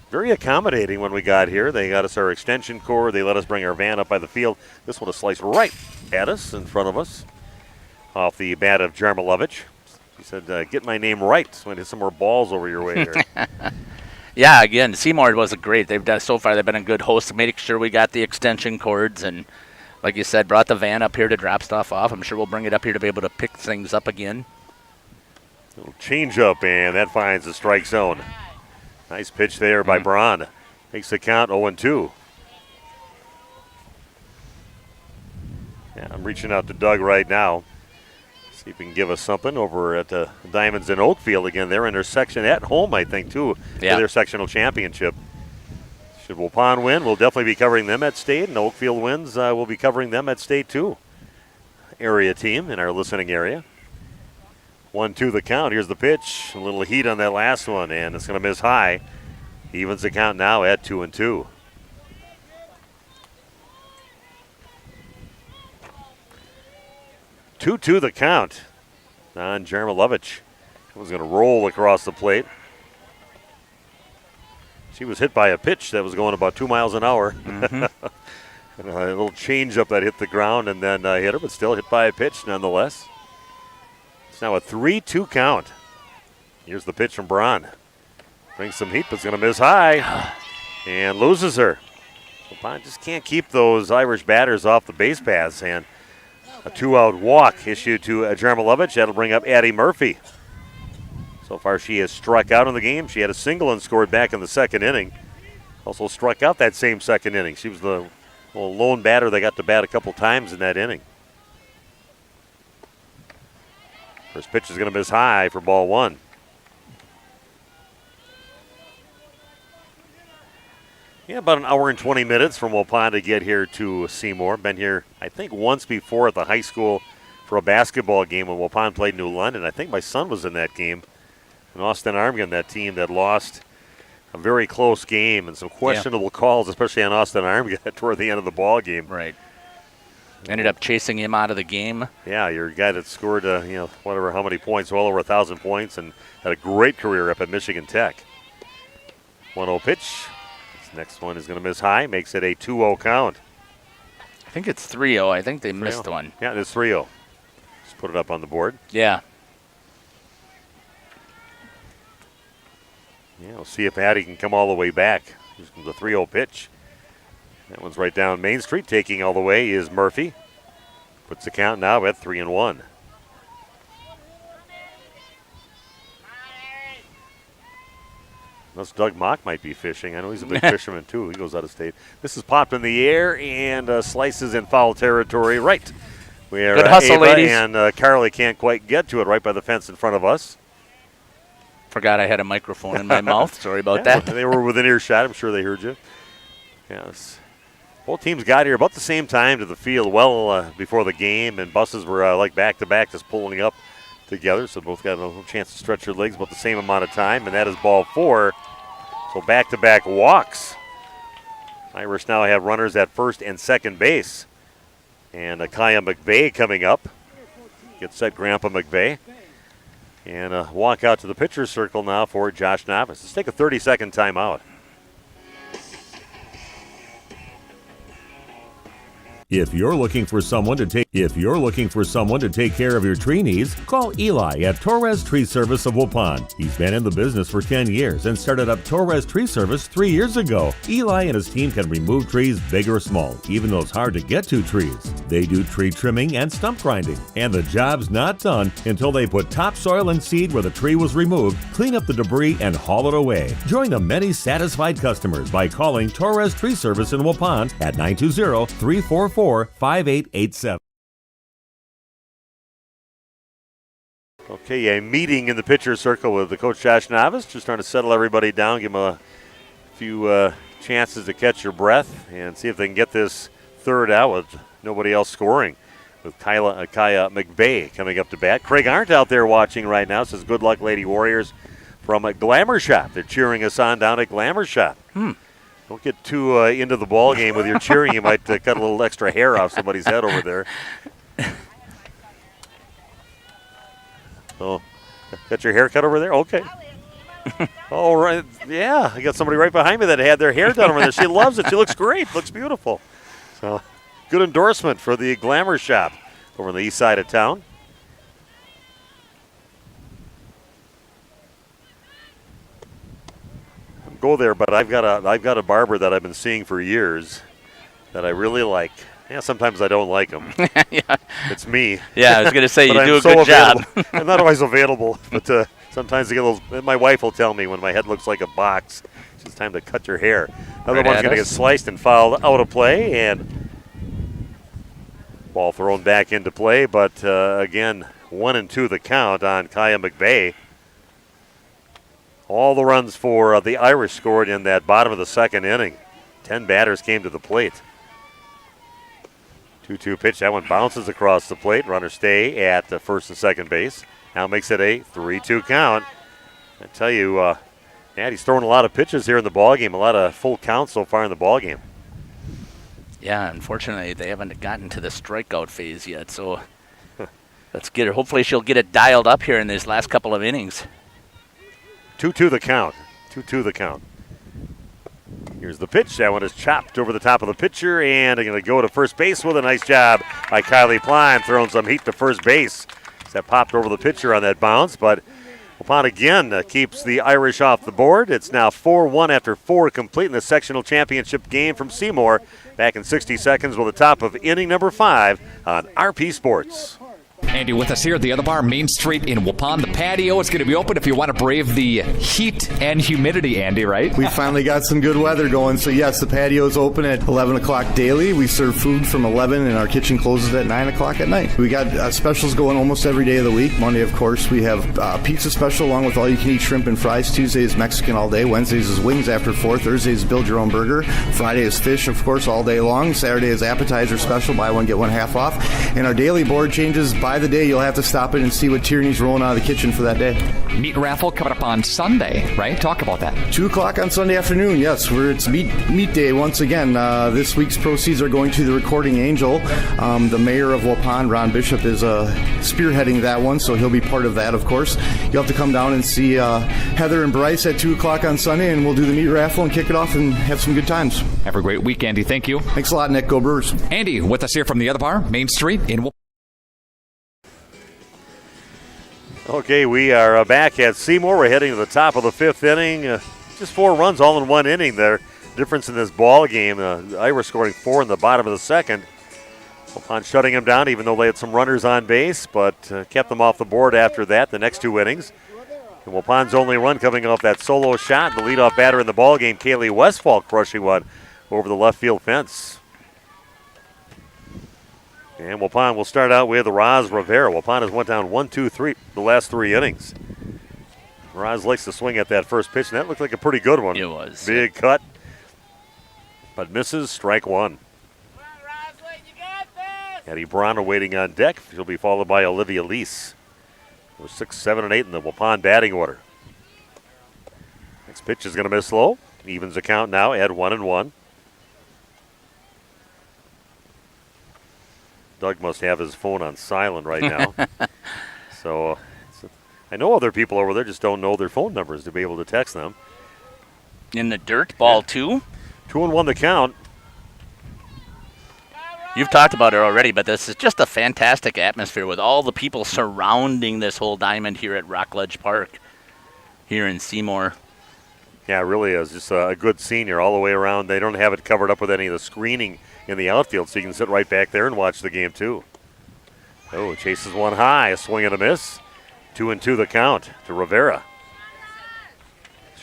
Very accommodating when we got here. They got us our extension cord. They let us bring our van up by the field. This one is sliced right at us, in front of us, off the bat of Jarmilovich. She said, get my name right. So I need some more balls over your way here. Yeah, again, Seymour was great. They've been a good host, making sure we got the extension cords and, like you said, brought the van up here to drop stuff off. I'm sure we'll bring it up here to be able to pick things up again. Little change up, and that finds the strike zone. Nice pitch there by Braun. Makes the count 0-2. Yeah, I'm reaching out to Doug right now. See if he can give us something over at the Diamonds in Oakfield again. They're in their section at home, I think, too, for their sectional championship. Should Waupun win, we'll definitely be covering them at state, and Oakfield wins, we'll be covering them at state, too. Area team in our listening area. 1-2 the count. Here's the pitch. A little heat on that last one, and it's going to miss high. Evens the count now at 2-2. Two the count on Jarmilovich. Was going to roll across the plate. She was hit by a pitch that was going about 2 miles an hour. And a little change up that hit the ground and then hit her, but still hit by a pitch nonetheless. It's now a 3-2 count. Here's the pitch from Braun. Brings some heat, but it's going to miss high and loses her. Waupun just can't keep those Irish batters off the base paths, and a 2-out walk issued to Jarmilovich. That'll bring up Addie Murphy. So far she has struck out in the game. She had a single and scored back in the second inning. Also struck out that same second inning. She was the lone batter that got to bat a couple times in that inning. First pitch is going to miss high for ball one. Yeah, about an hour and 20 minutes from Waupun to get here to Seymour. Been here, I think, once before at the high school for a basketball game when Waupun played New London. I think my son was in that game. And Austin Armgren, that team that lost a very close game and some questionable calls, especially on Austin Armgren toward the end of the ball game. Right. Ended up chasing him out of the game. Yeah, your guy that scored, whatever, how many points, well over 1,000 points, and had a great career up at Michigan Tech. 1-0 pitch. This next one is going to miss high, makes it a 2-0 count. I think it's 3-0. I think they missed one. Yeah, it's 3-0. Just put it up on the board. Yeah. Yeah, we'll see if Addie can come all the way back. Here's the 3-0 pitch. That one's right down Main Street. Taking all the way is Murphy. Puts the count now at 3-1. Unless Doug Mock might be fishing. I know he's a big fisherman, too. He goes out of state. This is popped in the air and slices in foul territory right where good hustle, Ava ladies. And Carly can't quite get to it right by the fence in front of us. Forgot I had a microphone in my mouth. Sorry about that. They were within earshot. I'm sure they heard you. Yes. Both teams got here about the same time to the field, well before the game, and buses were like back-to-back just pulling up together, so both got a little chance to stretch their legs about the same amount of time, and that is ball four. So back-to-back walks. Irish now have runners at first and second base. And Kaya McVeigh coming up. Gets set Grandpa McVeigh. And walk out to the pitcher's circle now for Josh Novice. Let's take a 30-second timeout. If you're looking for someone to take care of your tree needs, call Eli at Torres Tree Service of Waupun. He's been in the business for 10 years and started up Torres Tree Service 3 years ago. Eli and his team can remove trees big or small, even those hard to get to trees. They do tree trimming and stump grinding, and the job's not done until they put topsoil and seed where the tree was removed, clean up the debris, and haul it away. Join the many satisfied customers by calling Torres Tree Service in Waupun at 920-344-5887. Okay, a meeting in the pitcher's circle with the coach Josh Novice, just trying to settle everybody down, give them a few chances to catch your breath and see if they can get this third out with nobody else scoring. With Kaya McVeigh coming up to bat. Craig Arndt out there watching right now, says good luck, Lady Warriors, from Glamour Shop. They're cheering us on down at Glamour Shop. Don't get too into the ball game with your cheering. You might cut a little extra hair off somebody's head over there. Oh, got your hair cut over there? Okay. All right. Yeah, I got somebody right behind me that had their hair done over there. She loves it. She looks great. Looks beautiful. So, good endorsement for the Glamour Shop over on the east side of town. go there, but I've got a barber that I've been seeing for years that I really like. Yeah, sometimes I don't like him. Yeah. It's me. Yeah, I was going to say, you But do I'm a so good job. available. I'm not always available, but sometimes I get a little. My wife will tell me when my head looks like a box, it's time to cut your hair. Another Right one's at going to us. get sliced and fouled out of play, and ball thrown back into play. But again, 1-2 the count on Kaya McVeigh. All the runs for the Irish scored in that bottom of the second inning. 10 batters came to the plate. 2-2 pitch. That one bounces across the plate. Runners stay at the first and second base. Now makes it a 3-2 count. I tell you, he's throwing a lot of pitches here in the ballgame. A lot of full counts so far in the ballgame. Yeah, unfortunately, they haven't gotten to the strikeout phase yet, so let's get her. Hopefully she'll get it dialed up here in these last couple of innings. 2-2 the count. 2-2 the count. Here's the pitch. That one is chopped over the top of the pitcher, and they're going to go to first base with a nice job by Kylie Pline, throwing some heat to first base. That popped over the pitcher on that bounce, but Waupun again keeps the Irish off the board. It's now 4-1 after 4 complete in the sectional championship game from Seymour. Back in 60 seconds with the top of inning number 5 on RP Sports. Andy with us here at the other bar, Main Street in Waupun. The patio is going to be open if you want to brave the heat and humidity, Andy, right? We finally got some good weather going, so yes, the patio is open at 11 o'clock daily. We serve food from 11, and our kitchen closes at 9 o'clock at night. We got specials going almost every day of the week. Monday, of course, we have pizza special along with all-you-can-eat shrimp and fries. Tuesday is Mexican all day. Wednesdays is wings after 4. Thursday is build your own burger. Friday is fish, of course, all day long. Saturday is appetizer special, buy one, get one half off. And our daily board changes by the day. You'll have to stop in and see what Tierney's rolling out of the kitchen for that day. Meat raffle coming up on Sunday, right? Talk about that. 2 o'clock on Sunday afternoon, yes. It's meat day once again. This week's proceeds are going to the Recording Angel. The mayor of Waupun, Ron Bishop, is spearheading that one, so he'll be part of that, of course. You'll have to come down and see Heather and Bryce at 2 o'clock on Sunday, and we'll do the meat raffle and kick it off and have some good times. Have a great week, Andy. Thank you. Thanks a lot, Nick. Go Brewers. Andy with us here from the other bar, Main Street in Waupun. Okay, we are back at Seymour. We're heading to the top of the 5th inning. Just 4 runs all in one inning there. Difference in this ball game. The Irish scoring 4 in the bottom of the second. Upon shutting them down, even though they had some runners on base, but kept them off the board after that, the next 2 innings. And Waupun's only run coming off that solo shot. The leadoff batter in the ball game, Kaylee Westfall, crushing one over the left field fence. And Waupun will start out with Roz Rivera. Waupun has went down 1-2-3 the last 3 innings. Roz likes to swing at that first pitch, and that looked like a pretty good one. It was. Big cut, but misses, strike 1. Addie Brana waiting on deck. She'll be followed by Olivia Lease. 6, 7, and 8 in the Waupun batting order. Next pitch is going to miss low. Evens the count now at 1-1. Doug must have his phone on silent right now. So I know other people over there just don't know their phone numbers to be able to text them. In the dirt, ball 2. 2-1 the count. You've talked about it already, but this is just a fantastic atmosphere with all the people surrounding this whole diamond here at Rockledge Park here in Seymour. Yeah, it really is. Just a good scene here all the way around. They don't have it covered up with any of the screening in the outfield, so you can sit right back there and watch the game too. Oh, chases one high, a swing and a miss. 2-2 the count to Rivera.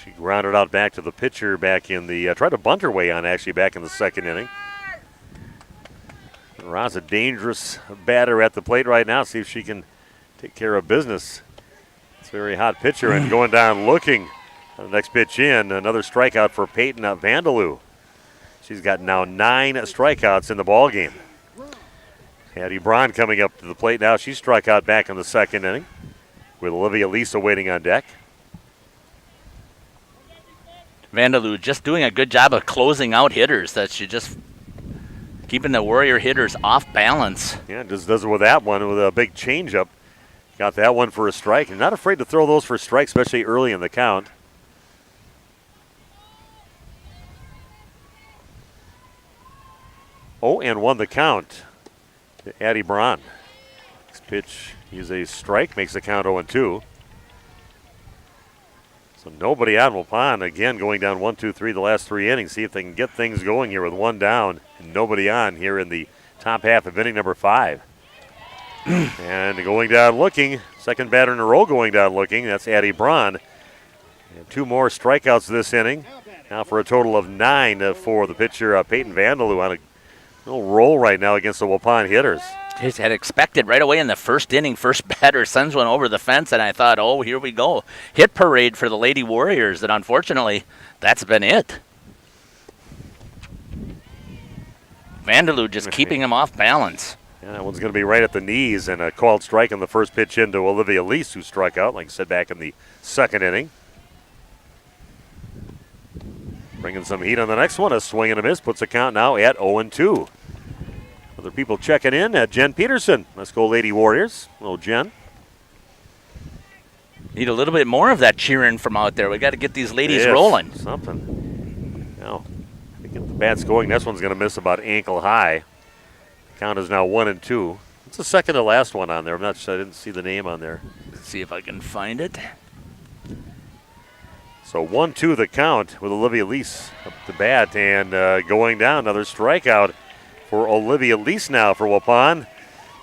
She grounded out back to the pitcher back in the, tried to bunt her way on actually back in the second inning. Roz, a dangerous batter at the plate right now. See if she can take care of business. It's a very hot pitcher and going down looking. The next pitch in, another strikeout for Peyton Vandaloo. She's got now 9 strikeouts in the ball game. Addie Braun coming up to the plate now. She struck out back in the second inning with Olivia Lisa waiting on deck. Vandaloo just doing a good job of closing out hitters. That she just keeping the Warrior hitters off balance. Yeah, just does it with that one with a big changeup. Got that one for a strike. And not afraid to throw those for strikes, especially early in the count. 0-1 the count to Addie Braun. Next pitch is a strike, makes the count 0-2. So So nobody on Waupun. Again, going down 1-2-3 the last 3 innings. See if they can get things going here with 1 down and nobody on here in the top half of inning number 5. And going down looking, second batter in a row going down looking. That's Addie Braun. And 2 more strikeouts this inning. Now for a total of 9 for the pitcher, Peyton Vandeloo, on a little roll right now against the Waupun hitters. Just had expected right away in the first inning. First batter sends one over the fence, and I thought, oh, here we go. Hit parade for the Lady Warriors, and unfortunately, that's been it. Vandeloo just keeping him off balance. Yeah, that one's going to be right at the knees, and a called strike on the first pitch into Olivia Lease, who struck out, like I said, back in the second inning. Bringing some heat on the next one. A swing and a miss puts the count now at 0-2. Other people checking in at Jen Peterson. Let's go Lady Warriors. Hello, Jen. Need a little bit more of that cheering from out there. We got to get these ladies rolling. Something. Now, to get the bats going, this one's going to miss about ankle high. The count is now 1-2. It's the second to last one on there. I'm not sure. I didn't see the name on there. Let's see if I can find it. So 1-2 the count with Olivia Lease up to bat and going down. Another strikeout for Olivia Lease now for Waupun.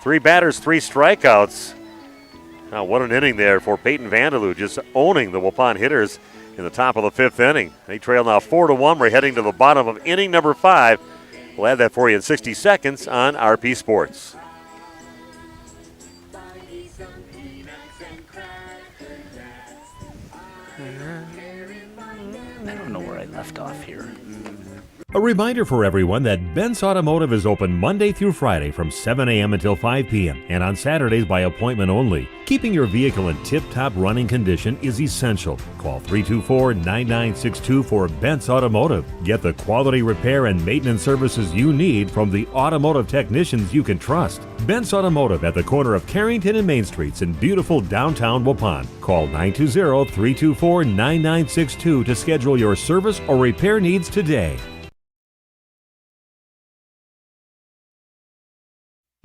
3 batters, 3 strikeouts. Now what an inning there for Peyton Vandeloo, just owning the Waupun hitters in the top of the 5th inning. They trail now 4-1. We're heading to the bottom of inning number 5. We'll add that for you in 60 seconds on RP Sports. I don't know where I left off here. A reminder for everyone that Ben's Automotive is open Monday through Friday from 7 a.m. until 5 p.m. and on Saturdays by appointment only. Keeping your vehicle in tip-top running condition is essential. Call 324-9962 for Ben's Automotive. Get the quality repair and maintenance services you need from the automotive technicians you can trust. Ben's Automotive at the corner of Carrington and Main Streets in beautiful downtown Waupun. Call 920-324-9962 to schedule your service or repair needs today.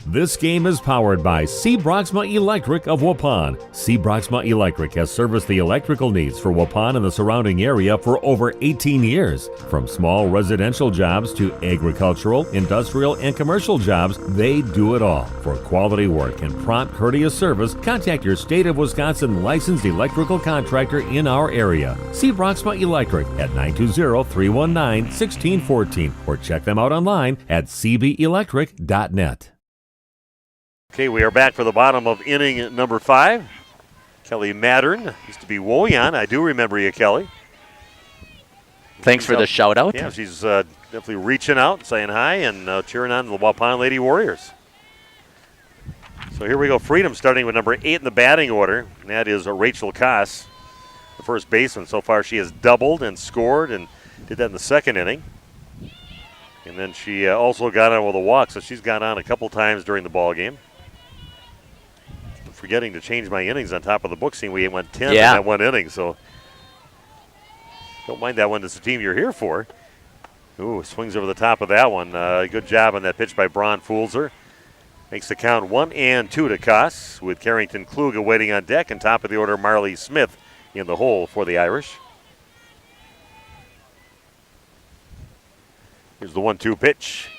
This game is powered by C. Broxma Electric of Waupun. C. Broxma Electric has serviced the electrical needs for Waupun and the surrounding area for over 18 years. From small residential jobs to agricultural, industrial, and commercial jobs, they do it all. For quality work and prompt, courteous service, contact your State of Wisconsin licensed electrical contractor in our area. C. Broxma Electric at 920-319-1614 or check them out online at cbelectric.net. Okay, we are back for the bottom of inning number 5. Kelly Mattern used to be Woyan. I do remember you, Kelly. Thanks for the shout out. Yeah, she's definitely reaching out, saying hi, and cheering on the Waupun Lady Warriors. So here we go. Freedom starting with number 8 in the batting order, and that is Rachel Koss, the first baseman. So far she has doubled and scored and did that in the second inning. And then she also got on with a walk, so she's got on a couple times during the ball game. Forgetting to change my innings on top of the book, seeing we went 10 in that one inning, so don't mind that one. It's the team you're here for. Ooh, swings over the top of that one. Good job on that pitch by Braun Fulzer. Makes the count 1-2 to Koss, with Carrington Kluge waiting on deck, and top of the order Marley Smith in the hole for the Irish. Here's the 1-2 pitch.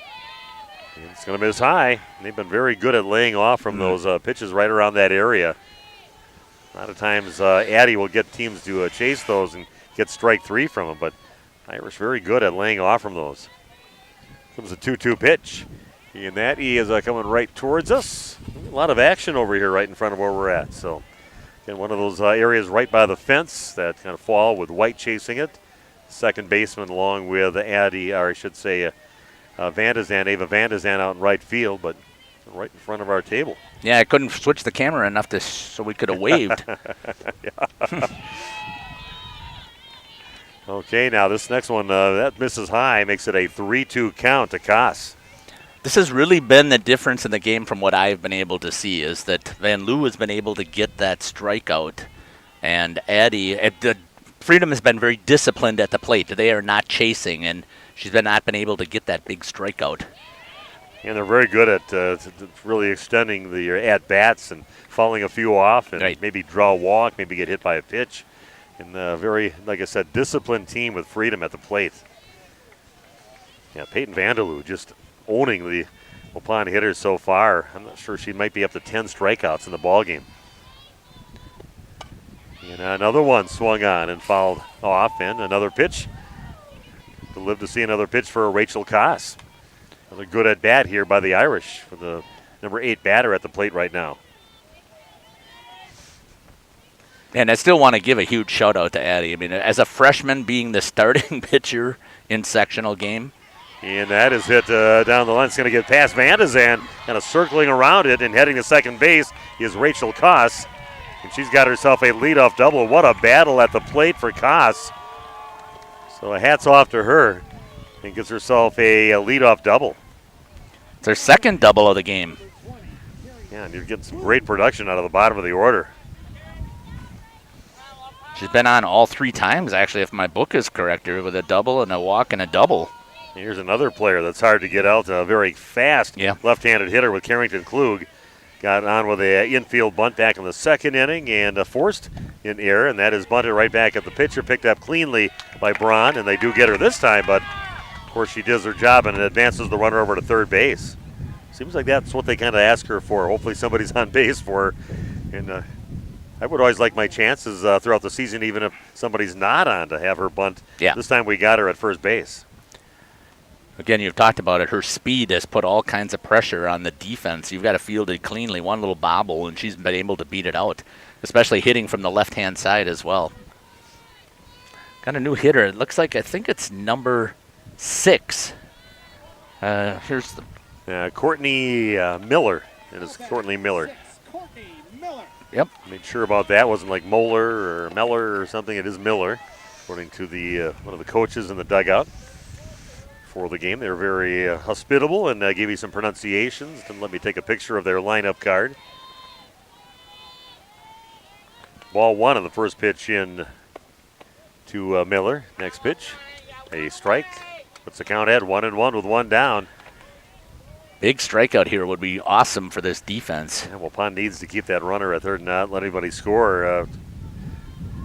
It's going to miss high. They've been very good at laying off from those pitches right around that area. A lot of times Addie will get teams to chase those and get strike 3 from them, but Irish very good at laying off from those. Comes a 2-2 pitch. And that is coming right towards us. A lot of action over here right in front of where we're at. So, again, one of those areas right by the fence that kind of fall with White chasing it. Second baseman along with Addie, or I should say Ava Van de Zan out in right field, but right in front of our table. Yeah, I couldn't switch the camera enough so we could have waved. Okay, now this next one, that misses high, makes it a 3-2 count to Koss. This has really been the difference in the game from what I've been able to see, is that Van Loo has been able to get that strikeout, and Addie, Freedom has been very disciplined at the plate. They are not chasing, and she's not been able to get that big strikeout. And they're very good at really extending the at-bats and fouling a few off and maybe draw a walk, maybe get hit by a pitch. And a very, like I said, disciplined team with freedom at the plate. Yeah, Peyton Vanderloo just owning the Waupun hitters so far. I'm not sure, she might be up to 10 strikeouts in the ballgame. And another one swung on and fouled off, and another pitch. To live to see another pitch for Rachel Koss. Another good at bat here by the Irish for the number 8 batter at the plate right now. And I still want to give a huge shout out to Addie. I mean, as a freshman being the starting pitcher in sectional game. And that is hit down the line. It's going to get past Van de Zan, kind of circling around it and heading to second base is Rachel Koss. And she's got herself a leadoff double. What a battle at the plate for Koss. So hats off to her. And gets herself a leadoff double. It's her second double of the game. Yeah, and you're getting some great production out of the bottom of the order. She's been on all 3 times, actually, if my book is correct here, with a double and a walk and a double. Here's another player that's hard to get out. A very fast left-handed hitter with Carrington Klug. Got on with an infield bunt back in the second inning and forced in error, and that is bunted right back at the pitcher. Picked up cleanly by Braun, and they do get her this time, but of course she does her job and advances the runner over to third base. Seems like that's what they kind of ask her for. Hopefully somebody's on base for her. And I would always like my chances throughout the season, even if somebody's not on, to have her bunt. Yeah. This time we got her at first base. Again, you've talked about it. Her speed has put all kinds of pressure on the defense. You've got to field it cleanly. One little bobble, and she's been able to beat it out, especially hitting from the left-hand side as well. Got a new hitter. It looks like, I think it's number 6. Here's the... Courtney Miller. It is Courtney Miller. Yep. Made sure about that. Wasn't like Moeller or Meller or something. It is Miller, according to the one of the coaches in the dugout for the game. They were very hospitable and gave me some pronunciations. And let me take a picture of their lineup card. Ball 1 on the first pitch in to Miller. Next pitch, a strike. Puts the count at 1-1 with 1 down. Big strikeout here would be awesome for this defense. Yeah, Waupun needs to keep that runner at third and not let anybody score.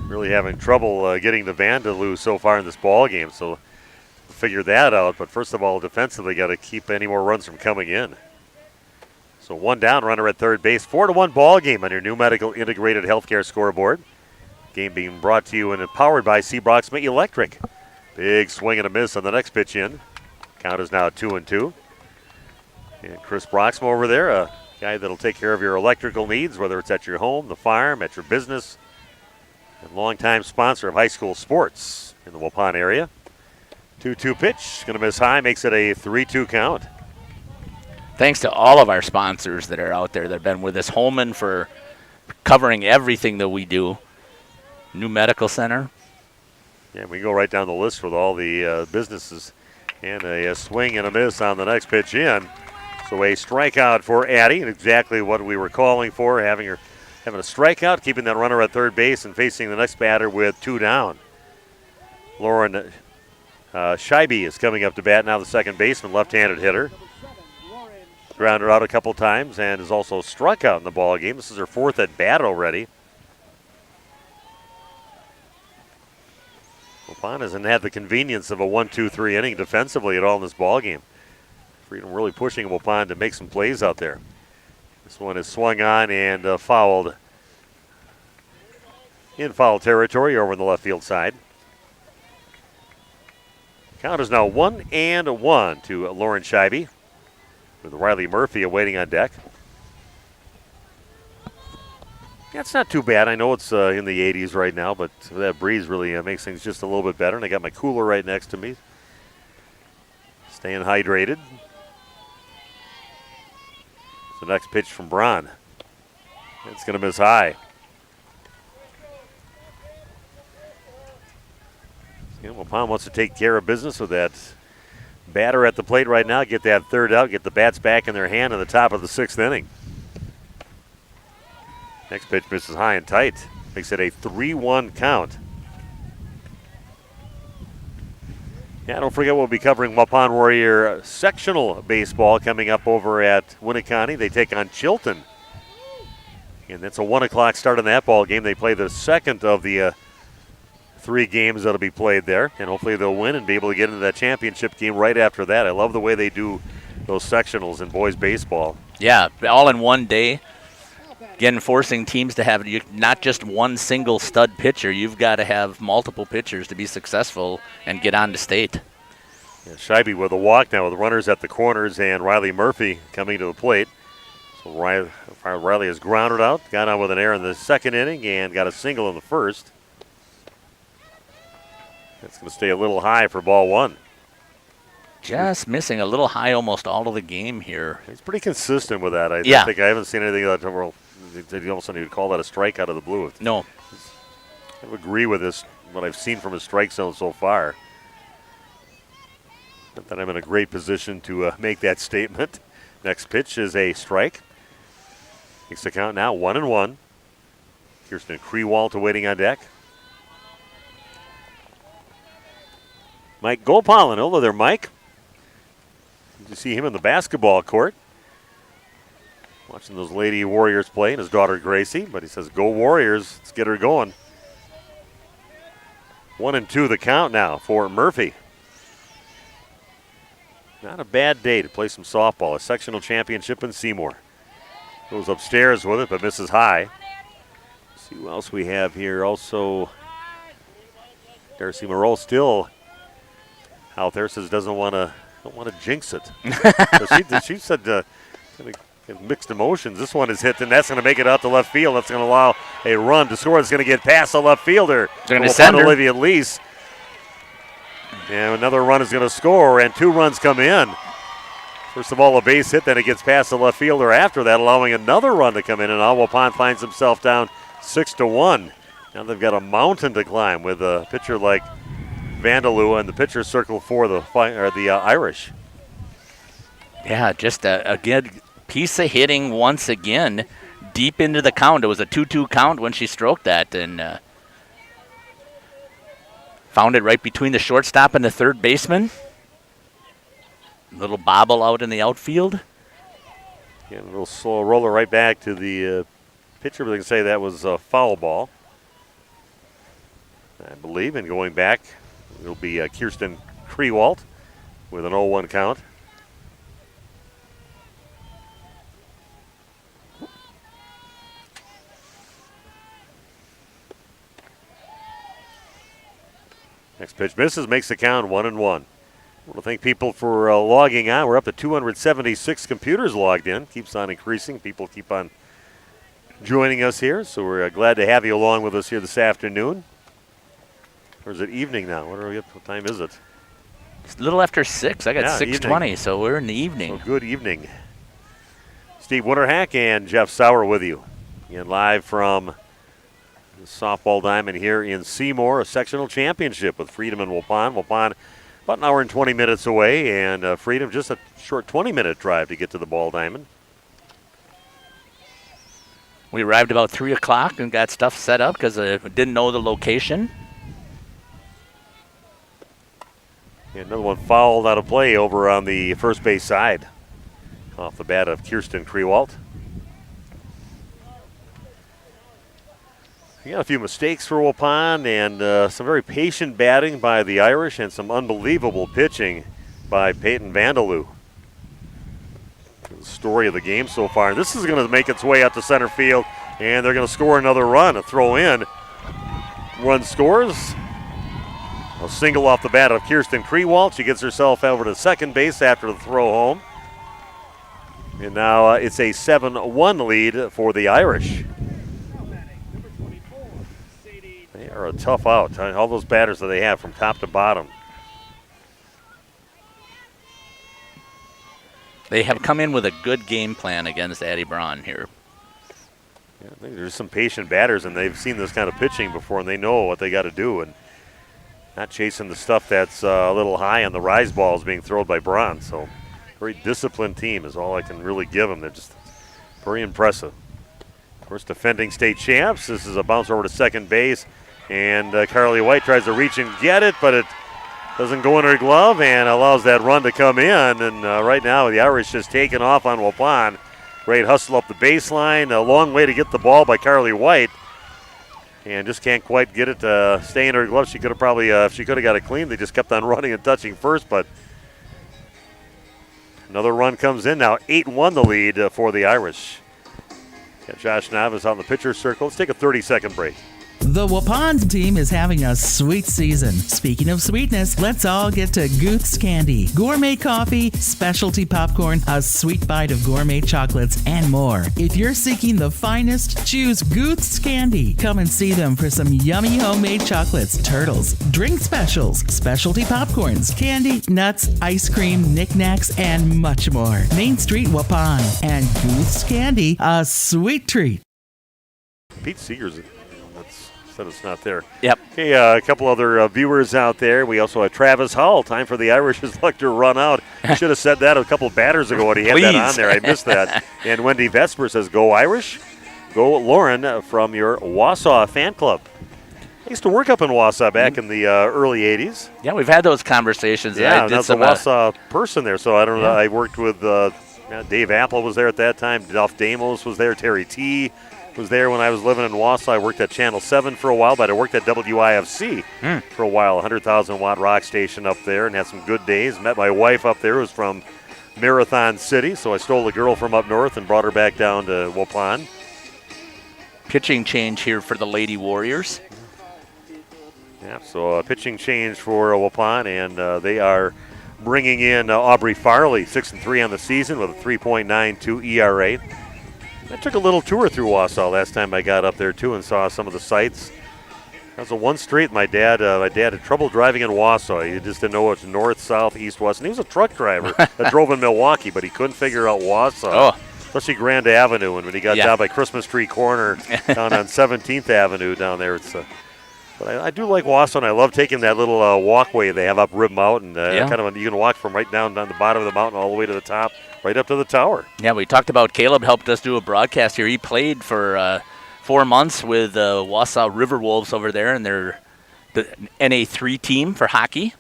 Really having trouble getting to Vanderloo so far in this ball game, so figure that out. But first of all, defensively, got to keep any more runs from coming in. So 1 down, runner at third base. 4-1 ball game on your new medical integrated healthcare scoreboard. Game being brought to you and powered by Seabroxma Electric. Big swing and a miss on the next pitch in. Count is now 2-2. And Chris Broxma over there, a guy that'll take care of your electrical needs, whether it's at your home, the farm, at your business, and longtime sponsor of high school sports in the Waupun area. 2-2 pitch, going to miss high, makes it a 3-2 count. Thanks to all of our sponsors that are out there that have been with us. Holman for covering everything that we do. New Medical Center. Yeah, we can go right down the list with all the businesses. And a swing and a miss on the next pitch in. So a strikeout for Addie, exactly what we were calling for, having a strikeout, keeping that runner at third base and facing the next batter with 2 down. Lauren Scheibe is coming up to bat now, the second baseman, left-handed hitter. Grounded out a couple times and is also struck out in the ball game. This is her 4th at bat already. Waupun hasn't had the convenience of a 1-2-3 inning defensively at all in this ball game. Freedom really pushing Waupun to make some plays out there. This one is swung on and fouled in foul territory over in the left field side. Count is now 1-1 to Lauren Scheibe, with Riley Murphy awaiting on deck. Yeah, it's not too bad. I know it's in the 80s right now, but that breeze really makes things just a little bit better. And I got my cooler right next to me. Staying hydrated. The next pitch from Braun. It's going to miss high. Waupun wants to take care of business with that batter at the plate right now. Get that third out, get the bats back in their hand in the top of the 6th inning. Next pitch misses high and tight. Makes it a 3-1 count. Yeah, don't forget we'll be covering Waupun Warrior sectional baseball coming up over at Winneconne. They take on Chilton. And that's a 1 o'clock start on that ball game. They play the second of the 3 games that'll be played there, and hopefully they'll win and be able to get into that championship game right after that. I love the way they do those sectionals in boys baseball. Yeah, all in one day. Again, forcing teams to have not just one single stud pitcher. You've got to have multiple pitchers to be successful and get on to state. Yeah, Scheibe with a walk now with runners at the corners and Riley Murphy coming to the plate. So Riley has grounded out, got on with an error in the second inning, and got a single in the first. That's going to stay a little high for ball 1. Just missing a little high almost all of the game here. He's pretty consistent with that. I think I haven't seen anything that all of a sudden you'd call that a strike out of the blue. No. I would agree with this, what I've seen from his strike zone so far. Not that I'm in a great position to make that statement. Next pitch is a strike. Makes the count now 1-1. Kirsten Krewalt awaiting on deck. Mike Gopalin. Hello there, Mike. You see him in the basketball court. Watching those Lady Warriors play and his daughter Gracie. But he says, go Warriors. Let's get her going. 1-2 the count now for Murphy. Not a bad day to play some softball. A sectional championship in Seymour. Goes upstairs with it, but misses high. Let's see who else we have here. Also, Darcy Moreau still out there. Says don't want to jinx it. she said mixed emotions. This one is hit, and that's going to make it out to left field. That's going to allow a run to score. It's going to get past the left fielder. They're going to send her. Olivia Lease. And another run is going to score, and 2 runs come in. First of all, a base hit, then it gets past the left fielder after that, allowing another run to come in, and Waupun finds himself down 6-1. Now they've got a mountain to climb with a pitcher like Vandaloo and the pitcher circle for the Irish. Yeah, just a good piece of hitting once again, deep into the count. It was a 2-2 count when she stroked that, and found it right between the shortstop and the third baseman. Little bobble out in the outfield. Yeah, a little slow roller right back to the pitcher, but they can say that was a foul ball, I believe. And going back, it'll be Kirsten Krewalt with an 0-1 count. Next pitch misses, makes the count 1-1. I want to thank people for logging on. We're up to 276 computers logged in. Keeps on increasing. People keep on joining us here, so we're glad to have you along with us here this afternoon. Or is it evening now? What time is it? It's a little after 6. I got 6:20, evening. So we're in the evening. So good evening. Steve Winterhack and Jeff Sauer with you. Again, live from the softball diamond here in Seymour, a sectional championship with Freedom and Waupun. Waupun about an hour and 20 minutes away, and Freedom just a short 20-minute drive to get to the ball diamond. We arrived about 3 o'clock and got stuff set up because I didn't know the location. And another one fouled out of play over on the first base side off the bat of Kirsten Krewalt. We got a few mistakes for Waupun and some very patient batting by the Irish and some unbelievable pitching by Peyton Vandaloo. The story of the game so far. This is going to make its way out to center field, and they're going to score another run, a throw in. Run scores. A single off the bat of Kirsten Krewalt. She gets herself over to second base after the throw home. And now it's a 7-1 lead for the Irish. They are a tough out. All those batters that they have from top to bottom. They have come in with a good game plan against Addie Braun here. Yeah, I think there's some patient batters, and they've seen this kind of pitching before, and they know what they got to do. And not chasing the stuff that's a little high on the rise balls being thrown by Braun. So, very disciplined team is all I can really give them. They're just very impressive. Of course, defending state champs. This is a bounce over to second base. And Carly White tries to reach and get it, but it doesn't go in her glove and allows that run to come in. And right now, the Irish just taking off on Waupun. Great hustle up the baseline. A long way to get the ball by Carly White. and just can't quite get it to stay in her glove. She could have probably, if she could have got it clean, they just kept on running and touching first, but another run comes in now. 8-1 the lead for the Irish. Got Josh Navas on the pitcher's circle. Let's take a 30-second break. The Waupun team is having a sweet season. Speaking of sweetness, let's all get to Gooth's Candy. Gourmet coffee, specialty popcorn, a sweet bite of gourmet chocolates, and more. If you're seeking the finest, choose Gooth's Candy. Come and see them for some yummy homemade chocolates, turtles, drink specials, specialty popcorns, candy, nuts, ice cream, knickknacks, and much more. Main Street, Waupun. And Gooth's Candy, a sweet treat. Pete Seegers. Said it's not there. Yep. Okay, a couple other viewers out there. We also have Travis Hull. Time for the Irish's luck to run out. I should have said that a couple batters ago when he had that on there. I missed that. And Wendy Vesper says, go Irish. Go Lauren from your Wausau fan club. I used to work up in Wausau back in the early 80s. Yeah, we've had those conversations. Yeah, I was a Wausau person there, so I don't know. I worked with Dave Apple was there at that time. Dolph Damos was there. Terry T. was there when I was living in Wausau. I worked at Channel 7 for a while, but I worked at WIFC for a while, 100,000 watt rock station up there, and had some good days. Met my wife up there, who was from Marathon City, so I stole a girl from up north and brought her back down to Waupun. Pitching change here for the Lady Warriors. Yeah, so a pitching change for Waupun, and they are bringing in Aubrey Farley, 6-3 on the season with a 3.92 ERA. I took a little tour through Wausau last time I got up there, too, and saw some of the sights. That was a one street. My dad had trouble driving in Wausau. He just didn't know it was north, south, east, west. And he was a truck driver that drove in Milwaukee, but he couldn't figure out Wausau, especially Grand Avenue. And when he got down by Christmas Tree Corner down on 17th Avenue down there, it's but I do like Wausau, and I love taking that little walkway they have up Rib Mountain. You can walk from right down the bottom of the mountain all the way to the top, right up to the tower. Yeah, we talked about Caleb helped us do a broadcast here. He played for 4 months with Wausau Riverwolves over there, and they're the NA3 team for hockey.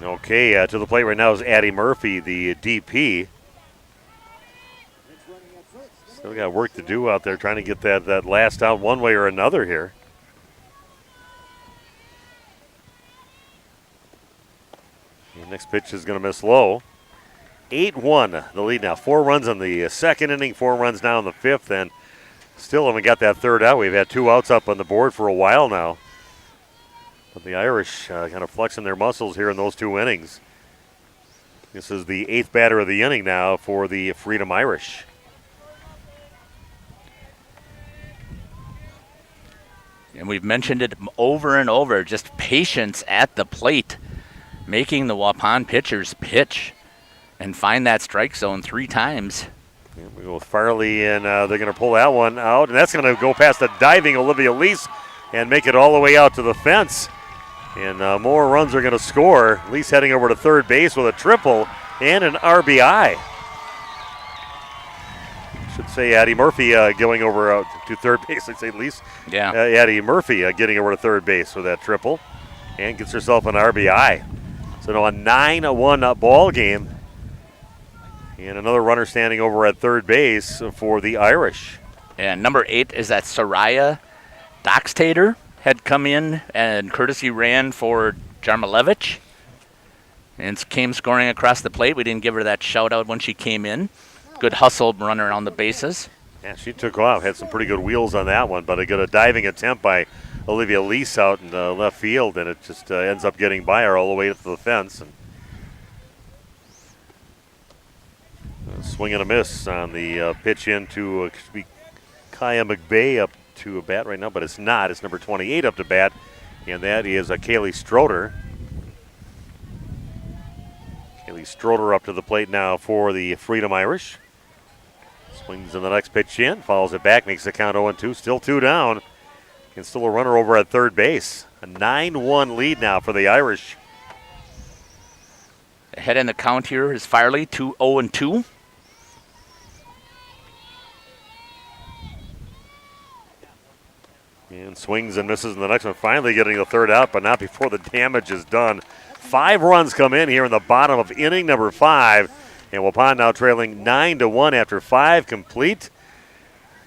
Okay, to the plate right now is Addie Murphy, the DP. Still got work to do out there trying to get that last out one way or another here. The next pitch is going to miss low. 8-1 the lead now. 4 runs in the second inning, 4 runs now in the fifth, and still haven't got that third out. We've had 2 outs up on the board for a while now. But the Irish kind of flexing their muscles here in those 2 innings. This is the 8th batter of the inning now for the Freedom Irish. And we've mentioned it over and over, just patience at the plate, making the Waupun pitchers pitch and find that strike zone 3 times. Yeah, we go with Farley, and they're going to pull that one out, and that's going to go past the diving Olivia Lease and make it all the way out to the fence. And more runs are going to score. Lease heading over to third base with a triple and an RBI. Should say Addie Murphy going over to third base. I'd say Lease. Yeah. Addie Murphy getting over to third base with that triple and gets herself an RBI. So now a 9-1 ball game. And another runner standing over at third base for the Irish. And number 8 is that Soraya Doxtater had come in and courtesy ran for Jarmalevich. And came scoring across the plate. We didn't give her that shout out when she came in. Good hustle run around the bases. Yeah, she took off. Had some pretty good wheels on that one, but a diving attempt by Olivia Lease out in left field, and it just ends up getting by her all the way to the fence. And swing and a miss on the pitch into Kaya McVeigh up to a bat right now, but it's not. It's number 28 up to bat, and that is Kaylee Stroder. Kaylee Stroder up to the plate now for the Freedom Irish. Swings in the next pitch in, follows it back, makes the count 0-2, still 2 down, and still a runner over at third base. A 9-1 lead now for the Irish. Ahead in the count here is Farley, 0-2. And swings and misses in the next one, finally getting the third out, but not before the damage is done. 5 runs come in here in the bottom of inning number 5. And Waupun now trailing 9-1 after 5 complete.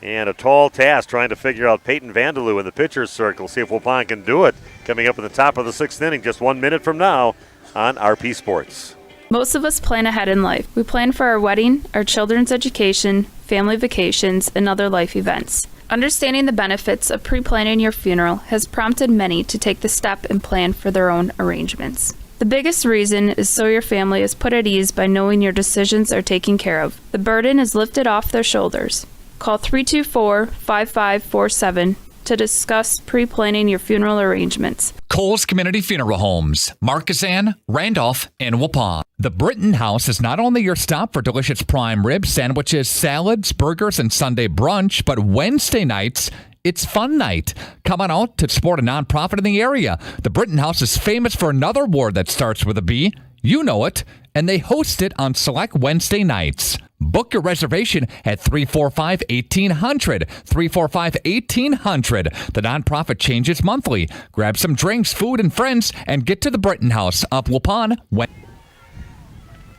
And a tall task trying to figure out Peyton Vandeloo in the pitcher's circle. See if Waupun can do it. Coming up in the top of the 6th inning, just 1 minute from now on RP Sports. Most of us plan ahead in life. We plan for our wedding, our children's education, family vacations, and other life events. Understanding the benefits of pre-planning your funeral has prompted many to take the step and plan for their own arrangements. The biggest reason is so your family is put at ease by knowing your decisions are taken care of. The burden is lifted off their shoulders. Call 324-5547 to discuss pre-planning your funeral arrangements. Coles Community Funeral Homes, Markesan, Randolph, and Waupun. The Britton House is not only your stop for delicious prime rib sandwiches, salads, burgers, and Sunday brunch, but Wednesday nights, it's fun night. Come on out to support a nonprofit in the area. The Britton House is famous for another word that starts with a B. You know it. And they host it on select Wednesday nights. Book your reservation at 345-1800. 345-1800. The nonprofit changes monthly. Grab some drinks, food, and friends, and get to the Britton House up Waupun.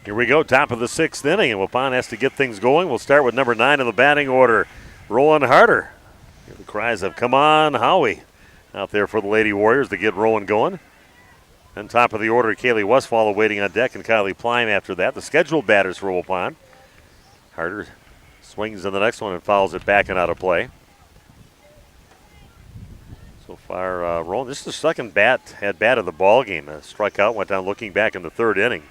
Here we go, top of the 6th inning, and Waupun has to get things going. We'll start with number 9 in the batting order, Rowan Harder. The cries of "Come on, Howie," out there for the Lady Warriors to get Rowan going. And top of the order, Kaylee Westfall waiting on deck, and Kylie Plime after that. The scheduled batters for Waupun. Harder swings in the next one and fouls it back and out of play. So far, Rowan, this is the second bat of the ball game. Struck out, went down looking back in the 3rd inning.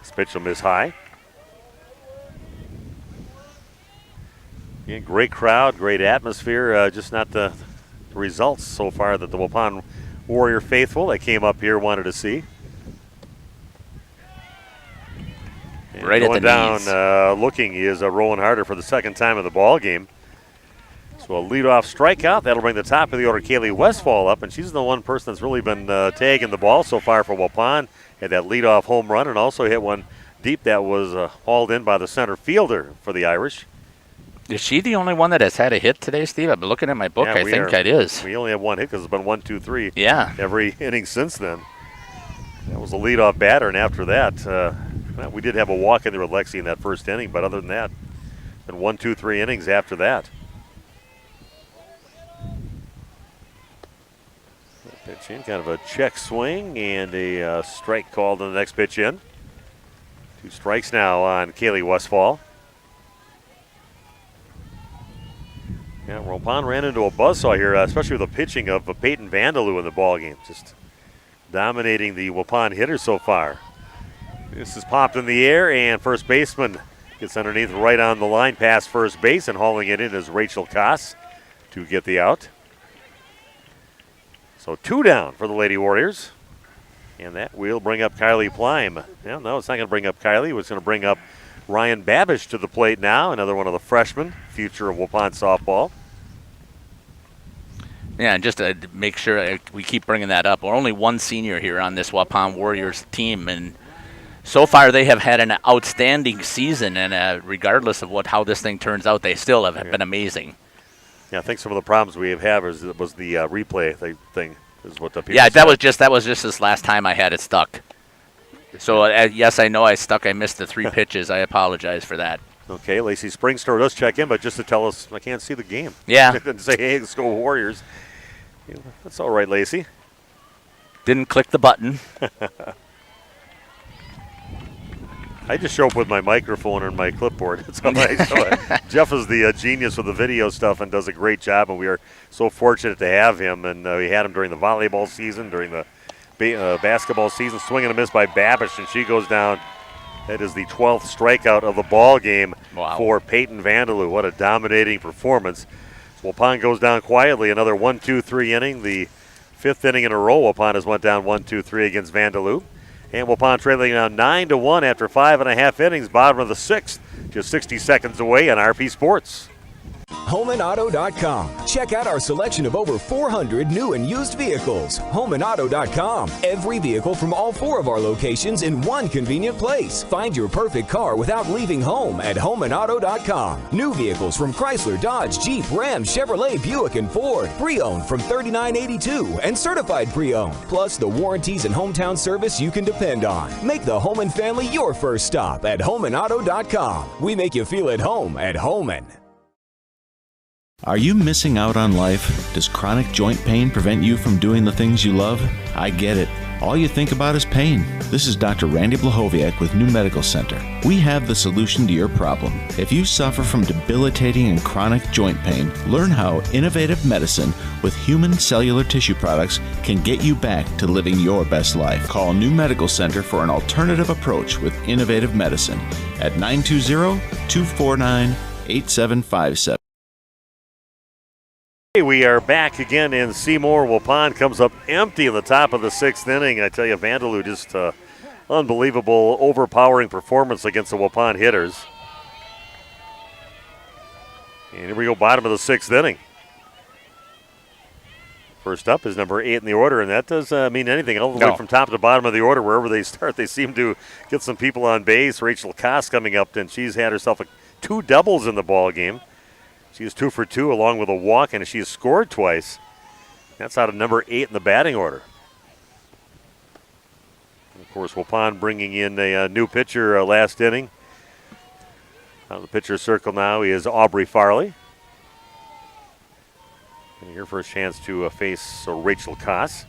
This pitch will miss high. Yeah, great crowd, great atmosphere, just not the results so far that the Waupun Warrior faithful that came up here wanted to see. And right going at the down, knees. looking is Rowan Harder for the 2nd time in the ball game. So a leadoff strikeout. That'll bring the top of the order, Kaylee Westfall, up, and she's the one person that's really been tagging the ball so far for Waupun. Had that leadoff home run and also hit one deep that was hauled in by the center fielder for the Irish. Is she the only one that has had a hit today, Steve? I've been looking at my book. Yeah, I think that is. We only have one hit because it's been 1, 2, 3. Yeah. Every inning since then. That was a leadoff batter, and after that, we did have a walk in there with Lexi in that 1st inning, but other than that, been 1, 2, 3 innings after that. Pitch in, kind of a check swing, and a strike called on the next pitch in. 2 strikes now on Kaylee Westfall. Yeah, Waupun ran into a buzzsaw here, especially with the pitching of Peyton Vandeloo in the ballgame. Just dominating the Waupun hitters so far. This is popped in the air, and first baseman gets underneath right on the line past first base, and hauling it in is Rachel Koss to get the out. So 2 down for the Lady Warriors. And that will bring up Kylie Plime. Yeah, no, it's not going to bring up Kylie. It's going to bring up Ryan Babish to the plate now, another one of the freshmen, future of Waupun softball. Yeah, and just to make sure we keep bringing that up, we're only one senior here on this Waupun Warriors team, and so far they have had an outstanding season, and regardless of how this thing turns out, they still have been amazing. Yeah, I think some of the problems we have had was the replay thing. Is what the people yeah, said. that was just this last time I had it stuck. So, yes, I know I missed the 3 pitches. I apologize for that. Okay, Lacey Springster does check in, but just to tell us I can't see the game. Yeah. And say, hey, let's go Warriors. Yeah, that's all right, Lacey. Didn't click the button. I just show up with my microphone and my clipboard. Jeff is the genius with the video stuff and does a great job, and we are so fortunate to have him. And we had him during the volleyball season, during the basketball season. Swing and a miss by Babish, and she goes down. That is the 12th strikeout of the ball game for Peyton Vandeloo. What a dominating performance. So Waupun goes down quietly. Another 1, 2, 3 inning. The 5th inning in a row. Waupun has went down 1, 2, 3 against Vandeloo. And Waupun trailing now 9-1 after 5.5 innings. Bottom of the 6th. Just 60 seconds away on RP Sports. HomeandAuto.com. Check out our selection of over 400 new and used vehicles. HomeandAuto.com. Every vehicle from all 4 of our locations in one convenient place. Find your perfect car without leaving home at HomeandAuto.com. New vehicles from Chrysler, Dodge, Jeep, Ram, Chevrolet, Buick, and Ford. Pre-owned from $39.82 and certified pre-owned. Plus the warranties and hometown service you can depend on. Make the Homan family your first stop at HomeandAuto.com. We make you feel at home at Homan. Are you missing out on life? Does chronic joint pain prevent you from doing the things you love? I get it. All you think about is pain. This is Dr. Randy Blahoviak with New Medical Center. We have the solution to your problem. If you suffer from debilitating and chronic joint pain, learn how innovative medicine with human cellular tissue products can get you back to living your best life. Call New Medical Center for an alternative approach with innovative medicine at 920-249-8757. We are back again in Seymour. Waupun comes up empty in the top of the 6th inning. I tell you, Vandaloo just unbelievable, overpowering performance against the Waupun hitters. And here we go, bottom of the 6th inning. First up is number 8 in the order, and that doesn't mean anything all the way from top to bottom of the order. Wherever they start, they seem to get some people on base. Rachel Koss coming up, and she's had herself 2 doubles in the ball game. She is 2 for 2 along with a walk, and she has scored twice. That's out of number 8 in the batting order. And of course, Waupun bringing in a new pitcher last inning. Out of the pitcher's circle now is Aubrey Farley. And here for a chance to face Rachel Koss.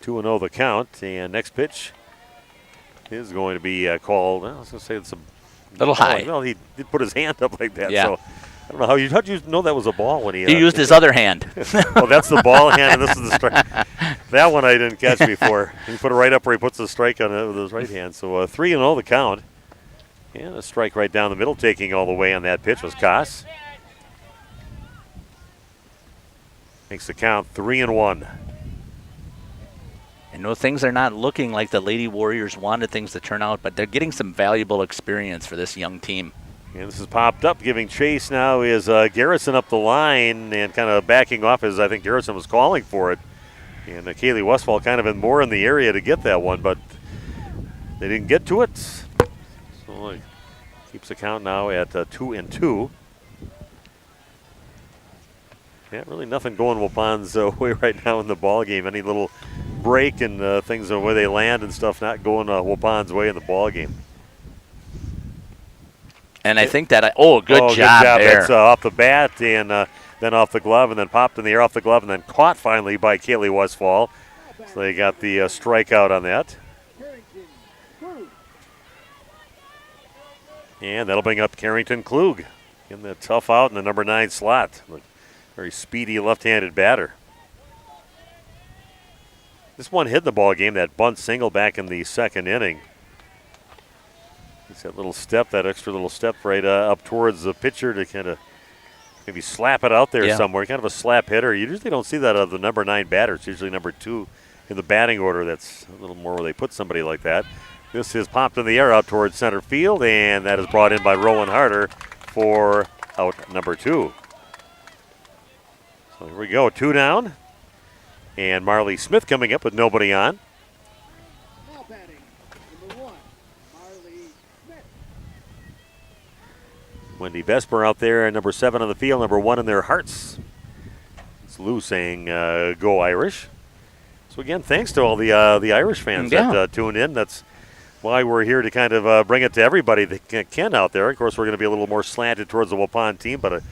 2-0 the count, and next pitch is going to be called. I was going to say it's a little high. Well, he did put his hand up like that. Yeah. So I don't know how'd you know that was a ball when he used his other hand. Oh, that's the ball hand, and this is the strike. That one I didn't catch before. He put it right up where he puts the strike on it with his right hand. So 3-0 the count. And a strike right down the middle, taking all the way on that pitch was Koss. Makes the count 3-1. I know things are not looking like the Lady Warriors wanted things to turn out, but they're getting some valuable experience for this young team. And this is popped up. Giving chase now is Garrison up the line and kind of backing off as I think Garrison was calling for it. And Kaylee Westfall kind of more in the area to get that one, but they didn't get to it. So it keeps the count now at 2-2. Yeah, really nothing going Waupun's way right now in the ball game. Any little break and things the way they land and stuff not going Waupun's way in the ball game. And I think that good job there. It's off the bat and then off the glove and then popped in the air off the glove and then caught finally by Kaylee Westfall. So they got the strikeout on that. And that'll bring up Carrington Klug in the tough out in the number 9 slot. Very speedy left-handed batter. This one hit the ball game, that bunt single back in the 2nd inning. It's that little step, that extra little step right up towards the pitcher to kind of maybe slap it out there somewhere. Kind of a slap hitter. You usually don't see that out of the number 9 batter. It's usually number 2 in the batting order. That's a little more where they put somebody like that. This is popped in the air out towards center field, and that is brought in by Rowan Harder for out number 2. So here we go, 2 down. And Marley Smith coming up with nobody on. Now batting, number 1, Marley Smith. Wendy Vesper out there, number 7 on the field, number 1 in their hearts. It's Lou saying, go Irish. So again, thanks to all the Irish fans that tuned in. That's why we're here to kind of bring it to everybody that can out there. Of course, we're going to be a little more slanted towards the Waupun team, but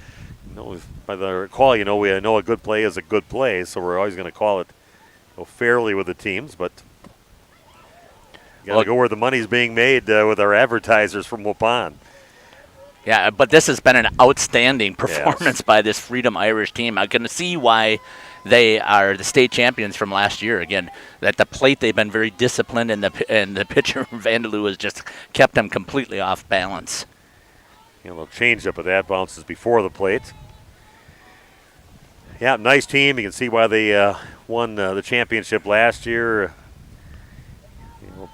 by the call, we know a good play is a good play, so we're always going to call it fairly with the teams, but you got to go where the money's being made with our advertisers from Waupun. Yeah, but this has been an outstanding performance by this Freedom Irish team. I can see why they are the state champions from last year. Again, at the plate they've been very disciplined, and the pitcher Vandaloo has just kept them completely off balance. A little change up of that, bounces before the plate. Yeah, nice team. You can see why they won the championship last year.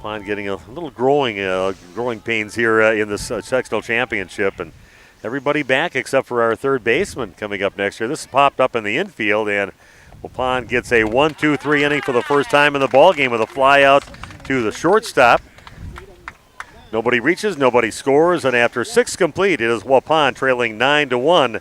Waupun getting a little growing pains here in this sectional championship, and everybody back except for our third baseman coming up next year. This popped up in the infield, and Waupun gets a 1-2-3 inning for the first time in the ball game with a fly out to the shortstop. Nobody reaches, nobody scores, and after 6 complete, it is Waupun trailing 9-1.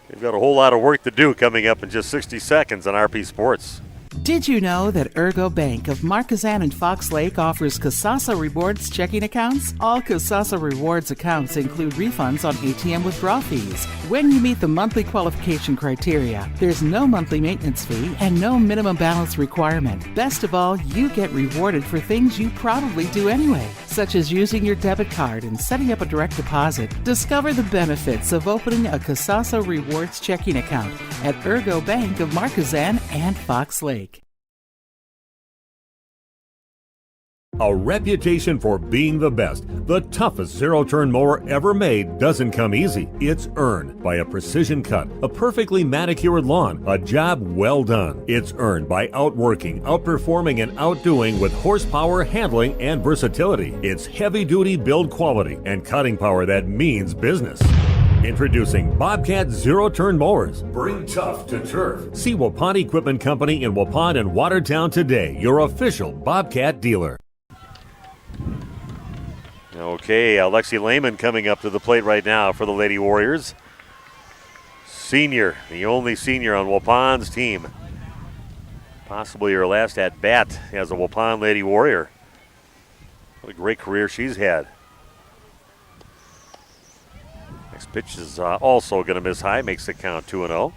They've got a whole lot of work to do coming up in just 60 seconds on RP Sports. Did you know that Ergo Bank of Marquezan and Fox Lake offers Casasa Rewards checking accounts? All Casasa Rewards accounts include refunds on ATM withdrawal fees. When you meet the monthly qualification criteria, there's no monthly maintenance fee and no minimum balance requirement. Best of all, you get rewarded for things you probably do anyway, such as using your debit card and setting up a direct deposit. Discover the benefits of opening a Casasa Rewards checking account at Ergo Bank of Marquezan and Fox Lake. A reputation for being the best, the toughest zero-turn mower ever made doesn't come easy. It's earned by a precision cut, a perfectly manicured lawn, a job well done. It's earned by outworking, outperforming, and outdoing with horsepower, handling, and versatility. It's heavy-duty build quality and cutting power that means business. Introducing Bobcat Zero-Turn Mowers. Bring tough to turf. See Waupun Equipment Company in Waupun and Watertown today, your official Bobcat dealer. Okay, Lexi Lehman coming up to the plate right now for the Lady Warriors. Senior, the only senior on Waupun's team. Possibly her last at bat as a Waupun Lady Warrior. What a great career she's had. Next pitch is also going to miss high, makes the count 2-0.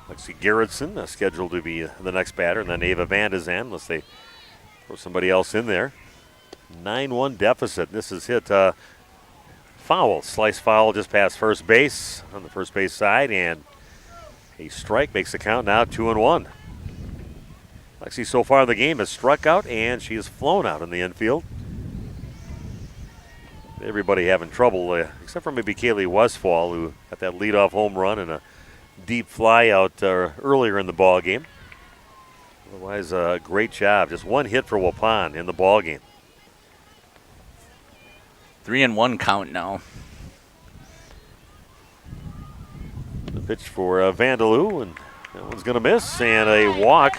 Lexi Gerritsen scheduled to be the next batter, and then Ava Van de Zan, unless they throw somebody else in there. 9-1 deficit. This is hit foul, slice foul just past first base on the first base side, and a strike makes the count now 2-1. Lexi so far in the game has struck out, and she has flown out in the infield. Everybody having trouble, except for maybe Kaylee Westfall, who got that leadoff home run and a deep fly out earlier in the ball game. Otherwise, a great job. Just one hit for Waupun in the ball game. 3-1 count now. The pitch for Vandaloo, and that one's going to miss, and a walk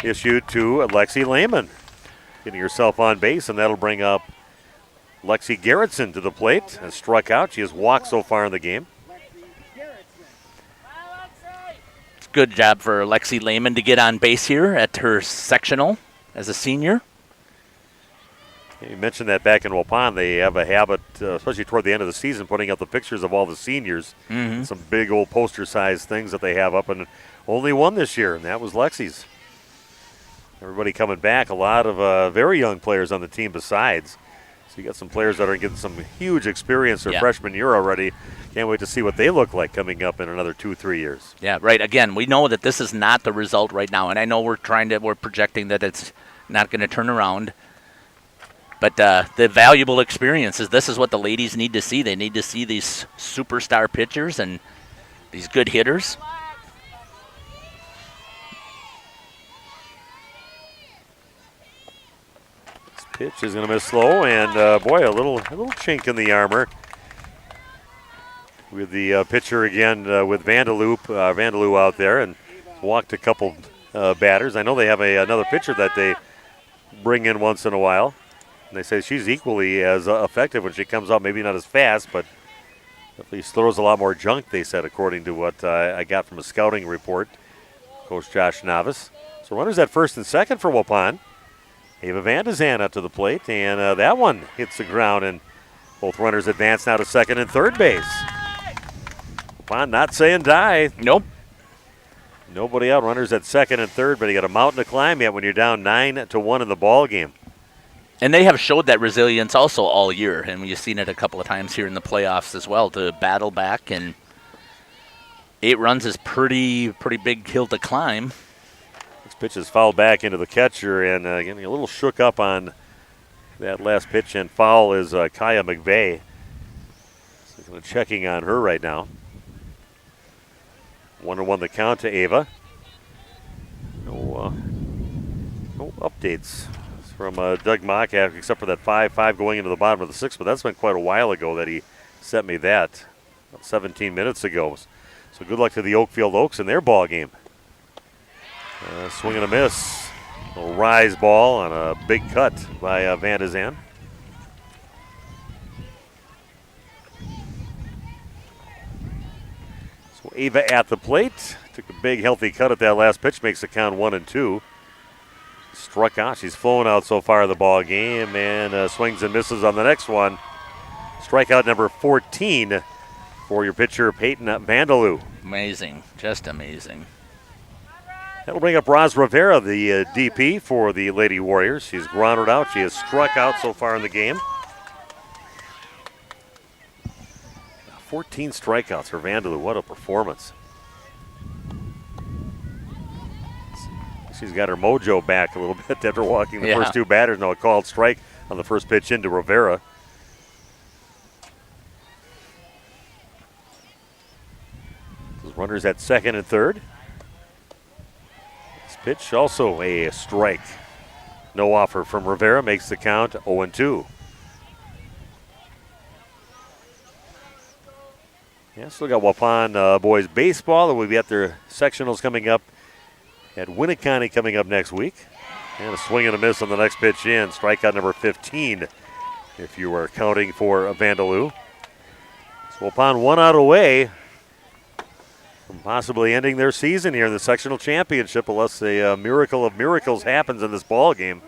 issued to Lexi Lehman. Getting herself on base, and that'll bring up Lexi Gerritsen to the plate. Has struck out. She has walked so far in the game. Good job for Lexi Lehman to get on base here at her sectional as a senior. You mentioned that back in Waupun, they have a habit, especially toward the end of the season, putting up the pictures of all the seniors. Mm-hmm. Some big old poster-sized things that they have up, and only one this year, and that was Lexi's. Everybody coming back, a lot of very young players on the team besides. So you got some players that are getting some huge experience their freshman year already. Can't wait to see what they look like coming up in another 2-3 years. Yeah, right. Again, we know that this is not the result right now, and I know we're projecting that it's not going to turn around. But the valuable experiences, this is what the ladies need to see. They need to see these superstar pitchers and these good hitters. This pitch is going to miss slow, and boy, a little chink in the armor. With the pitcher again with Vandaloo out there, and walked a couple batters. I know they have another pitcher that they bring in once in a while. And they say she's equally as effective when she comes out, maybe not as fast, but at least throws a lot more junk, they said, according to what I got from a scouting report. Coach Josh Novice. So runners at first and second for Waupun. Ava Van de Zan up to the plate, and that one hits the ground, and both runners advance now to second and third base. Waupun not saying die. Nope. Nobody out. Runners at second and third, but you got a mountain to climb yet when you're down 9-1 in the ball game. And they have showed that resilience also all year, and we've seen it a couple of times here in the playoffs as well, to battle back. And 8 runs is pretty big hill to climb. This pitch is fouled back into the catcher, and getting a little shook up on that last pitch and foul is Kaya McVeigh. So kind of checking on her right now. 1-1 the count to Ava. No updates from Doug Mock, except for that 5-5 going into the bottom of the sixth, but that's been quite a while ago that he sent me that, about 17 minutes ago. So good luck to the Oakfield Oaks in their ball game. Swing and a miss. A rise ball on a big cut by Van de Zan. So Ava at the plate. Took a big healthy cut at that last pitch. Makes the count 1-2. Struck out. She's flown out so far in the ball game and swings and misses on the next one. Strikeout number 14 for your pitcher, Peyton Vandaloo. Amazing. Just amazing. That'll bring up Roz Rivera, the DP for the Lady Warriors. She's grounded out. She has struck out so far in the game. 14 strikeouts for Vandaloo. What a performance. She's got her mojo back a little bit after walking the first two batters. Now a called strike on the first pitch into Rivera. Those runners at second and third. This pitch also a strike. No offer from Rivera, makes the count 0-2. Yeah, still got Waupun boys baseball. We'll be at their sectionals coming up at Winneconne coming up next week. And a swing and a miss on the next pitch in. Strikeout number 15 if you are counting for Vandaloo. So Waupun 1 out away from possibly ending their season here in the sectional championship unless a miracle of miracles happens in this ball game.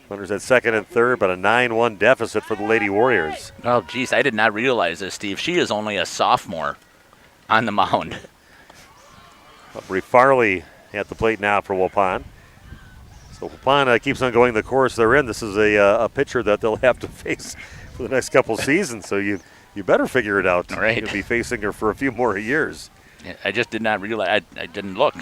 Runners at second and third, but a 9-1 deficit for the Lady Warriors. Oh, geez, I did not realize this, Steve. She is only a sophomore on the mound. Bree Farley at the plate now for Waupun. So Waupun keeps on going the course they're in. This is a pitcher that they'll have to face for the next couple seasons, so you better figure it out. Right. You'll be facing her for a few more years. Yeah, I just did not realize. I didn't look.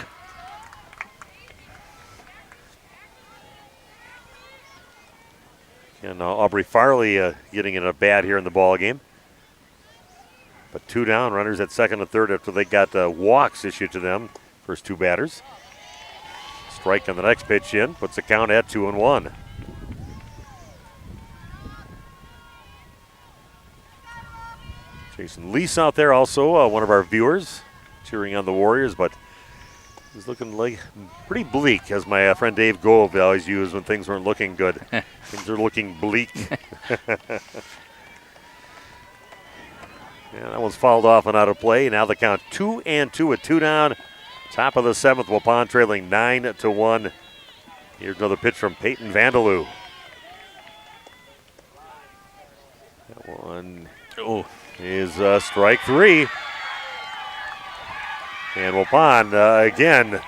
And Aubrey Farley getting in a bat here in the ball game. But 2 down, runners at second and third after they got walks issued to them. First 2 batters. Strike on the next pitch in, puts the count at 2-1. Jason Lease out there also, one of our viewers, cheering on the Warriors, but he's looking like pretty bleak, as my friend Dave Gove always used when things weren't looking good. Things are looking bleak. Yeah, that one's fouled off and out of play. Now the count 2-2 with 2 down. Top of the 7th, Waupun trailing 9-1. Here's another pitch from Peyton Vandaloo. That one is strike 3. And Waupun again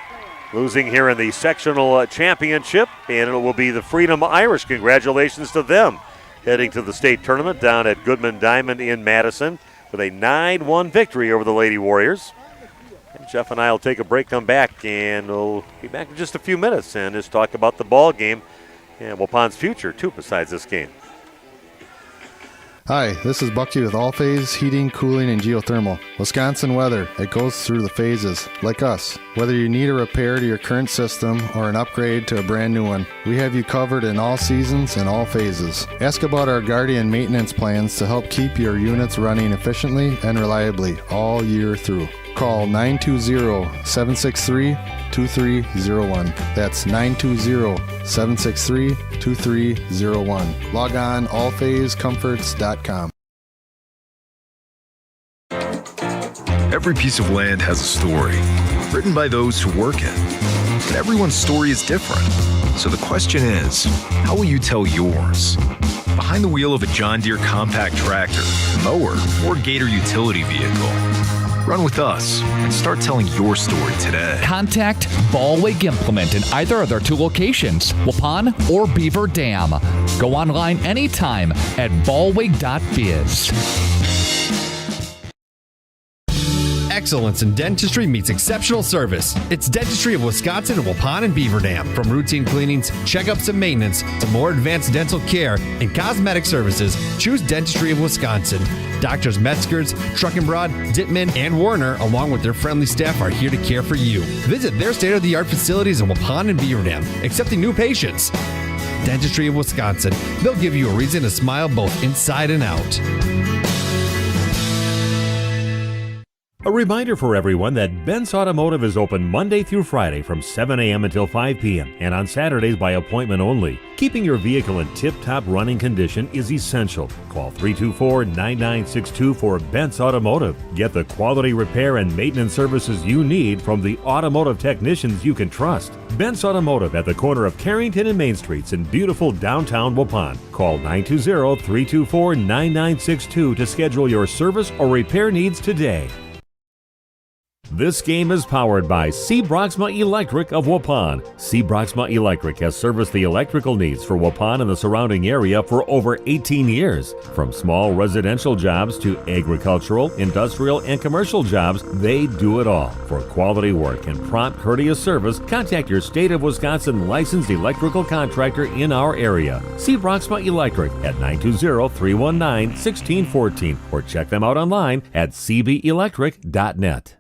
losing here in the sectional championship, and it will be the Freedom Irish. Congratulations to them. Heading to the state tournament down at Goodman Diamond in Madison with a 9-1 victory over the Lady Warriors. And Jeff and I will take a break, come back, and we'll be back in just a few minutes and just talk about the ball game and Waupun's future, too, besides this game. Hi, this is Bucky with All Phase Heating, Cooling, and Geothermal. Wisconsin weather, it goes through the phases, like us. Whether you need a repair to your current system or an upgrade to a brand new one, we have you covered in all seasons and all phases. Ask about our Guardian maintenance plans to help keep your units running efficiently and reliably all year through. Call 920-763-2301. That's 920-763-2301. Log on allphasecomforts.com. Every piece of land has a story, written by those who work it. And everyone's story is different. So the question is, how will you tell yours? Behind the wheel of a John Deere compact tractor, mower, or Gator utility vehicle. Run with us and start telling your story today. Contact Ballwig Implement in either of their 2 locations, Waupun or Beaver Dam. Go online anytime at ballwig.biz. Excellence in dentistry meets exceptional service. It's Dentistry of Wisconsin in Waupun and Beaver Dam. From routine cleanings, checkups, and maintenance to more advanced dental care and cosmetic services, choose Dentistry of Wisconsin. Doctors Metzger's, Truckenbrod, Dittman, and Warner, along with their friendly staff, are here to care for you. Visit their state-of-the-art facilities in Waupun and Beaver Dam, accepting new patients. Dentistry of Wisconsin. They'll give you a reason to smile both inside and out. A reminder for everyone that Ben's Automotive is open Monday through Friday from 7 a.m. until 5 p.m. and on Saturdays by appointment only. Keeping your vehicle in tip-top running condition is essential. Call 324-9962 for Ben's Automotive. Get the quality repair and maintenance services you need from the automotive technicians you can trust. Ben's Automotive at the corner of Carrington and Main Streets in beautiful downtown Waupun. Call 920-324-9962 to schedule your service or repair needs today. This game is powered by C. Broxma Electric of Waupun. C. Broxma Electric has serviced the electrical needs for Waupun and the surrounding area for over 18 years. From small residential jobs to agricultural, industrial, and commercial jobs, they do it all. For quality work and prompt, courteous service, contact your State of Wisconsin licensed electrical contractor in our area. C. Broxma Electric at 920-319-1614 or check them out online at cbelectric.net.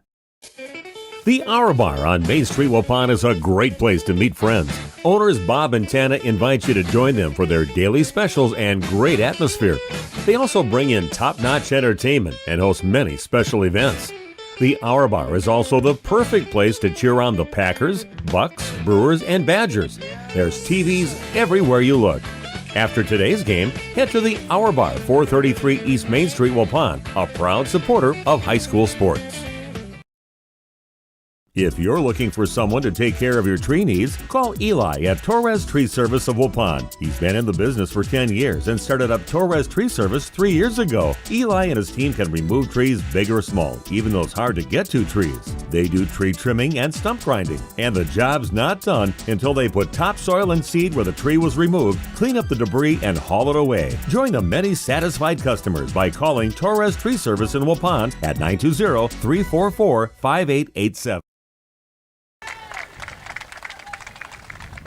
The Hour Bar on Main Street, Waupun is a great place to meet friends. Owners Bob and Tana invite you to join them for their daily specials and great atmosphere. They also bring in top-notch entertainment and host many special events. The Hour Bar is also the perfect place to cheer on the Packers, Bucks, Brewers, and Badgers. There's TVs everywhere you look. After today's game, head to the Hour Bar, 433 East Main Street, Waupun, a proud supporter of high school sports. If you're looking for someone to take care of your tree needs, call Eli at Torres Tree Service of Waupun. He's been in the business for 10 years and started up Torres Tree Service 3 years ago. Eli and his team can remove trees big or small, even those hard-to-get-to trees. They do tree trimming and stump grinding, and the job's not done until they put topsoil and seed where the tree was removed, clean up the debris, and haul it away. Join the many satisfied customers by calling Torres Tree Service in Waupun at 920-344-5887.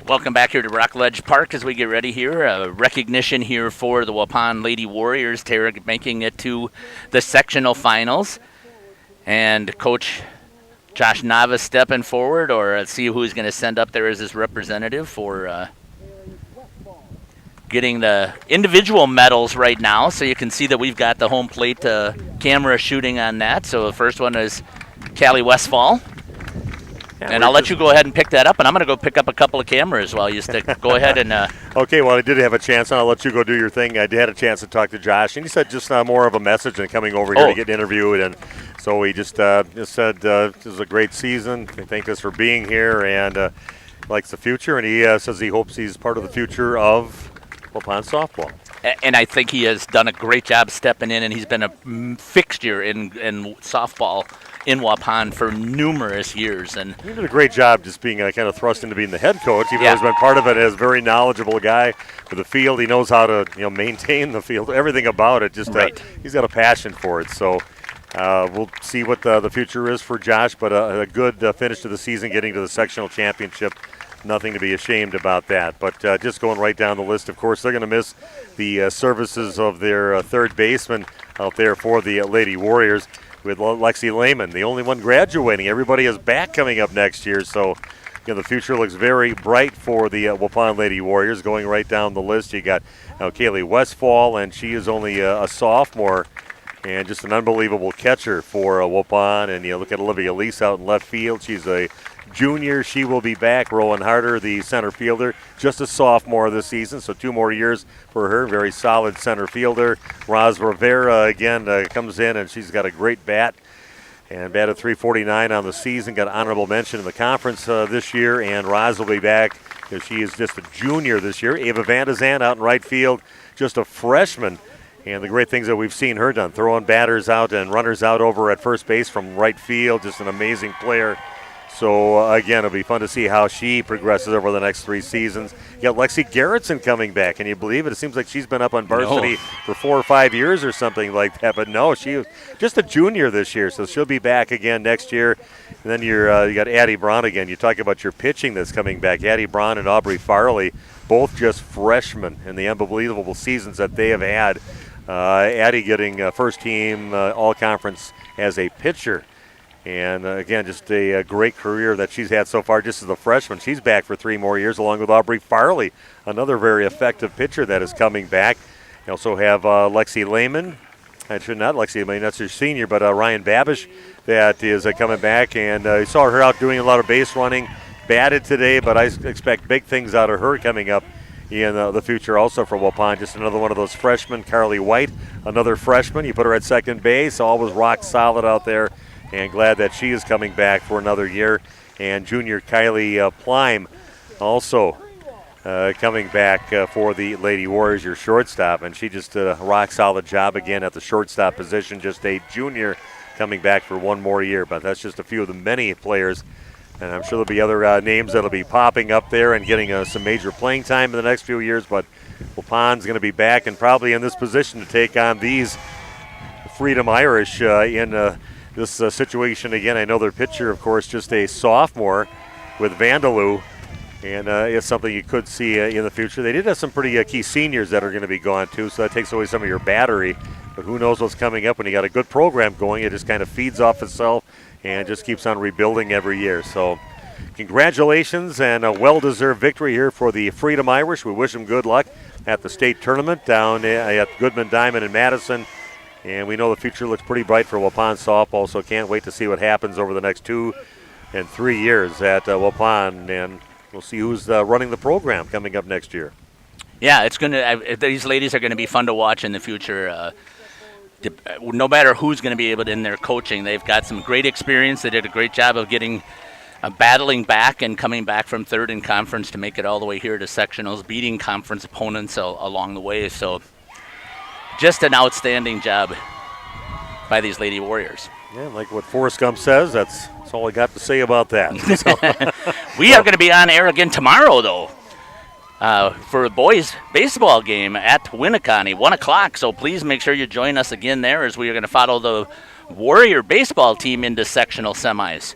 Welcome back here to Rockledge Park as we get ready here. Recognition here for the Waupun Lady Warriors, making it to the sectional finals. And Coach Josh Navas stepping forward, or let's see who's going to send up there as his representative for getting the individual medals right now. So you can see that we've got the home plate camera shooting on that. So the first one is Callie Westfall. Yeah, and I'll let you go ahead and pick that up, and I'm going to go pick up a couple of cameras while you go ahead and... Okay, well, I did have a chance, and I'll let you go do your thing. I had a chance to talk to Josh, and he said just more of a message than coming over here to get interviewed. And so he just said this is a great season. He thanked us for being here and likes the future, and he says he hopes he's part of the future of Waupun softball. And I think he has done a great job stepping in, and he's been a fixture in softball in Waupun for numerous years. And he did a great job just being kind of thrust into being the head coach, even though he's been part of it as a very knowledgeable guy for the field. He knows how to maintain the field, everything about it. Just he's got a passion for it. So we'll see what the future is for Josh, but a good finish to the season, getting to the sectional championship. Nothing to be ashamed about that. But just going right down the list, of course, they're going to miss the services of their third baseman out there for the Lady Warriors with Lexi Lehman, the only one graduating. Everybody is back coming up next year, so the future looks very bright for the Waupun Lady Warriors. Going right down the list, you got Kaylee Westfall, and she is only a sophomore and just an unbelievable catcher for Waupun. And you look at Olivia Lease out in left field. She's a junior. She will be back. Rowan Harder, the center fielder, just a sophomore this season, so 2 more years for her. Very solid center fielder. Roz Rivera, again, comes in, and she's got a great bat. And batted .349 on the season. Got honorable mention in the conference this year, and Roz will be back because she is just a junior this year. Ava Vandezan out in right field, just a freshman. And the great things that we've seen her done, throwing batters out and runners out over at first base from right field, just an amazing player. So, again, it'll be fun to see how she progresses over the next 3 seasons. You got Lexi Gerritsen coming back. Can you believe it? It seems like she's been up on varsity for 4 or 5 years or something like that. But no, she was just a junior this year, so she'll be back again next year. And then you got Addie Braun again. You talk about your pitching that's coming back. Addie Braun and Aubrey Farley, both just freshmen in the unbelievable seasons that they have had. Addie getting first team all-conference as a pitcher. And, again, just a great career that she's had so far just as a freshman. She's back for 3 more years along with Aubrey Farley, another very effective pitcher that is coming back. You also have Lexi Lehman. Actually, not Lexi Lehman, that's her senior, but Ryan Babish that is coming back. And you saw her out doing a lot of base running, batted today, but I expect big things out of her coming up in the future also for Waupun. Just another one of those freshmen. Carly White, another freshman. You put her at second base, always rock solid out there. And glad that she is coming back for another year. And junior Kylie Plime also coming back for the Lady Warriors, your shortstop. And she just did a rock-solid job again at the shortstop position. Just a junior coming back for 1 more year. But that's just a few of the many players. And I'm sure there'll be other names that'll be popping up there and getting some major playing time in the next few years. But Waupun's going to be back and probably in this position to take on these Freedom Irish in this situation again. I know their pitcher, of course, just a sophomore with Vandaloo, and it's something you could see in the future. They did have some pretty key seniors that are going to be gone too, so that takes away some of your battery. But who knows what's coming up when you got a good program going? It just kind of feeds off itself and just keeps on rebuilding every year. So congratulations and a well-deserved victory here for the Freedom Irish. We wish them good luck at the state tournament down at Goodman Diamond in Madison. And we know the future looks pretty bright for Waupun softball, so can't wait to see what happens over the next 2 and 3 years at Waupun. And we'll see who's running the program coming up next year. Yeah, it's going to. These ladies are going to be fun to watch in the future. No matter who's going to be able to in their coaching, they've got some great experience. They did a great job of getting battling back and coming back from third in conference to make it all the way here to sectionals, beating conference opponents along the way. So just an outstanding job by these Lady Warriors. Yeah, like what Forrest Gump says, that's all I got to say about that. We are going to be on air again tomorrow, though, for a boys' baseball game at Winneconne, 1 o'clock. So please make sure you join us again there as we are going to follow the Warrior baseball team into sectional semis.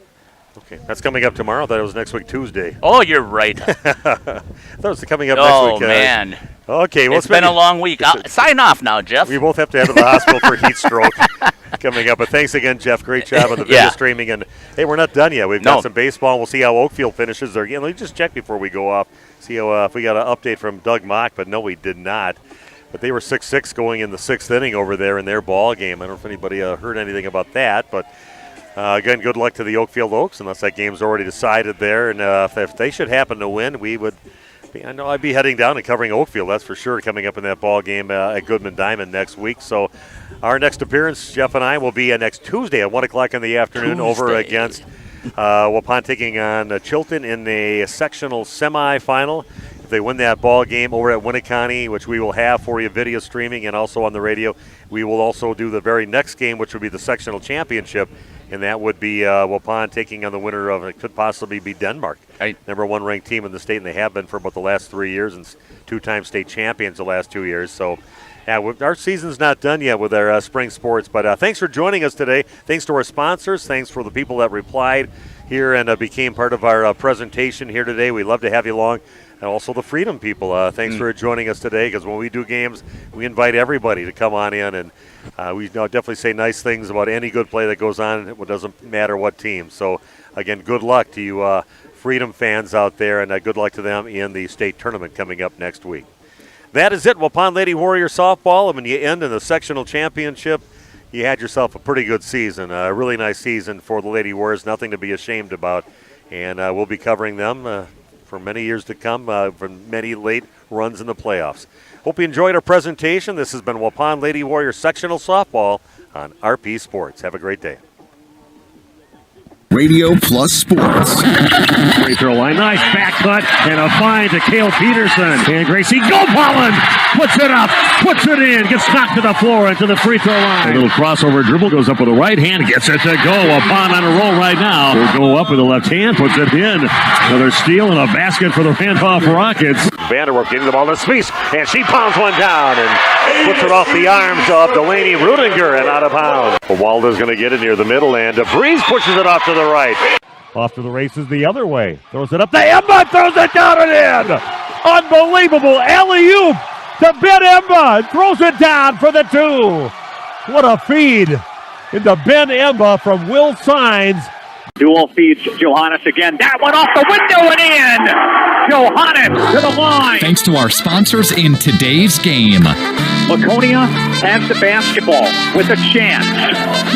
Okay, that's coming up tomorrow. I thought it was next week, Tuesday. Oh, you're right. I thought it was coming up next week. Oh, man. Okay, well, it's been a long week. Sign off now, Jeff. We both have to head to the hospital for heat stroke coming up. But thanks again, Jeff. Great job on the video streaming. And, hey, we're not done yet. We've got some baseball. We'll see how Oakfield finishes their game. Let me just check before we go off, see how, if we got an update from Doug Mock. But, no, we did not. But they were 6-6 going in the 6th inning over there in their ball game. I don't know if anybody heard anything about that. But, again, good luck to the Oakfield Oaks, unless that game's already decided there. And if they should happen to win, we would – I know I'd be heading down and covering Oakfield, that's for sure, coming up in that ball game at Goodman Diamond next week. So our next appearance, Jeff and I, will be next Tuesday at 1 o'clock in the afternoon over against Waupun, taking on Chilton in a sectional semifinal. If they win that ball game over at Winneconne, which we will have for you video streaming and also on the radio, we will also do the very next game, which would be the sectional championship. And that would be Waupun taking on the winner of, it could possibly be Denmark. Right. Number 1 ranked team in the state, and they have been for about the last 3 years and 2-time state champions the last 2 years. So, yeah, our season's not done yet with our spring sports. But thanks for joining us today. Thanks to our sponsors. Thanks for the people that replied here and became part of our presentation here today. We love to have you along. And also the Freedom people. Thanks for joining us today, because when we do games, we invite everybody to come on in. And we definitely say nice things about any good play that goes on. It doesn't matter what team. So, again, good luck to you Freedom fans out there, and good luck to them in the state tournament coming up next week. That is it, Waupun Lady Warrior softball. And when you end in the sectional championship, you had yourself a pretty good season, a really nice season for the Lady Warriors, nothing to be ashamed about. And we'll be covering them for many years to come, for many late runs in the playoffs. Hope you enjoyed our presentation. This has been Waupun Lady Warrior Sectional Softball on RP Sports. Have a great day. Radio Plus Sports. Free throw line, nice back cut, and a find to Cale Peterson. And Gracie, go Holland! Puts it up, puts it in, gets knocked to the floor into the free throw line. A little crossover dribble, goes up with the right hand, gets it to go. Waupun on a roll right now. Will go up with the left hand, puts it in. Another steal and a basket for the Randolph Rockets. Vanderwerf getting the ball to Spies, and she pounds one down and puts it off the arms of Delaney Rudinger and out of bounds. Walda's going to get it near the middle, and DeVries pushes it off to the right. Off to the races the other way. Throws it up. The Emba throws it down and in. Unbelievable alley-oop to Ben Emba. Throws it down for the two. What a feed into Ben Emba from Will Sines. Dual feeds Johannes again. That one off the window and in. Johannes to the line. Thanks to our sponsors in today's game. Laconia has the basketball with a chance.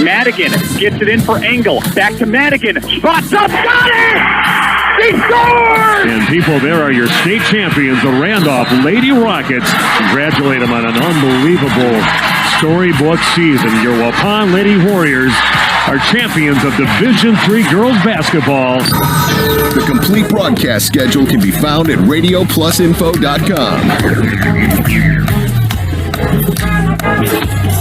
Madigan gets it in for Engel. Back to Madigan. Spots up. Got it! He scores! And people, there are your state champions, the Randolph Lady Rockets. Congratulate them on an unbelievable storybook season. Your Waupun Lady Warriors are champions of Division III girls basketball. The complete broadcast schedule can be found at radioplusinfo.com.